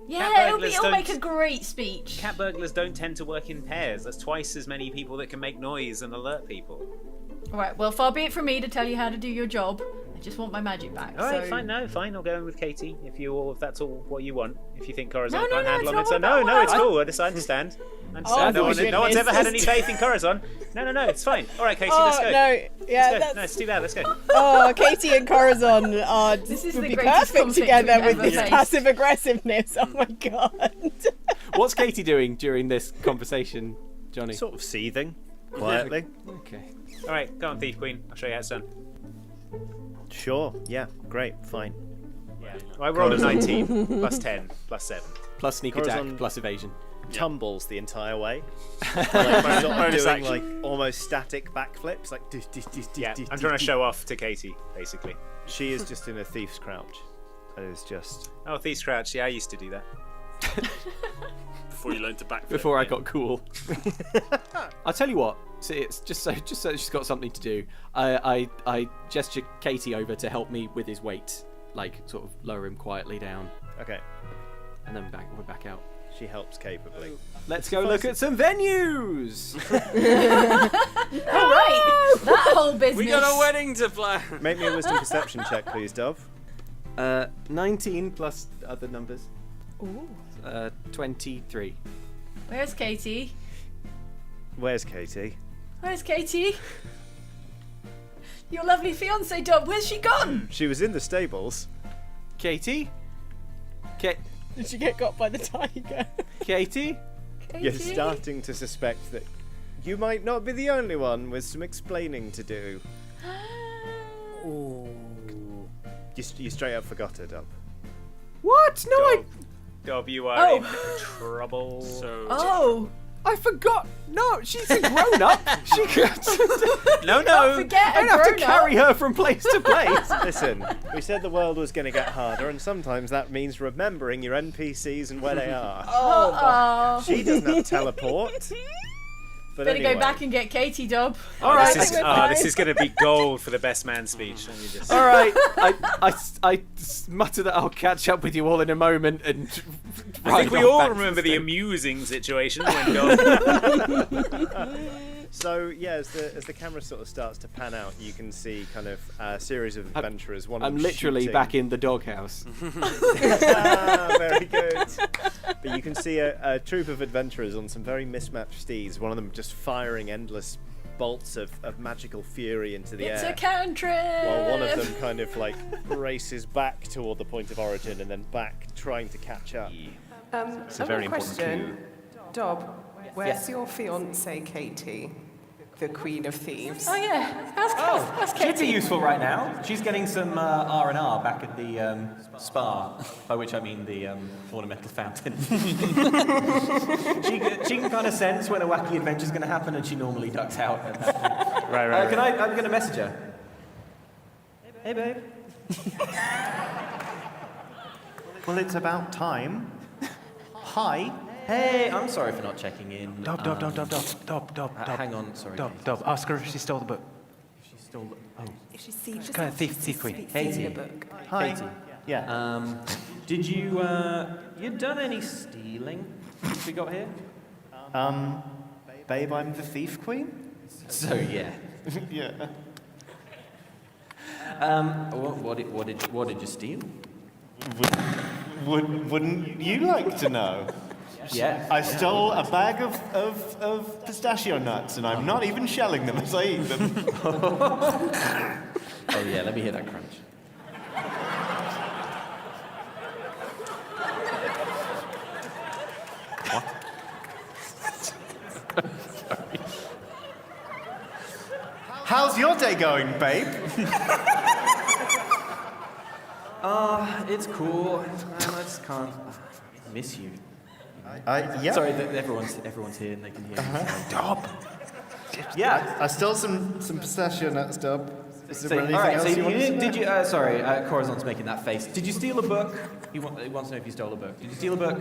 [SPEAKER 4] Yeah, it'll
[SPEAKER 8] burglars
[SPEAKER 4] make a
[SPEAKER 8] don't-
[SPEAKER 4] great speech.
[SPEAKER 8] Cat burglars don't tend to work in pairs. There's twice as many people that can make noise and alert people.
[SPEAKER 4] Alright, well, far be it from me to tell you how to do your job, I just want my magic back.
[SPEAKER 8] All right,
[SPEAKER 4] so...
[SPEAKER 8] fine. No, fine. I'll go in with Katie if that's all what you want. If you think Corazon
[SPEAKER 4] No,
[SPEAKER 8] can't handle
[SPEAKER 4] it's
[SPEAKER 8] it, so
[SPEAKER 4] not
[SPEAKER 8] no, it's
[SPEAKER 4] what
[SPEAKER 8] cool. I understand.
[SPEAKER 10] Oh,
[SPEAKER 8] no one's ever had any
[SPEAKER 10] goodness.
[SPEAKER 8] faith in Corazon. No, it's fine. All right, Katie,
[SPEAKER 10] Oh,
[SPEAKER 8] let's go.
[SPEAKER 10] no, yeah,
[SPEAKER 8] let's go.
[SPEAKER 10] that's-
[SPEAKER 8] No, it's too bad. Let's go.
[SPEAKER 10] Oh, Katie and Corazon are
[SPEAKER 4] This is
[SPEAKER 10] would
[SPEAKER 4] the
[SPEAKER 10] be
[SPEAKER 4] greatest
[SPEAKER 10] perfect
[SPEAKER 4] conflict
[SPEAKER 10] together
[SPEAKER 4] we've
[SPEAKER 10] with
[SPEAKER 4] ever
[SPEAKER 10] this
[SPEAKER 4] faced.
[SPEAKER 10] passive aggressiveness. Oh my god.
[SPEAKER 11] What's Katie doing during this conversation, Johnny?
[SPEAKER 14] Sort of seething quietly.
[SPEAKER 11] Okay.
[SPEAKER 8] All right, go on, Thief Queen. I'll show you how it's done.
[SPEAKER 14] Sure. Yeah. Great. Fine.
[SPEAKER 8] Yeah. Well, I rolled a 19 plus 10 plus 7
[SPEAKER 11] plus sneak
[SPEAKER 14] Corazon
[SPEAKER 11] attack plus evasion.
[SPEAKER 14] Tumbles the entire way. Like,
[SPEAKER 8] Bonus
[SPEAKER 14] sort of doing
[SPEAKER 8] action.
[SPEAKER 14] like almost static backflips, like.
[SPEAKER 8] Yeah, I'm trying to show off to Katie, basically.
[SPEAKER 14] She is just in a thief's crouch. And is just.
[SPEAKER 8] Oh, Thief's Crouch. Yeah, I used to do that.
[SPEAKER 12] Before you learned to backflip.
[SPEAKER 11] Before I got cool. I'll tell you what. See, it's just so she's got something to do. I gesture Katie over to help me with his weight, like sort of lower him quietly down.
[SPEAKER 14] Okay.
[SPEAKER 11] And then we're back out.
[SPEAKER 14] She helps capably.
[SPEAKER 11] Let's go look at some venues.
[SPEAKER 4] All right, that whole business.
[SPEAKER 12] We got a wedding to plan.
[SPEAKER 14] Make me a wisdom perception check, please, Dove.
[SPEAKER 11] 19 plus other numbers.
[SPEAKER 4] Ooh.
[SPEAKER 11] 23.
[SPEAKER 4] Where's Katie?
[SPEAKER 14] Where's Katie?
[SPEAKER 4] Where's Katie? Your lovely fiance, Dub. Where's she gone?
[SPEAKER 14] She was in the stables.
[SPEAKER 11] Katie?
[SPEAKER 10] Did she get got by the tiger?
[SPEAKER 11] Katie?
[SPEAKER 14] You're starting to suspect that you might not be the only one with some explaining to do.
[SPEAKER 11] Ooh.
[SPEAKER 14] You straight up forgot her, Dub.
[SPEAKER 11] What? No,
[SPEAKER 8] Dub, you are
[SPEAKER 4] Oh.
[SPEAKER 8] in trouble.
[SPEAKER 12] So.
[SPEAKER 4] Oh.
[SPEAKER 11] I forgot. No, she's a grown up. She could.
[SPEAKER 8] No.
[SPEAKER 4] Don't forget
[SPEAKER 11] I
[SPEAKER 4] a
[SPEAKER 11] don't have to
[SPEAKER 4] grown-up.
[SPEAKER 11] carry her from place to place.
[SPEAKER 14] Listen, we said the world was going to get harder, and sometimes that means remembering your NPCs and where they are.
[SPEAKER 4] Oh.
[SPEAKER 14] She doesn't have teleport. But
[SPEAKER 4] Better
[SPEAKER 14] anyway.
[SPEAKER 4] go back and get Katie, Dub.
[SPEAKER 11] All right.
[SPEAKER 8] This is going to be gold for the best man speech. Let me just...
[SPEAKER 11] All right. I mutter that I'll catch up with you all in a moment and.
[SPEAKER 8] I think we
[SPEAKER 11] ride on
[SPEAKER 8] all
[SPEAKER 11] back to
[SPEAKER 8] remember the
[SPEAKER 11] stage.
[SPEAKER 8] amusing situation when gold.
[SPEAKER 14] So yeah, as the camera sort of starts to pan out, you can see kind of a series of adventurers. One of
[SPEAKER 11] I'm
[SPEAKER 14] them
[SPEAKER 11] literally
[SPEAKER 14] shooting.
[SPEAKER 11] back in the doghouse.
[SPEAKER 14] Very good. But you can see a troop of adventurers on some very mismatched steeds. One of them just firing endless bolts of magical fury into the
[SPEAKER 4] It's
[SPEAKER 14] air.
[SPEAKER 4] a cantrip.
[SPEAKER 14] While one of them kind of like races back toward the point of origin and then back trying to catch up.
[SPEAKER 6] It's
[SPEAKER 14] a very important
[SPEAKER 6] question. Dob, where's
[SPEAKER 11] Yes.
[SPEAKER 6] your fiance Katie, the Queen of Thieves?
[SPEAKER 4] Oh yeah. How's
[SPEAKER 3] She'd be
[SPEAKER 4] Katie?
[SPEAKER 3] useful right now. She's getting some R&R back at the spa, by which I mean the ornamental fountain. she can kind of sense when a wacky adventure's going to happen, and she normally ducks out.
[SPEAKER 8] Right.
[SPEAKER 3] I'm going to message her. Hey, babe.
[SPEAKER 1] Well, it's about time. Hi.
[SPEAKER 3] Hey, I'm sorry for not checking in.
[SPEAKER 16] Dob.
[SPEAKER 3] Hang on, sorry.
[SPEAKER 16] Dob. Ask her if she stole the book.
[SPEAKER 3] If she stole the... Oh.
[SPEAKER 6] If she sees
[SPEAKER 16] Kind of thief queen.
[SPEAKER 3] Katie.
[SPEAKER 6] book.
[SPEAKER 1] Hi.
[SPEAKER 3] Katie.
[SPEAKER 1] Yeah.
[SPEAKER 3] Did you, you done any stealing since we got here?
[SPEAKER 1] Babe, I'm the thief queen.
[SPEAKER 3] So, yeah.
[SPEAKER 1] Yeah.
[SPEAKER 3] What did you steal?
[SPEAKER 1] Wouldn't you like to know?
[SPEAKER 3] Yeah.
[SPEAKER 1] I stole a bag of pistachio nuts, and I'm not even shelling them as I eat them.
[SPEAKER 3] Oh yeah, let me hear that crunch.
[SPEAKER 1] How's your day going, babe?
[SPEAKER 3] It's cool. I just can't miss you.
[SPEAKER 1] Yeah.
[SPEAKER 3] Sorry, everyone's here and they can hear me.
[SPEAKER 1] Dob.
[SPEAKER 3] Yeah.
[SPEAKER 1] I stole some pistachio nuts, Dob. Is there anything
[SPEAKER 3] all right,
[SPEAKER 1] else
[SPEAKER 3] so
[SPEAKER 1] you want to
[SPEAKER 3] did
[SPEAKER 1] know?
[SPEAKER 3] you? Sorry, Corazon's making that face. Did you steal a book? He wants to know if you stole a book. Did you steal a book?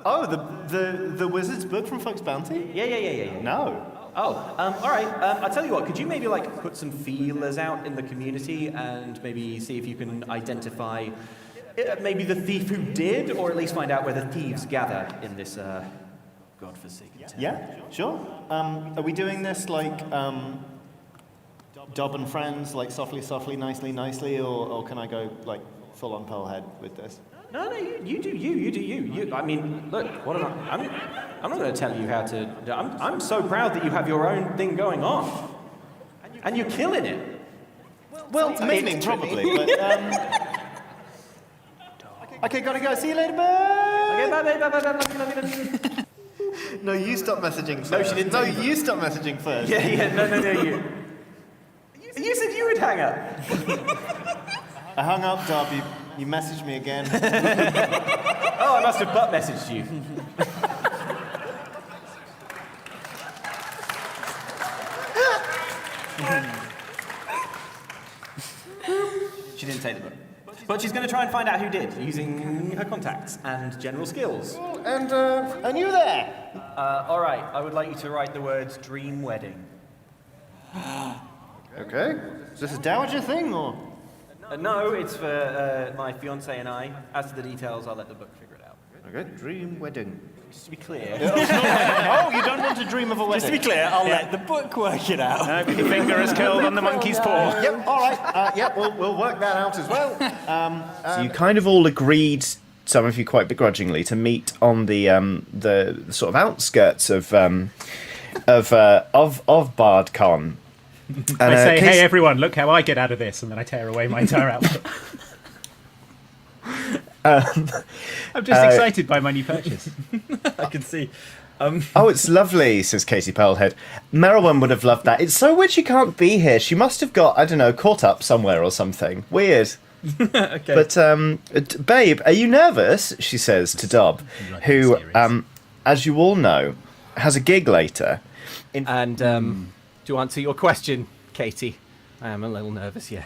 [SPEAKER 1] Oh, the wizard's book from Folk's Bounty?
[SPEAKER 3] Yeah.
[SPEAKER 1] No.
[SPEAKER 3] Oh, all right. I'll tell you what. Could you maybe like put some feelers out in the community and maybe see if you can identify maybe the thief who did, or at least find out where the thieves gather in this godforsaken town?
[SPEAKER 1] Yeah, sure. Are we doing this like
[SPEAKER 9] Dob and friends, like softly, softly, nicely, nicely, or can I go like full on Pearlhead with this?
[SPEAKER 3] No, you do you. I mean, look, what am I? I'm not going to tell you how to. I'm so proud that you have your own thing going on, and you're killing it.
[SPEAKER 9] Well, meaning probably, but okay, gotta go. See you later, bye.
[SPEAKER 3] Okay, bye.
[SPEAKER 9] No, you stop messaging first.
[SPEAKER 3] No, she didn't.
[SPEAKER 9] No, you stop messaging first.
[SPEAKER 3] Yeah. No, you. You said you would hang up.
[SPEAKER 9] I hung up, Dob. You messaged me again.
[SPEAKER 3] Oh, I must have butt messaged you. She didn't take the book. But she's going to try and find out who did, using her contacts and general skills.
[SPEAKER 9] And you there?
[SPEAKER 3] All right, I would like you to write the words dream wedding.
[SPEAKER 9] Okay. Is this a dowager thing, or?
[SPEAKER 3] No, it's for my fiance and I. As to the details, I'll let the book figure it out.
[SPEAKER 9] Okay, dream wedding.
[SPEAKER 3] Just to be clear.
[SPEAKER 9] Oh, you don't want to dream of a wedding?
[SPEAKER 12] Just to be clear, I'll let the book work it out.
[SPEAKER 2] No, your finger is curled on the monkey's paw.
[SPEAKER 9] Yep, all right. Yep, we'll work that out as well.
[SPEAKER 1] So you kind of all agreed, some of you quite begrudgingly, to meet on the sort of outskirts of BardCon. And,
[SPEAKER 2] I say, hey everyone, look how I get out of this, and then I tear away my entire outfit. I'm just excited by my new purchase.
[SPEAKER 5] I can see.
[SPEAKER 1] Oh, it's lovely, says Katie Pearlhead. Merylwen would have loved that. It's so weird she can't be here. She must have got, I don't know, caught up somewhere or something. Weird.
[SPEAKER 5] Okay.
[SPEAKER 1] But, babe, are you nervous? She says to Dob, who, as you all know, has a gig later.
[SPEAKER 7] To answer your question, Katie, I am a little nervous, yeah.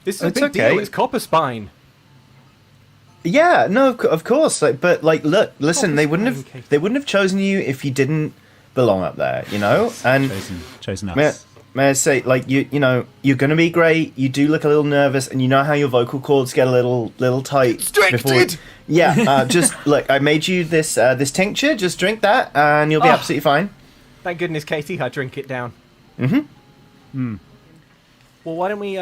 [SPEAKER 7] This is a
[SPEAKER 1] It's
[SPEAKER 7] big
[SPEAKER 1] okay.
[SPEAKER 7] deal. It's Copper Spine.
[SPEAKER 1] Yeah, no, of course. But look, listen. They wouldn't have chosen you if you didn't belong up there, you know. And
[SPEAKER 2] chosen us.
[SPEAKER 1] May I say, like you know, you're going to be great. You do look a little nervous, and you know how your vocal cords get a little tight.
[SPEAKER 15] Constricted.
[SPEAKER 1] Just look. I made you this tincture. Just drink that, and you'll be absolutely fine.
[SPEAKER 7] Thank goodness, Katie, I drink it down.
[SPEAKER 1] Mm-hmm.
[SPEAKER 7] Well, why don't we,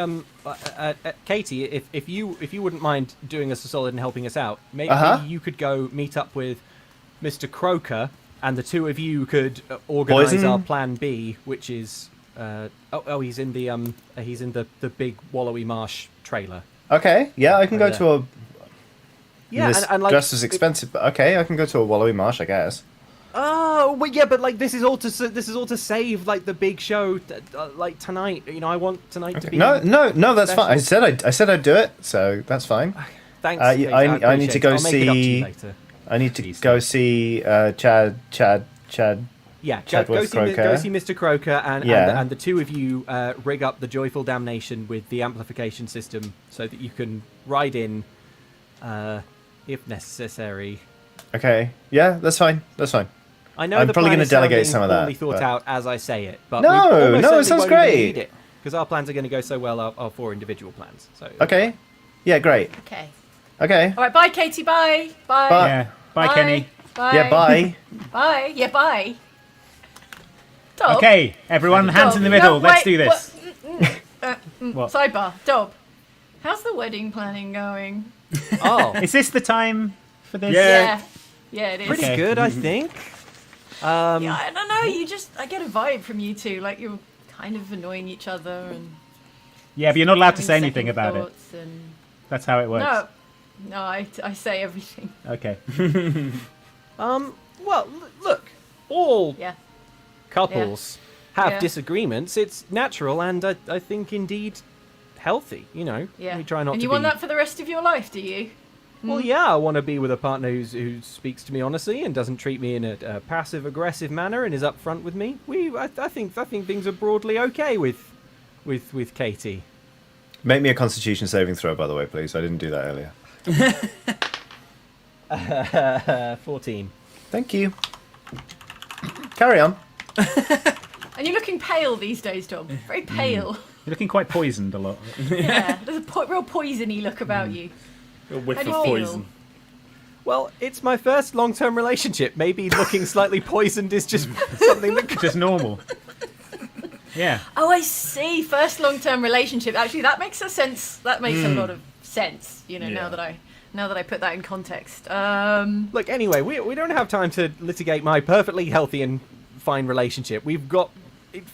[SPEAKER 7] Katie, if you wouldn't mind doing us a solid and helping us out, maybe you could go meet up with Mr. Croker, and the two of you could organise our Plan B, which is, he's in the big Wallowy Marsh trailer.
[SPEAKER 1] Okay, yeah, I can go to a.
[SPEAKER 7] Yeah,
[SPEAKER 1] this
[SPEAKER 7] and like,
[SPEAKER 1] dress is expensive, but okay, I can go to a Wallowy Marsh, I guess.
[SPEAKER 7] Oh, well, yeah, but like this is all to save like the big show, like tonight. You know, I want tonight to be.
[SPEAKER 1] No, that's
[SPEAKER 7] special.
[SPEAKER 1] fine. I said I'd do it, so that's fine.
[SPEAKER 7] Thanks.
[SPEAKER 1] I need to go
[SPEAKER 7] I'll make it up to you
[SPEAKER 1] see.
[SPEAKER 7] later.
[SPEAKER 1] I need to go see Chad.
[SPEAKER 7] Yeah,
[SPEAKER 1] Chadworth
[SPEAKER 7] go see Mr. Croker, and the two of you rig up the Joyful Damnation with the amplification system so that you can ride in, if necessary.
[SPEAKER 1] Okay. Yeah, that's fine. That's fine.
[SPEAKER 7] I know
[SPEAKER 1] I'm
[SPEAKER 7] the
[SPEAKER 1] probably
[SPEAKER 7] plan
[SPEAKER 1] going
[SPEAKER 7] is
[SPEAKER 1] to delegate
[SPEAKER 7] sounding
[SPEAKER 1] some of that.
[SPEAKER 7] poorly thought out as I say it, but
[SPEAKER 1] No, it sounds great.
[SPEAKER 7] Because our plans are going to go so well, our four individual plans. So
[SPEAKER 1] Okay. Yeah, great.
[SPEAKER 4] Okay.
[SPEAKER 1] Okay.
[SPEAKER 4] All right, bye, Katie. Bye. Bye.
[SPEAKER 1] Bye.
[SPEAKER 2] Yeah. Bye, Kenny.
[SPEAKER 4] Bye.
[SPEAKER 1] Yeah, bye.
[SPEAKER 4] Bye. Yeah, bye. Dob.
[SPEAKER 2] Okay, everyone, hands in the middle.
[SPEAKER 4] No,
[SPEAKER 2] Let's
[SPEAKER 4] wait,
[SPEAKER 2] do this.
[SPEAKER 4] What? Sidebar. Dob. How's the wedding planning going?
[SPEAKER 7] Oh,
[SPEAKER 2] is this the time for this?
[SPEAKER 4] Yeah, it is.
[SPEAKER 7] Pretty good, I think.
[SPEAKER 4] Yeah, I don't know. I get a vibe from you two, like you're kind of annoying each other and.
[SPEAKER 2] Yeah, but you're not allowed to
[SPEAKER 4] having
[SPEAKER 2] say anything
[SPEAKER 4] second
[SPEAKER 2] about it.
[SPEAKER 4] thoughts and-
[SPEAKER 2] That's how it works.
[SPEAKER 4] No, I say everything.
[SPEAKER 2] Okay.
[SPEAKER 7] Well, look, all couples have
[SPEAKER 4] Yeah.
[SPEAKER 7] disagreements. It's natural, and I think indeed healthy. You know,
[SPEAKER 4] Yeah.
[SPEAKER 7] we try not
[SPEAKER 4] and
[SPEAKER 7] to
[SPEAKER 4] you
[SPEAKER 7] be.
[SPEAKER 4] want that for the rest of your life, do you?
[SPEAKER 7] Well, yeah, I want to be with a partner who speaks to me honestly and doesn't treat me in a passive-aggressive manner and is upfront with me. I think things are broadly okay with Katie.
[SPEAKER 1] Make me a Constitution saving throw, by the way, please. I didn't do that earlier.
[SPEAKER 7] 14.
[SPEAKER 1] Thank you. Carry on.
[SPEAKER 4] And you're looking pale these days, Dom. Very pale.
[SPEAKER 2] You're looking quite poisoned a lot.
[SPEAKER 4] Yeah, there's a real poisony look about you.
[SPEAKER 12] A whiff
[SPEAKER 4] How do
[SPEAKER 12] of
[SPEAKER 4] you feel?
[SPEAKER 12] poison.
[SPEAKER 7] Well, it's my first long-term relationship. Maybe looking slightly poisoned is just something that
[SPEAKER 2] just normal.
[SPEAKER 5] Yeah.
[SPEAKER 4] Oh, I see. First long-term relationship. Actually, that makes a sense. That makes a lot of sense. You know, now that I put that in context.
[SPEAKER 7] Look, anyway, we don't have time to litigate my perfectly healthy and fine relationship. We've got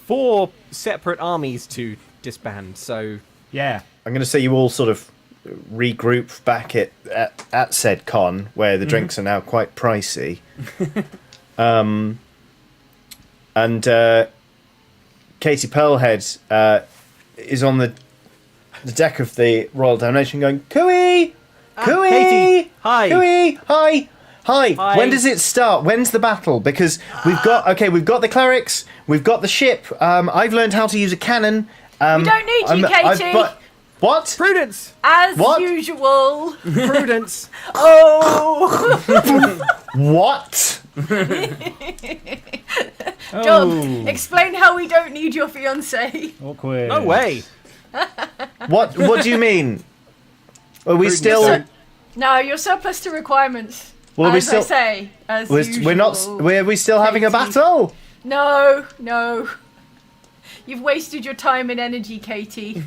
[SPEAKER 7] 4 separate armies to disband, so...
[SPEAKER 5] Yeah.
[SPEAKER 14] I'm going to say you all sort of regroup back at said con, where the drinks are now quite pricey. And Katie Pearlhead is on the deck of the Royal Damnation going, Cooey! Cooey!
[SPEAKER 7] Katie, hi.
[SPEAKER 14] Cooey! Hi! Hi!
[SPEAKER 7] Hi.
[SPEAKER 14] When does it start? When's the battle? Because we've got the clerics, we've got the ship. I've learned how to use a cannon.
[SPEAKER 4] We don't need you, Katie.
[SPEAKER 14] What?
[SPEAKER 7] Prudence!
[SPEAKER 4] As usual.
[SPEAKER 7] Prudence.
[SPEAKER 4] Oh!
[SPEAKER 14] What?
[SPEAKER 4] John, explain how we don't need your fiancé.
[SPEAKER 5] Awkward.
[SPEAKER 7] No way.
[SPEAKER 14] What do you mean? Are we still...
[SPEAKER 4] No, you're surplus to requirements.
[SPEAKER 14] Well, are we
[SPEAKER 4] as
[SPEAKER 14] still...
[SPEAKER 4] I say, as usual.
[SPEAKER 14] We're not... Are we still having a battle?
[SPEAKER 4] No. You've wasted your time and energy, Katie.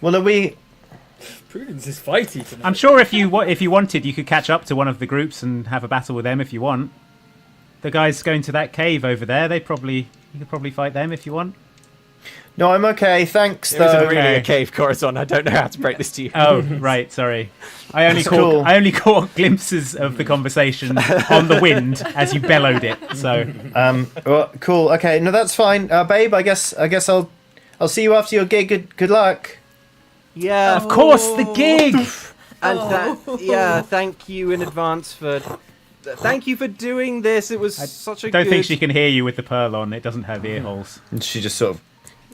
[SPEAKER 14] Well, are we...
[SPEAKER 5] Prudence is fighty tonight.
[SPEAKER 2] I'm sure if you wanted, you could catch up to one of the groups and have a battle with them if you want. The guys going to that cave over there, you could probably fight them if you want.
[SPEAKER 14] No, I'm okay, thanks,
[SPEAKER 7] There isn't
[SPEAKER 14] though.
[SPEAKER 7] really a cave, Corazon. I don't know how to break this to you.
[SPEAKER 2] Oh, right, sorry. I only
[SPEAKER 14] Cool.
[SPEAKER 2] caught glimpses of the conversation on the wind as you bellowed it. So,
[SPEAKER 14] well, cool. Okay, no, that's fine, babe. I guess I'll see you after your gig. Good luck.
[SPEAKER 7] Yeah,
[SPEAKER 2] of course, the gig.
[SPEAKER 7] And thank you in advance for. Thank you for doing this. It was such a
[SPEAKER 2] I don't
[SPEAKER 7] good...
[SPEAKER 2] think she can hear you with the pearl on. It doesn't have ear holes.
[SPEAKER 14] And she just sort of...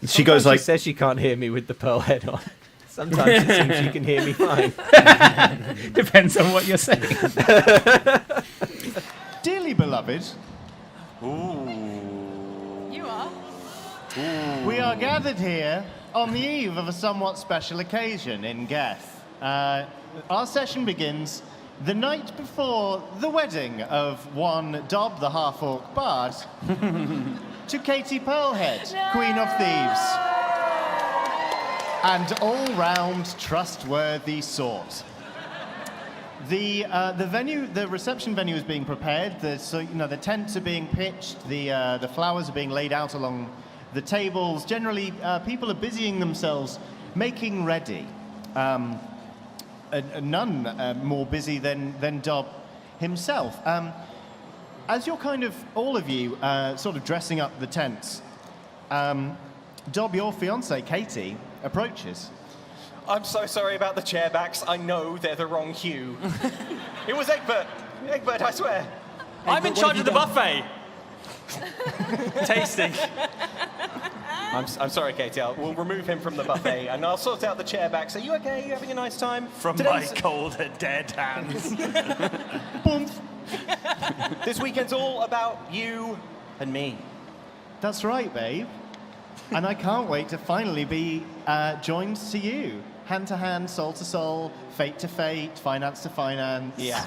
[SPEAKER 14] She
[SPEAKER 7] Sometimes
[SPEAKER 14] goes like...
[SPEAKER 7] She says she can't hear me with the pearl head on. Sometimes it seems she can hear me fine.
[SPEAKER 2] Depends on what you're saying.
[SPEAKER 1] Dearly beloved,
[SPEAKER 4] You are?
[SPEAKER 1] we are gathered here on the eve of a somewhat special occasion in Geth. Our session begins the night before the wedding of one Dob, the half-orc bard, to Katie Pearlhead, Queen of Thieves. And all-round trustworthy sort. The reception venue is being prepared. The tents are being pitched. The flowers are being laid out along the tables. Generally, people are busying themselves, making ready. None more busy than Dob himself. As you're kind of, all of you, sort of dressing up the tents, Dob, your fiancée, Katie, approaches.
[SPEAKER 3] I'm so sorry about the chairbacks. I know they're the wrong hue. It was Egbert. Egbert, I swear.
[SPEAKER 12] I'm in charge of the buffet. Tasting.
[SPEAKER 3] I'm sorry, Katie. We'll remove him from the buffet, and I'll sort out the chairbacks. Are you okay? Are you having a nice time?
[SPEAKER 12] From my cold and dead hands.
[SPEAKER 3] Boom. This weekend's all about you and me.
[SPEAKER 1] That's right, babe. And I can't wait to finally be joined to you. Hand to hand, soul to soul, fate to fate, finance to finance.
[SPEAKER 3] Yeah.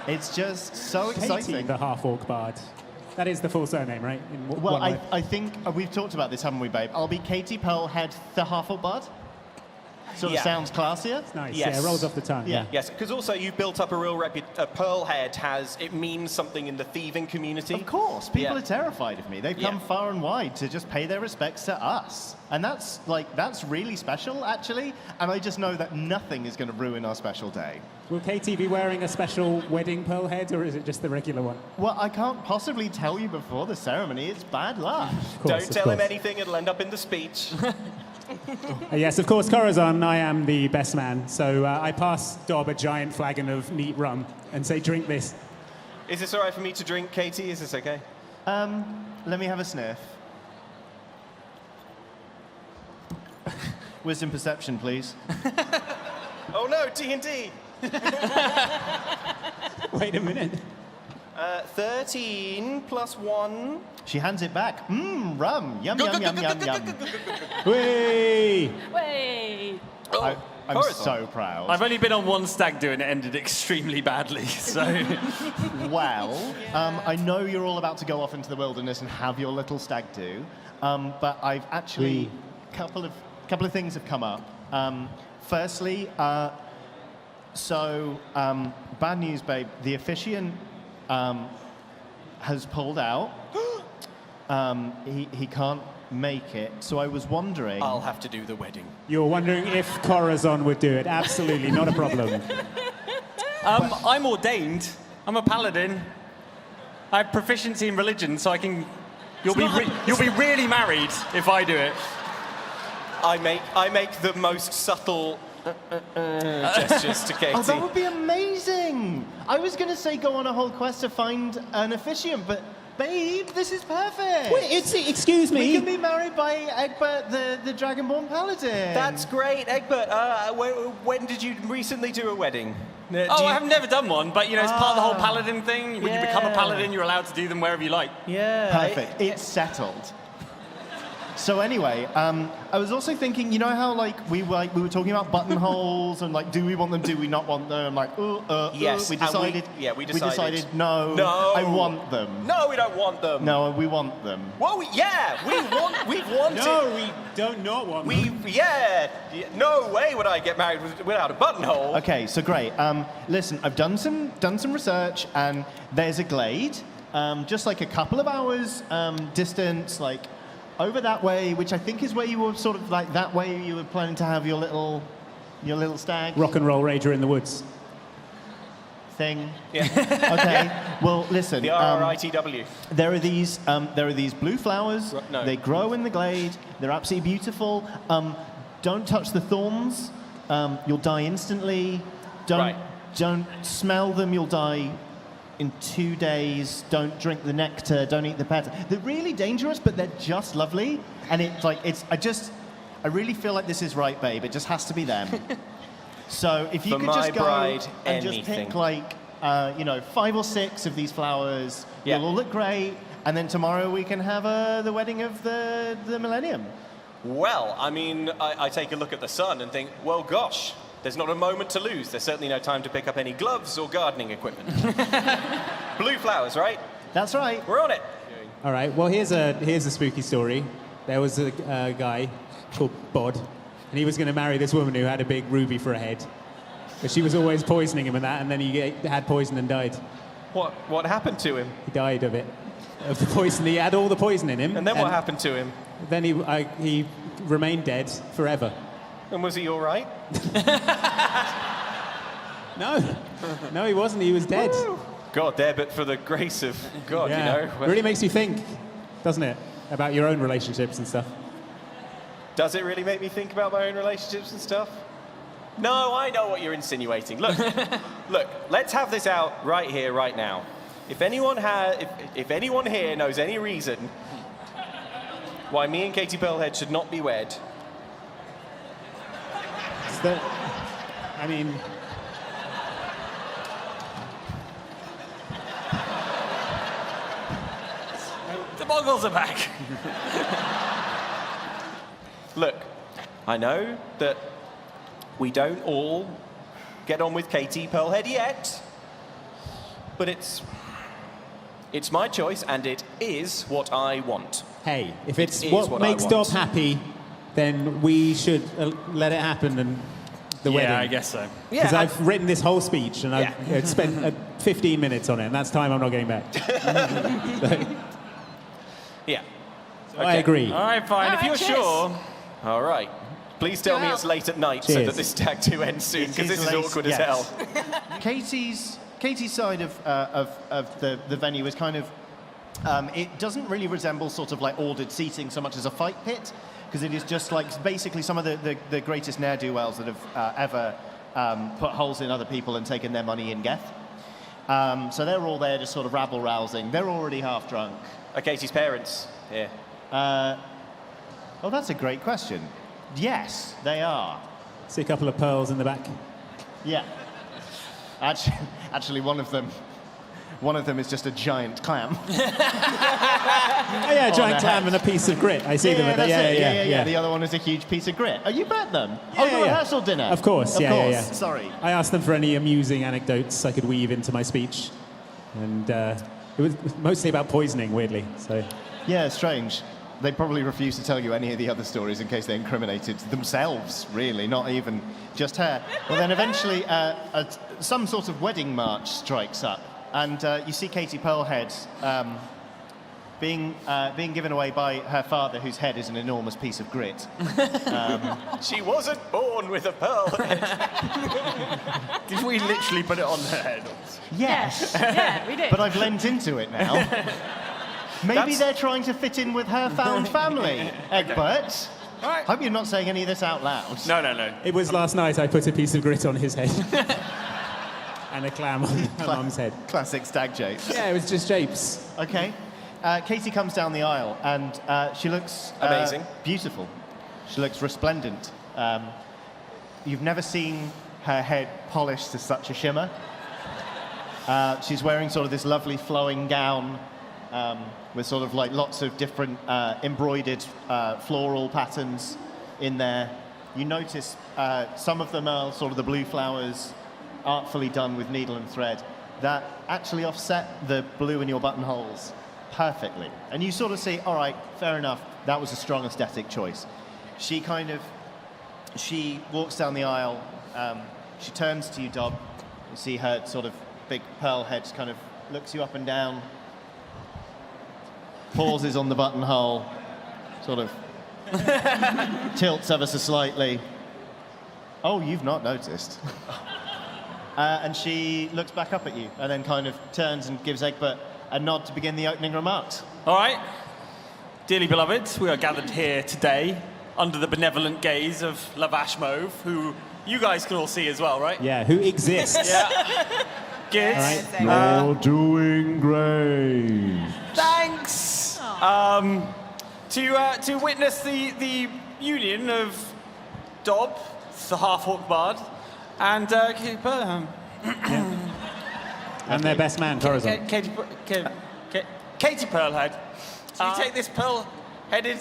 [SPEAKER 1] It's just so exciting.
[SPEAKER 17] Katie, the half-orc bard. That is the full surname, right?
[SPEAKER 1] Well, I think we've talked about this, haven't we, babe? I'll be Katie Pearlhead, the half-orc bard. Sort of sounds classier.
[SPEAKER 17] It's nice.
[SPEAKER 3] Yes.
[SPEAKER 17] Yeah, rolls off the tongue. Yeah.
[SPEAKER 3] Yes, because also you've built up a real Pearlhead it means something in the thieving community.
[SPEAKER 1] Of course, people are terrified of me. They've come far and wide to just pay their respects to us. And that's really special, actually. And I just know that nothing is going to ruin our special day.
[SPEAKER 17] Will Katie be wearing a special wedding pearl head, or is it just the regular one?
[SPEAKER 1] Well, I can't possibly tell you before the ceremony. It's bad luck.
[SPEAKER 3] Don't tell him anything, it'll end up in the speech.
[SPEAKER 17] Yes, of course, Corazon, I am the best man. So I pass Dob a giant flagon of neat rum and say, drink this.
[SPEAKER 3] Is this all right for me to drink, Katie? Is this okay?
[SPEAKER 1] Let me have a sniff. Wisdom perception, please.
[SPEAKER 3] Oh no, D&D!
[SPEAKER 17] Wait a minute.
[SPEAKER 3] 13 plus 1.
[SPEAKER 1] She hands it back. Rum. Yum, yum, yum, yum, yum.
[SPEAKER 17] Whee!
[SPEAKER 4] Wait.
[SPEAKER 1] I I'm
[SPEAKER 12] Corazon.
[SPEAKER 1] so proud.
[SPEAKER 12] I've only been on one stag do and it ended extremely badly, so...
[SPEAKER 1] Well, I know you're all about to go off into the wilderness and have your little stag do, but I've actually... couple of things have come up. Firstly, bad news, babe. The officiant has pulled out. He can't make it, so I was wondering...
[SPEAKER 3] I'll have to do the wedding.
[SPEAKER 17] You're wondering if Corazon would do it. Absolutely, not a problem.
[SPEAKER 12] I'm ordained. I'm a paladin. I have proficiency in religion, so I can... You'll be really married if I do it.
[SPEAKER 3] I make the most subtle gestures to Katie.
[SPEAKER 1] Oh, that would be amazing! I was going to say go on a whole quest to find an officiant, but babe, this is perfect!
[SPEAKER 17] Wait, excuse me?
[SPEAKER 1] We can be married by Egbert, the Dragonborn Paladin.
[SPEAKER 3] That's great, Egbert. When did you recently do a wedding?
[SPEAKER 12] I have never done one, but, it's part of the whole paladin thing. When you become a paladin, you're allowed to do them wherever you like.
[SPEAKER 3] Yeah.
[SPEAKER 1] Perfect. It's settled. So anyway, I was also thinking, you know how we were talking about buttonholes and do we want them, do we not want them?
[SPEAKER 3] Yes.
[SPEAKER 1] We decided.
[SPEAKER 3] We decided.
[SPEAKER 1] No.
[SPEAKER 3] No.
[SPEAKER 1] I want them.
[SPEAKER 3] No, we don't want them.
[SPEAKER 1] No, we want them.
[SPEAKER 3] Well, we've wanted.
[SPEAKER 17] No, we don't not want them.
[SPEAKER 3] No way would I get married without a buttonhole.
[SPEAKER 1] Okay, so great. Listen, I've done some research, and there's a glade, just a couple of hours distance, over that way, which I think is where you were sort of that way you were planning to have your little stag.
[SPEAKER 17] Rock and roll rager in the woods.
[SPEAKER 1] Thing.
[SPEAKER 3] Yeah.
[SPEAKER 1] Okay. Well, listen.
[SPEAKER 3] The RRITW.
[SPEAKER 1] There are these blue flowers.
[SPEAKER 3] No.
[SPEAKER 1] They grow in the glade. They're absolutely beautiful. Don't touch the thorns. You'll die instantly. Don't smell them. You'll die in 2 days. Don't drink the nectar. Don't eat the petals. They're really dangerous, but they're just lovely. And I really feel like this is right, babe. It just has to be them. So if you
[SPEAKER 3] For
[SPEAKER 1] could
[SPEAKER 3] my
[SPEAKER 1] just go
[SPEAKER 3] bride,
[SPEAKER 1] and
[SPEAKER 3] anything.
[SPEAKER 1] just pick 5 or 6 of these flowers, they'll all look great. And then tomorrow we can have the wedding of the millennium.
[SPEAKER 3] Well, I take a look at the sun and think, well, gosh. There's not a moment to lose. There's certainly no time to pick up any gloves or gardening equipment. Blue flowers, right?
[SPEAKER 1] That's right.
[SPEAKER 3] We're on it.
[SPEAKER 17] All right. Well, here's a spooky story. There was a guy called Bod, and he was going to marry this woman who had a big ruby for a head, but she was always poisoning him and that, and then he had poison and died.
[SPEAKER 3] What happened to him?
[SPEAKER 17] He died of it, of the poison. He had all the poison in him.
[SPEAKER 3] And then what happened to him?
[SPEAKER 17] Then he remained dead forever.
[SPEAKER 3] And was he all right?
[SPEAKER 17] No, he wasn't. He was dead.
[SPEAKER 3] God, there, but for the grace of God,
[SPEAKER 17] It really makes you think, doesn't it, about your own relationships and stuff.
[SPEAKER 3] Does it really make me think about my own relationships and stuff? No, I know what you're insinuating. Look, let's have this out right here, right now. If anyone here knows any reason why me and Katie Pearlhead should not be wed,
[SPEAKER 12] The boggles are back.
[SPEAKER 3] Look, I know that we don't all get on with Katie Pearlhead yet, but it's my choice, and it is what I want.
[SPEAKER 17] Hey, if it's what makes Dob happy, then we should let it happen and the wedding.
[SPEAKER 12] Yeah, I guess so.
[SPEAKER 17] Because I've written this whole speech and I've spent 15 minutes on it, and that's time I'm not getting back.
[SPEAKER 3] Yeah.
[SPEAKER 17] Okay. I agree.
[SPEAKER 12] All right, fine. If you're sure.
[SPEAKER 3] All right. Please tell me it's late at night so that this stag do ends soon, because this is awkward as hell.
[SPEAKER 1] Katie's side of the venue is kind of, it doesn't really resemble sort of ordered seating so much as a fight pit, because it is just basically some of the greatest ne'er-do-wells that have ever put holes in other people and taken their money in Geth. So they're all there just sort of rabble-rousing. They're already half drunk.
[SPEAKER 3] Are Katie's parents here?
[SPEAKER 1] Oh, that's a great question. Yes, they are.
[SPEAKER 17] See a couple of pearls in the back.
[SPEAKER 1] Yeah. Actually, one of them One of them is just a giant clam.
[SPEAKER 17] Oh, yeah, a giant clam and a piece of grit. I see them.
[SPEAKER 1] That's it.
[SPEAKER 17] Yeah.
[SPEAKER 1] The other one is a huge piece of grit. Oh, you bet them?
[SPEAKER 17] Yeah,
[SPEAKER 1] The rehearsal dinner.
[SPEAKER 17] Of course,
[SPEAKER 1] Of course.
[SPEAKER 17] yeah.
[SPEAKER 1] Sorry.
[SPEAKER 17] I asked them for any amusing anecdotes I could weave into my speech, and it was mostly about poisoning, weirdly. So.
[SPEAKER 1] Yeah, strange. They'd probably refuse to tell you any of the other stories in case they incriminated themselves, really, not even just her. Well, then eventually some sort of wedding march strikes up, and you see Katie Pearlhead being given away by her father, whose head is an enormous piece of grit.
[SPEAKER 3] She wasn't born with a pearl head.
[SPEAKER 11] Did we literally put it on her head?
[SPEAKER 1] Yes.
[SPEAKER 4] Yeah, we did.
[SPEAKER 1] But I've lent into it now. Maybe they're trying to fit in with her found family, Egbert.
[SPEAKER 11] Right.
[SPEAKER 1] Hope you're not saying any of this out loud.
[SPEAKER 11] No.
[SPEAKER 17] It was last night I put a piece of grit on his head. And a clam on her mum's head.
[SPEAKER 1] Classic stag japes.
[SPEAKER 17] Yeah, it was just japes.
[SPEAKER 1] Okay. Katie comes down the aisle and she looks
[SPEAKER 11] amazing.
[SPEAKER 1] Beautiful. She looks resplendent. You've never seen her head polished to such a shimmer. She's wearing sort of this lovely flowing gown with sort of like lots of different embroidered floral patterns in there. You notice some of them are sort of the blue flowers artfully done with needle and thread that actually offset the blue in your buttonholes perfectly. And you sort of see, all right, fair enough, that was a strong aesthetic choice. She walks down the aisle, she turns to you, Dob. You see her sort of big pearl head kind of looks you up and down, pauses on the buttonhole, sort of tilts ever so slightly. Oh, you've not noticed. And she looks back up at you and then kind of turns and gives Egbert a nod to begin the opening remarks.
[SPEAKER 12] All right. Dearly beloved, we are gathered here today under the benevolent gaze of Lavash Mauve, who you guys can all see as well, right?
[SPEAKER 17] Yeah, who exists.
[SPEAKER 12] Yeah. Good.
[SPEAKER 15] You're doing great.
[SPEAKER 12] Thanks. To witness the union of Dob, the half-orc bard, and Katie Pearlhead.
[SPEAKER 17] And their best man, Corazon.
[SPEAKER 12] Katie Pearlhead. Do you take this pearl-headed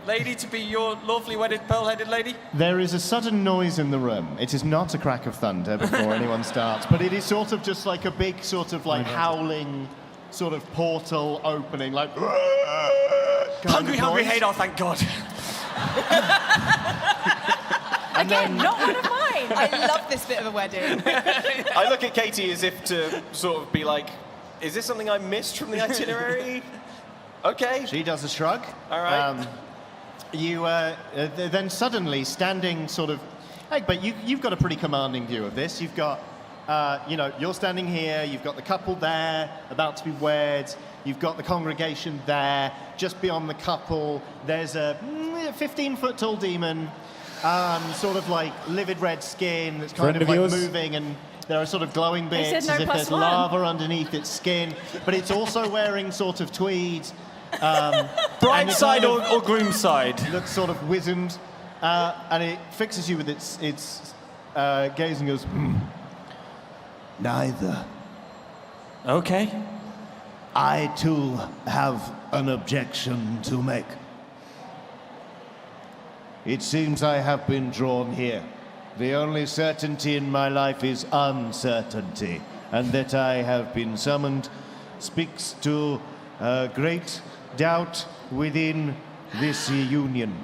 [SPEAKER 12] lady to be your lawfully wedded pearl-headed lady?
[SPEAKER 1] There is a sudden noise in the room. It is not a crack of thunder before anyone starts, but it is sort of just like a big sort of like howling sort of portal opening, like
[SPEAKER 12] Hungry Hadar, thank God.
[SPEAKER 1] And
[SPEAKER 4] Again, not one of mine.
[SPEAKER 6] I love this bit of a wedding.
[SPEAKER 3] I look at Katie as if to sort of be like, is this something I missed from the itinerary? Okay.
[SPEAKER 1] She does a shrug.
[SPEAKER 3] All right.
[SPEAKER 1] Then suddenly standing sort of, but you've got a pretty commanding view of this. You've got, you're standing here, you've got the couple there, about to be wed, you've got the congregation there, just beyond the couple, there's a 15-foot tall demon, sort of like livid red skin that's kind of like moving, and there are sort of glowing bits as if there's lava underneath its skin, but it's also wearing sort of tweed.
[SPEAKER 12] Bride side or groom side?
[SPEAKER 1] Looks sort of wizened, and it fixes you with its gaze and goes,
[SPEAKER 15] Neither.
[SPEAKER 12] Okay.
[SPEAKER 15] I too have an objection to make.
[SPEAKER 9] It seems I have been drawn here. The only certainty in my life is uncertainty, and that I have been summoned speaks to great doubt within this union.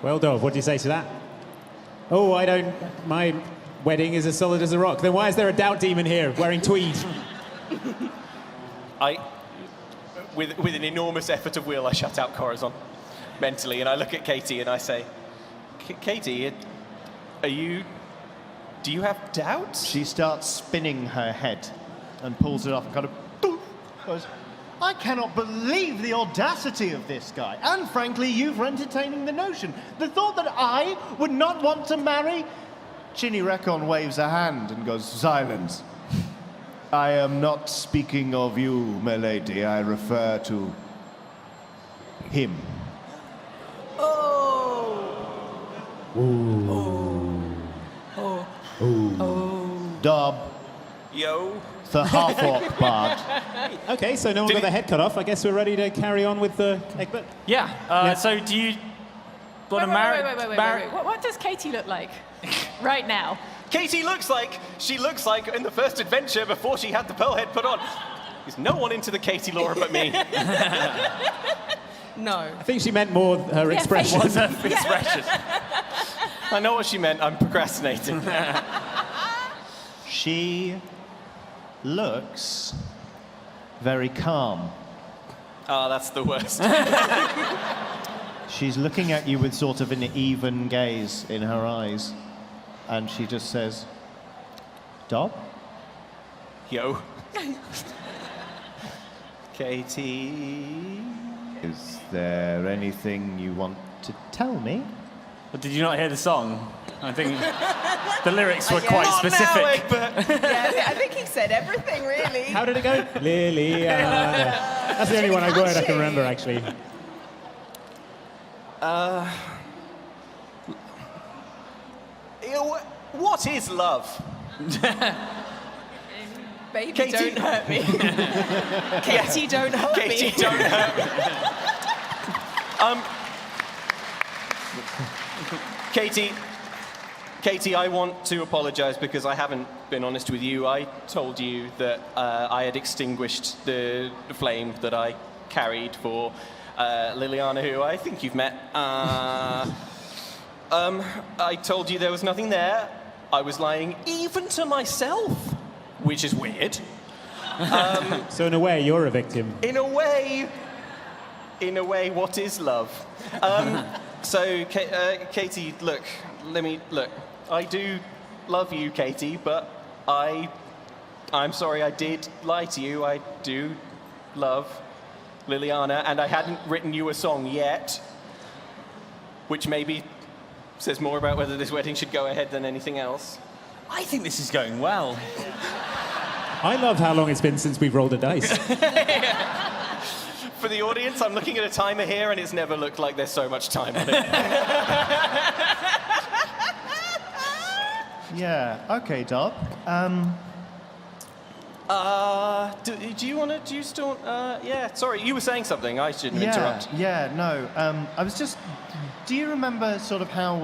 [SPEAKER 17] Well, Dov, what do you say to that? Oh, my wedding is as solid as a rock. Then why is there a doubt demon here wearing tweed?
[SPEAKER 3] With an enormous effort of will, I shut out Corazon mentally, and I look at Katie and I say, Katie, do you have doubts?
[SPEAKER 1] She starts spinning her head and pulls it off and kind of goes, I cannot believe the audacity of this guy. And frankly, you've entertaining the notion. The thought that I would not want to marry. Chinny Rekon waves a hand and goes, silence.
[SPEAKER 9] I am not speaking of you, my lady. I refer to him. Dob,
[SPEAKER 3] Yo.
[SPEAKER 1] The half-orc bard.
[SPEAKER 17] Okay, so no one got their head cut off. I guess we're ready to carry on with the Egbert.
[SPEAKER 12] Yeah. So do you want to marry?
[SPEAKER 4] Wait. What does Katie look like right now?
[SPEAKER 3] Katie looks like in the first adventure before she had the pearl head put on. There's no one into the Katie Laura but me.
[SPEAKER 10] No.
[SPEAKER 17] I think she meant more her expression.
[SPEAKER 3] What's her expression? I know what she meant. I'm procrastinating.
[SPEAKER 1] She looks very calm.
[SPEAKER 3] Oh, that's the worst.
[SPEAKER 1] She's looking at you with sort of an even gaze in her eyes, and she just says, Dob?
[SPEAKER 3] Yo. Katie?
[SPEAKER 1] Is there anything you want to tell me?
[SPEAKER 12] But did you not hear the song? I think the lyrics were quite specific.
[SPEAKER 6] Yeah, I think he said everything, really.
[SPEAKER 17] How did it go? Liliana. That's the only one word I can remember, actually.
[SPEAKER 3] What is love?
[SPEAKER 6] Baby,
[SPEAKER 3] Katie.
[SPEAKER 6] don't hurt me. Katie, don't hurt me.
[SPEAKER 3] Katie, don't hurt me. Katie, I want to apologize because I haven't been honest with you. I told you that I had extinguished the flame that I carried for Liliana, who I think you've met. I told you there was nothing there. I was lying even to myself, which is weird.
[SPEAKER 17] So in a way, you're a victim.
[SPEAKER 3] In a way, what is love? So, Katie, look. I do love you, Katie, but I'm sorry I did lie to you. I do love Liliana, and I hadn't written you a song yet, which maybe says more about whether this wedding should go ahead than anything else.
[SPEAKER 12] I think this is going well.
[SPEAKER 17] I love how long it's been since we've rolled a dice.
[SPEAKER 3] For the audience, I'm looking at a timer here, and it's never looked like there's so much time on it.
[SPEAKER 1] Yeah, okay, Dob.
[SPEAKER 3] Do you still, yeah, sorry, you were saying something, I shouldn't interrupt.
[SPEAKER 1] Yeah, no, I was just, do you remember sort of how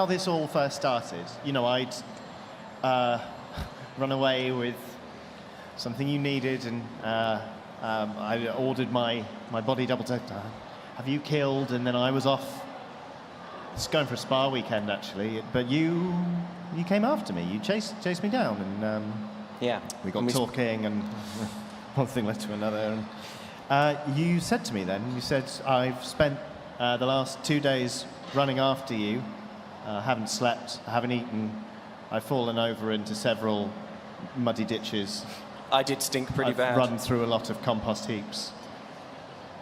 [SPEAKER 1] this all first started? You know, I'd run away with something you needed, and I ordered my body double to have you killed, and then I was off. Just going for a spa weekend, actually. But you came after me. You chased me down, and
[SPEAKER 3] yeah,
[SPEAKER 1] we got talking, and one thing led to another. And you said to me then, you said, I've spent the last 2 days running after you. Haven't slept, haven't eaten. I've fallen over into several muddy ditches.
[SPEAKER 3] I did stink pretty bad.
[SPEAKER 1] I've run through a lot of compost heaps.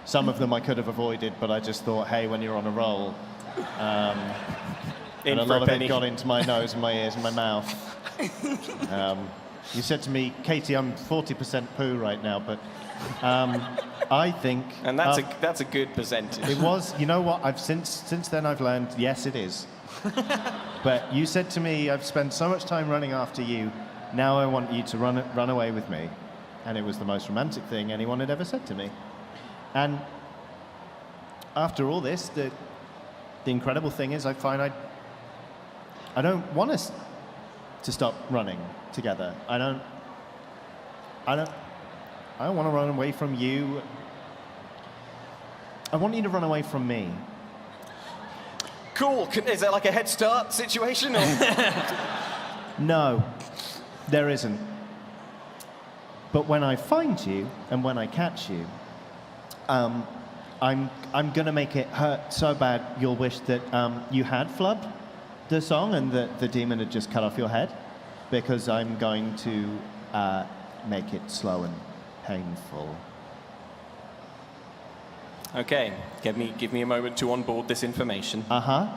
[SPEAKER 1] Some of them I could have avoided, but I just thought, hey, when you're on a roll. And a lot of it got into my nose and my ears and my mouth. You said to me, Katie, I'm 40% poo right now, but I think...
[SPEAKER 3] And that's a good percentage.
[SPEAKER 1] It was, you know what, since then I've learned, yes, it is. But you said to me, I've spent so much time running after you, now I want you to run away with me. And it was the most romantic thing anyone had ever said to me. And after all this, the incredible thing is I find I don't want us to stop running together. I don't want to run away from you. I want you to run away from me.
[SPEAKER 3] Cool. Is that like a head start situation? Or?
[SPEAKER 1] No, there isn't. But when I find you and when I catch you, I'm gonna make it hurt so bad you'll wish that you had flubbed the song and that the demon had just cut off your head, because I'm going to make it slow and painful.
[SPEAKER 3] Okay, give me a moment to onboard this information.
[SPEAKER 1] I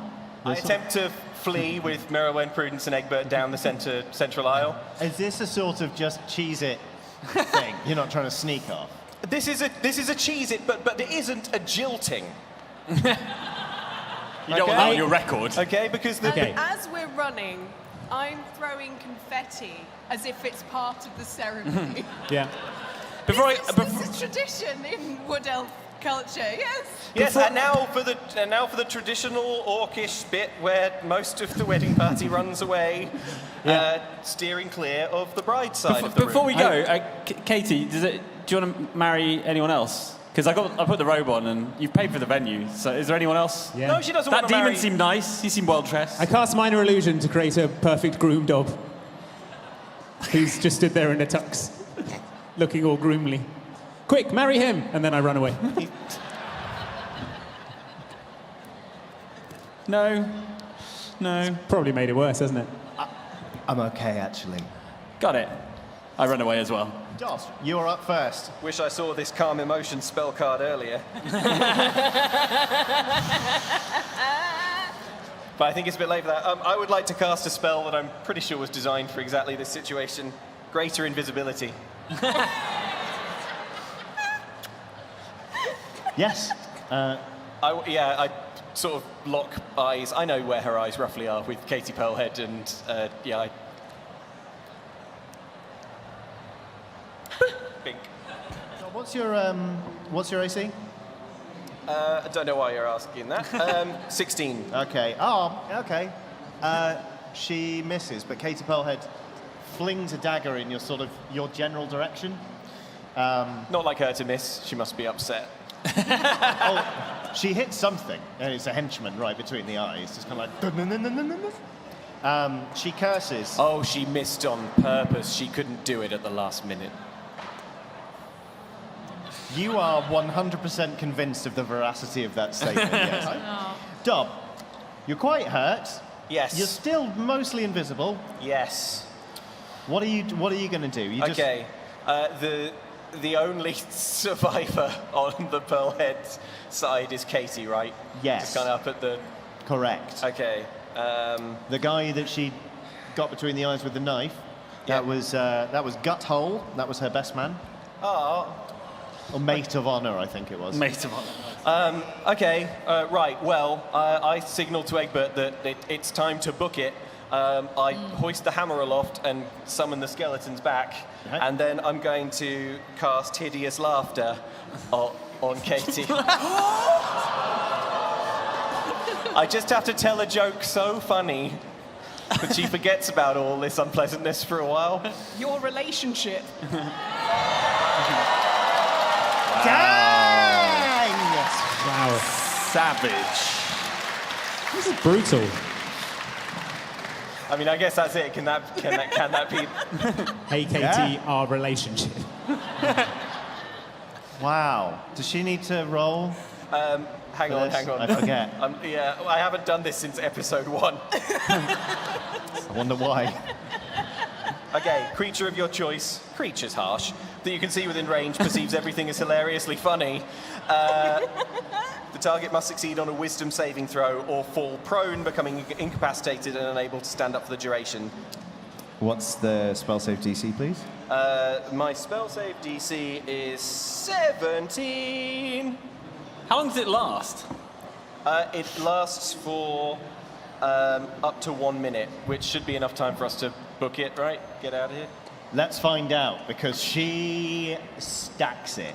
[SPEAKER 3] attempt to flee with Merylwen, Prudence, and Egbert down the central aisle.
[SPEAKER 1] Is this a sort of just cheese it thing? You're not trying to sneak off?
[SPEAKER 3] This is a cheese it, but it isn't a jilting.
[SPEAKER 12] You don't want that on your record.
[SPEAKER 3] Okay, because
[SPEAKER 10] And as we're running,
[SPEAKER 6] I'm throwing confetti as if it's part of the ceremony.
[SPEAKER 17] Yeah.
[SPEAKER 6] This is tradition in Wood Elf culture, yes.
[SPEAKER 3] Yes, and now for the traditional orcish bit where most of the wedding party runs away, steering clear of the bride's side of the
[SPEAKER 12] Before
[SPEAKER 3] room.
[SPEAKER 12] we go, Katie, do you want to marry anyone else? Because I put the robe on and you've paid for the venue. So is there anyone else?
[SPEAKER 17] Yeah.
[SPEAKER 3] No, she doesn't
[SPEAKER 12] That
[SPEAKER 3] want to
[SPEAKER 12] demon
[SPEAKER 3] marry.
[SPEAKER 12] seemed nice. He seemed well dressed.
[SPEAKER 17] I cast minor illusion to create a perfect groom dob. Who's just stood there in a tux, looking all groomly. Quick, marry him! And then I run away.
[SPEAKER 12] No.
[SPEAKER 17] Probably made it worse, hasn't it?
[SPEAKER 1] I'm okay, actually.
[SPEAKER 12] Got it. I run away as well.
[SPEAKER 1] Dos, you are up first.
[SPEAKER 3] Wish I saw this calm emotion spell card earlier. But I think it's a bit late for that. I would like to cast a spell that I'm pretty sure was designed for exactly this situation. Greater invisibility.
[SPEAKER 1] Yes.
[SPEAKER 3] I sort of lock eyes. I know where her eyes roughly are with Katie Pearlhead, and Bink.
[SPEAKER 1] What's your AC?
[SPEAKER 3] I don't know why you're asking that. 16.
[SPEAKER 1] Okay. Oh, okay. She misses, but Katie Pearlhead flings a dagger in your general direction.
[SPEAKER 3] Not like her to miss. She must be upset.
[SPEAKER 1] She hits something, and it's a henchman right between the eyes. Just kind of like. She curses.
[SPEAKER 3] Oh, she missed on purpose. She couldn't do it at the last minute.
[SPEAKER 1] You are 100% convinced of the veracity of that statement, yes. Dob, you're quite hurt.
[SPEAKER 3] Yes.
[SPEAKER 1] You're still mostly invisible.
[SPEAKER 3] Yes.
[SPEAKER 1] What are you going to do?
[SPEAKER 3] Okay. The only survivor on the Pearlhead side is Katie, right?
[SPEAKER 1] Yes.
[SPEAKER 3] Just kind of up at the...
[SPEAKER 1] Correct.
[SPEAKER 3] Okay.
[SPEAKER 1] The guy that she got between the eyes with the knife, that was Gut Hole. That was her best man.
[SPEAKER 3] Oh.
[SPEAKER 1] Or mate of honor, I think it was.
[SPEAKER 12] Mate of honor.
[SPEAKER 3] Okay. Right. Well, I signal to Egbert that it's time to book it. I hoist the hammer aloft and summon the skeletons back, and then I'm going to cast Hideous Laughter on Katie. I just have to tell a joke so funny that she forgets about all this unpleasantness for a while.
[SPEAKER 6] Your relationship.
[SPEAKER 1] Dang!
[SPEAKER 17] Wow.
[SPEAKER 12] Savage.
[SPEAKER 17] This is brutal.
[SPEAKER 3] I mean, I guess that's it. Can that be?
[SPEAKER 17] Hey, Katie, our relationship.
[SPEAKER 1] Wow. Does she need to roll?
[SPEAKER 3] Hang on.
[SPEAKER 1] I forget.
[SPEAKER 3] I haven't done this since episode 1.
[SPEAKER 1] I wonder why.
[SPEAKER 3] Okay, creature of your choice. Creature's harsh. That you can see within range perceives everything as hilariously funny. The target must succeed on a wisdom saving throw or fall prone, becoming incapacitated and unable to stand up for the duration.
[SPEAKER 1] What's the spell save DC, please?
[SPEAKER 3] My spell save DC is 17.
[SPEAKER 12] How long does it last?
[SPEAKER 3] It lasts for up to 1 minute, which should be enough time for us to book it, right? Get out of here.
[SPEAKER 1] Let's find out, because she stacks it.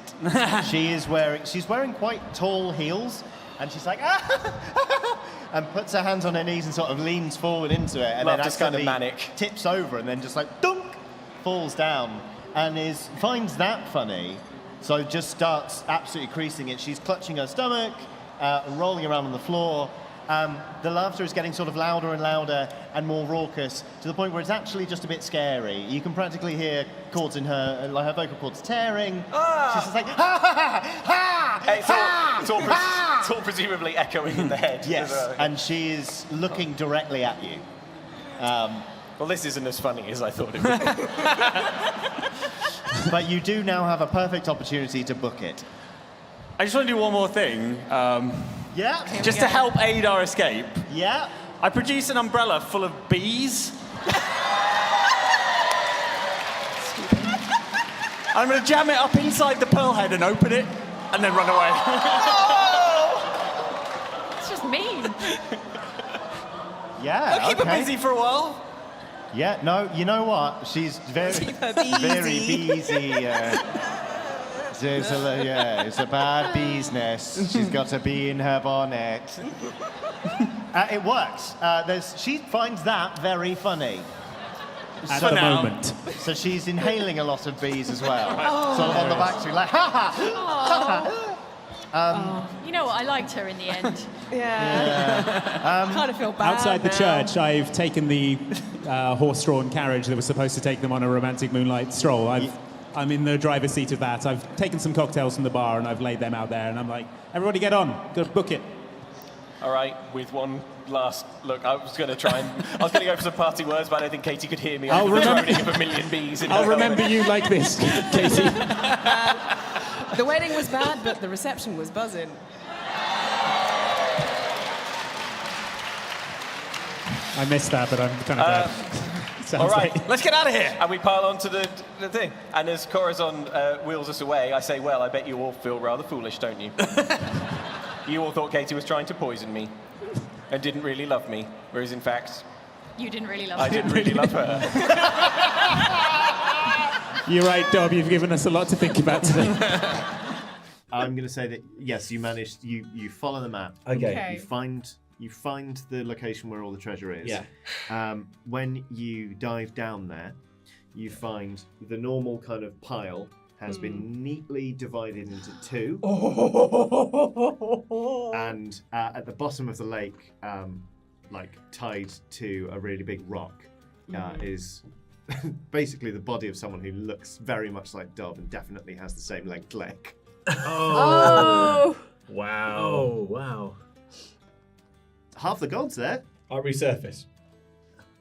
[SPEAKER 1] She's wearing quite tall heels, and she's like, and puts her hands on her knees and sort of leans forward into it, and
[SPEAKER 3] Love
[SPEAKER 1] then
[SPEAKER 3] this kind of
[SPEAKER 1] accidentally
[SPEAKER 3] manic.
[SPEAKER 1] tips over, and then just like dunk, falls down, and finds that funny, so just starts absolutely creasing it. She's clutching her stomach, rolling around on the floor. The laughter is getting sort of louder and louder and more raucous, to the point where it's actually just a bit scary. You can practically hear chords in her, like her vocal cords tearing. She's just like, ha ha ha ha!
[SPEAKER 3] It's all presumably echoing in the head.
[SPEAKER 1] Yes, and she is looking directly at you.
[SPEAKER 3] Well, this isn't as funny as I thought it would be.
[SPEAKER 1] But you do now have a perfect opportunity to book it.
[SPEAKER 12] I just want to do one more thing.
[SPEAKER 1] Yeah.
[SPEAKER 12] Just to help aid our escape.
[SPEAKER 1] Yeah.
[SPEAKER 12] I produce an umbrella full of bees. I'm going to jam it up inside the Pearlhead and open it, and then run away.
[SPEAKER 4] It's just mean.
[SPEAKER 1] Yeah.
[SPEAKER 12] I'll keep her busy for a while.
[SPEAKER 1] Yeah, no, you know what? She's very beesy. It's a bad bee's nest. She's got a bee in her bonnet. It works. She finds that very funny.
[SPEAKER 17] At the moment.
[SPEAKER 1] So she's inhaling a lot of bees as well. Sort of on the back, she's like, ha ha!
[SPEAKER 4] You know what? I liked her in the end.
[SPEAKER 10] Kind of feel bad
[SPEAKER 17] Outside the
[SPEAKER 10] now.
[SPEAKER 17] church, I've taken the horse-drawn carriage that was supposed to take them on a romantic moonlight stroll. I'm in the driver's seat of that. I've taken some cocktails from the bar and I've laid them out there. And I'm like, everybody get on. Go book it.
[SPEAKER 7] All right, with one last look, I was going to go for some party words, but I don't think Katie could hear me.
[SPEAKER 17] I'll remember-
[SPEAKER 7] droning of a million bees.
[SPEAKER 17] I'll remember you like this, Katie.
[SPEAKER 6] The wedding was bad, but the reception was buzzing.
[SPEAKER 17] I missed that, but I'm kind of glad. Sounds
[SPEAKER 7] All right,
[SPEAKER 17] like...
[SPEAKER 7] let's get out of here. And we pile on to the thing. And as Corazon wheels us away, I say, well, I bet you all feel rather foolish, don't you? You all thought Katie was trying to poison me and didn't really love me, whereas in fact...
[SPEAKER 4] You didn't really love
[SPEAKER 7] I
[SPEAKER 4] her.
[SPEAKER 7] didn't really love her.
[SPEAKER 17] You're right, Dob. You've given us a lot to think about today.
[SPEAKER 1] I'm going to say that, yes, you managed, you follow the map.
[SPEAKER 7] Okay.
[SPEAKER 1] You find the location where all the treasure is.
[SPEAKER 7] Yeah.
[SPEAKER 1] When you dive down there, you find the normal kind of pile has been neatly divided into two. And at the bottom of the lake, like tied to a really big rock, is basically the body of someone who looks very much like Dob and definitely has the same length leg.
[SPEAKER 10] Oh!
[SPEAKER 5] Wow.
[SPEAKER 18] Oh, wow.
[SPEAKER 1] Half the gods there.
[SPEAKER 18] I'll resurface.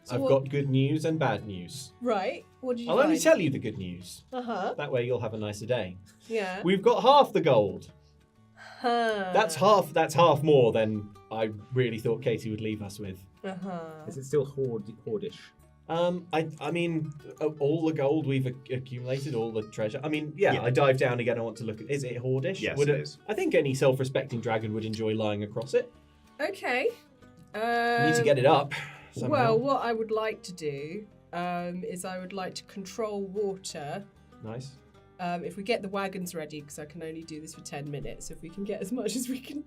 [SPEAKER 10] So
[SPEAKER 18] I've
[SPEAKER 10] what-
[SPEAKER 18] got good news and bad news.
[SPEAKER 10] Right. What did you
[SPEAKER 18] I'll only
[SPEAKER 10] find?
[SPEAKER 18] tell you the good news.
[SPEAKER 10] Uh-huh.
[SPEAKER 18] That way you'll have a nicer day.
[SPEAKER 10] Yeah.
[SPEAKER 18] We've got half the gold.
[SPEAKER 10] Huh.
[SPEAKER 18] That's half more than I really thought Katie would leave us with.
[SPEAKER 10] Uh-huh.
[SPEAKER 16] Is it still hoardish?
[SPEAKER 18] I mean, all the gold we've accumulated, all the treasure. I mean, yeah, I dive down again. I want to look at. Is it hoardish?
[SPEAKER 1] Yes,
[SPEAKER 18] it
[SPEAKER 1] is.
[SPEAKER 18] I think any self-respecting dragon would enjoy lying across it.
[SPEAKER 10] Okay.
[SPEAKER 18] We need to get it up. Somehow.
[SPEAKER 10] Well, what I would like to do is I would like to control water.
[SPEAKER 18] Nice.
[SPEAKER 10] If we get the wagons ready, because I can only do this for 10 minutes, if we can get as much as we can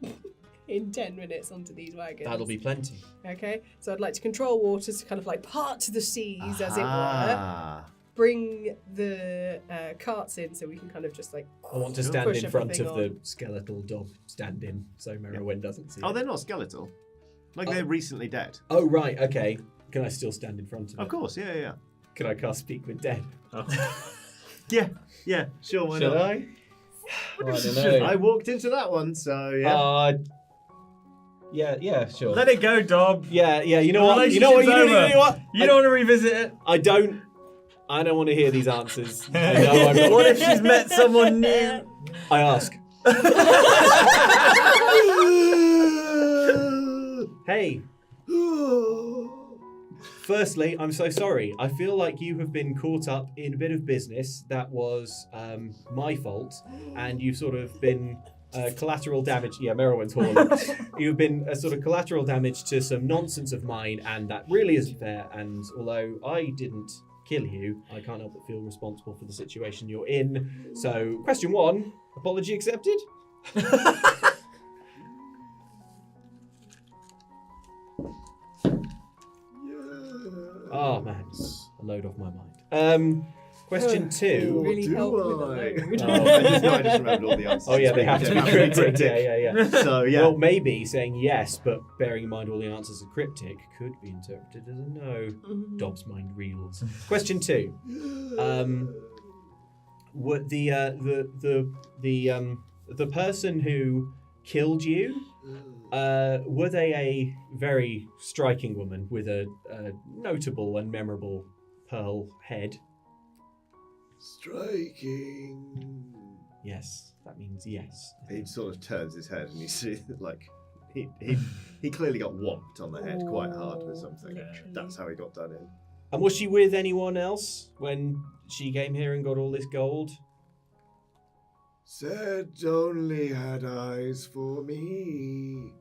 [SPEAKER 10] in 10 minutes onto these wagons.
[SPEAKER 18] That'll be plenty.
[SPEAKER 10] Okay, so I'd like to control water to kind of like part to the seas, as it were.
[SPEAKER 1] Ah.
[SPEAKER 10] Bring the carts in so we can kind of just like.
[SPEAKER 18] I want to stand
[SPEAKER 10] push
[SPEAKER 18] in front
[SPEAKER 10] everything
[SPEAKER 18] of the
[SPEAKER 10] on.
[SPEAKER 18] skeletal dog stand-in so Merowyn doesn't see
[SPEAKER 1] Oh,
[SPEAKER 18] it.
[SPEAKER 1] they're not skeletal. Like they're recently dead.
[SPEAKER 18] Oh, right, okay. Can I still stand in front of it?
[SPEAKER 1] Of course, yeah.
[SPEAKER 18] Can I cast Speak with Dead?
[SPEAKER 1] Yeah, sure, why
[SPEAKER 18] Should
[SPEAKER 1] not?
[SPEAKER 18] I? I don't know.
[SPEAKER 1] I walked into that one, so yeah.
[SPEAKER 18] Yeah, sure.
[SPEAKER 5] Let it go, Dob.
[SPEAKER 18] Yeah, you know
[SPEAKER 5] The
[SPEAKER 18] what? You know what? You
[SPEAKER 5] relationship's
[SPEAKER 18] know
[SPEAKER 5] over.
[SPEAKER 18] what?
[SPEAKER 5] You don't want to revisit it.
[SPEAKER 18] I don't want to hear these answers. I know I'm not.
[SPEAKER 5] What if she's met someone new?
[SPEAKER 18] I ask. Hey. Firstly, I'm so sorry. I feel like you have been caught up in a bit of business that was my fault, and you've sort of been collateral damage. Yeah, Merowyn's horn. You've been a sort of collateral damage to some nonsense of mine, and that really isn't fair. And although I didn't kill you, I can't help but feel responsible for the situation you're in. So, question 1, apology accepted? Oh man, a load off my mind. Question 2.
[SPEAKER 10] Really help with a load.
[SPEAKER 1] I just remembered all the answers.
[SPEAKER 18] Oh yeah, they have to be cryptic. Yeah.
[SPEAKER 1] So yeah.
[SPEAKER 18] Well, maybe saying yes, but bearing in mind all the answers are cryptic, could be interpreted as a no. Dobbs mind reels. Question 2. What the person who killed you? Were they a very striking woman with a notable and memorable pearl head?
[SPEAKER 15] Striking.
[SPEAKER 18] Yes, that means yes.
[SPEAKER 1] He sort of turns his head and you see that, like, he clearly got whomped on the head quite hard with something.
[SPEAKER 10] Literally.
[SPEAKER 1] That's how he got done in.
[SPEAKER 18] And was she with anyone else when she came here and got all this gold?
[SPEAKER 15] Said only had eyes for me.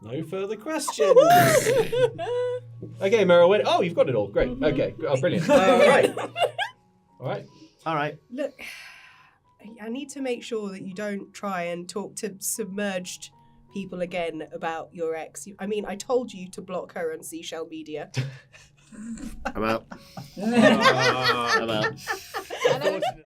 [SPEAKER 18] No further questions. Okay, Merylwyn. Oh, you've got it all. Great. Okay. Oh, brilliant. All right.
[SPEAKER 19] Look, I need to make sure that you don't try and talk to submerged people again about your ex. I mean, I told you to block her on Seashell Media.
[SPEAKER 1] I'm out.
[SPEAKER 7] I'm out.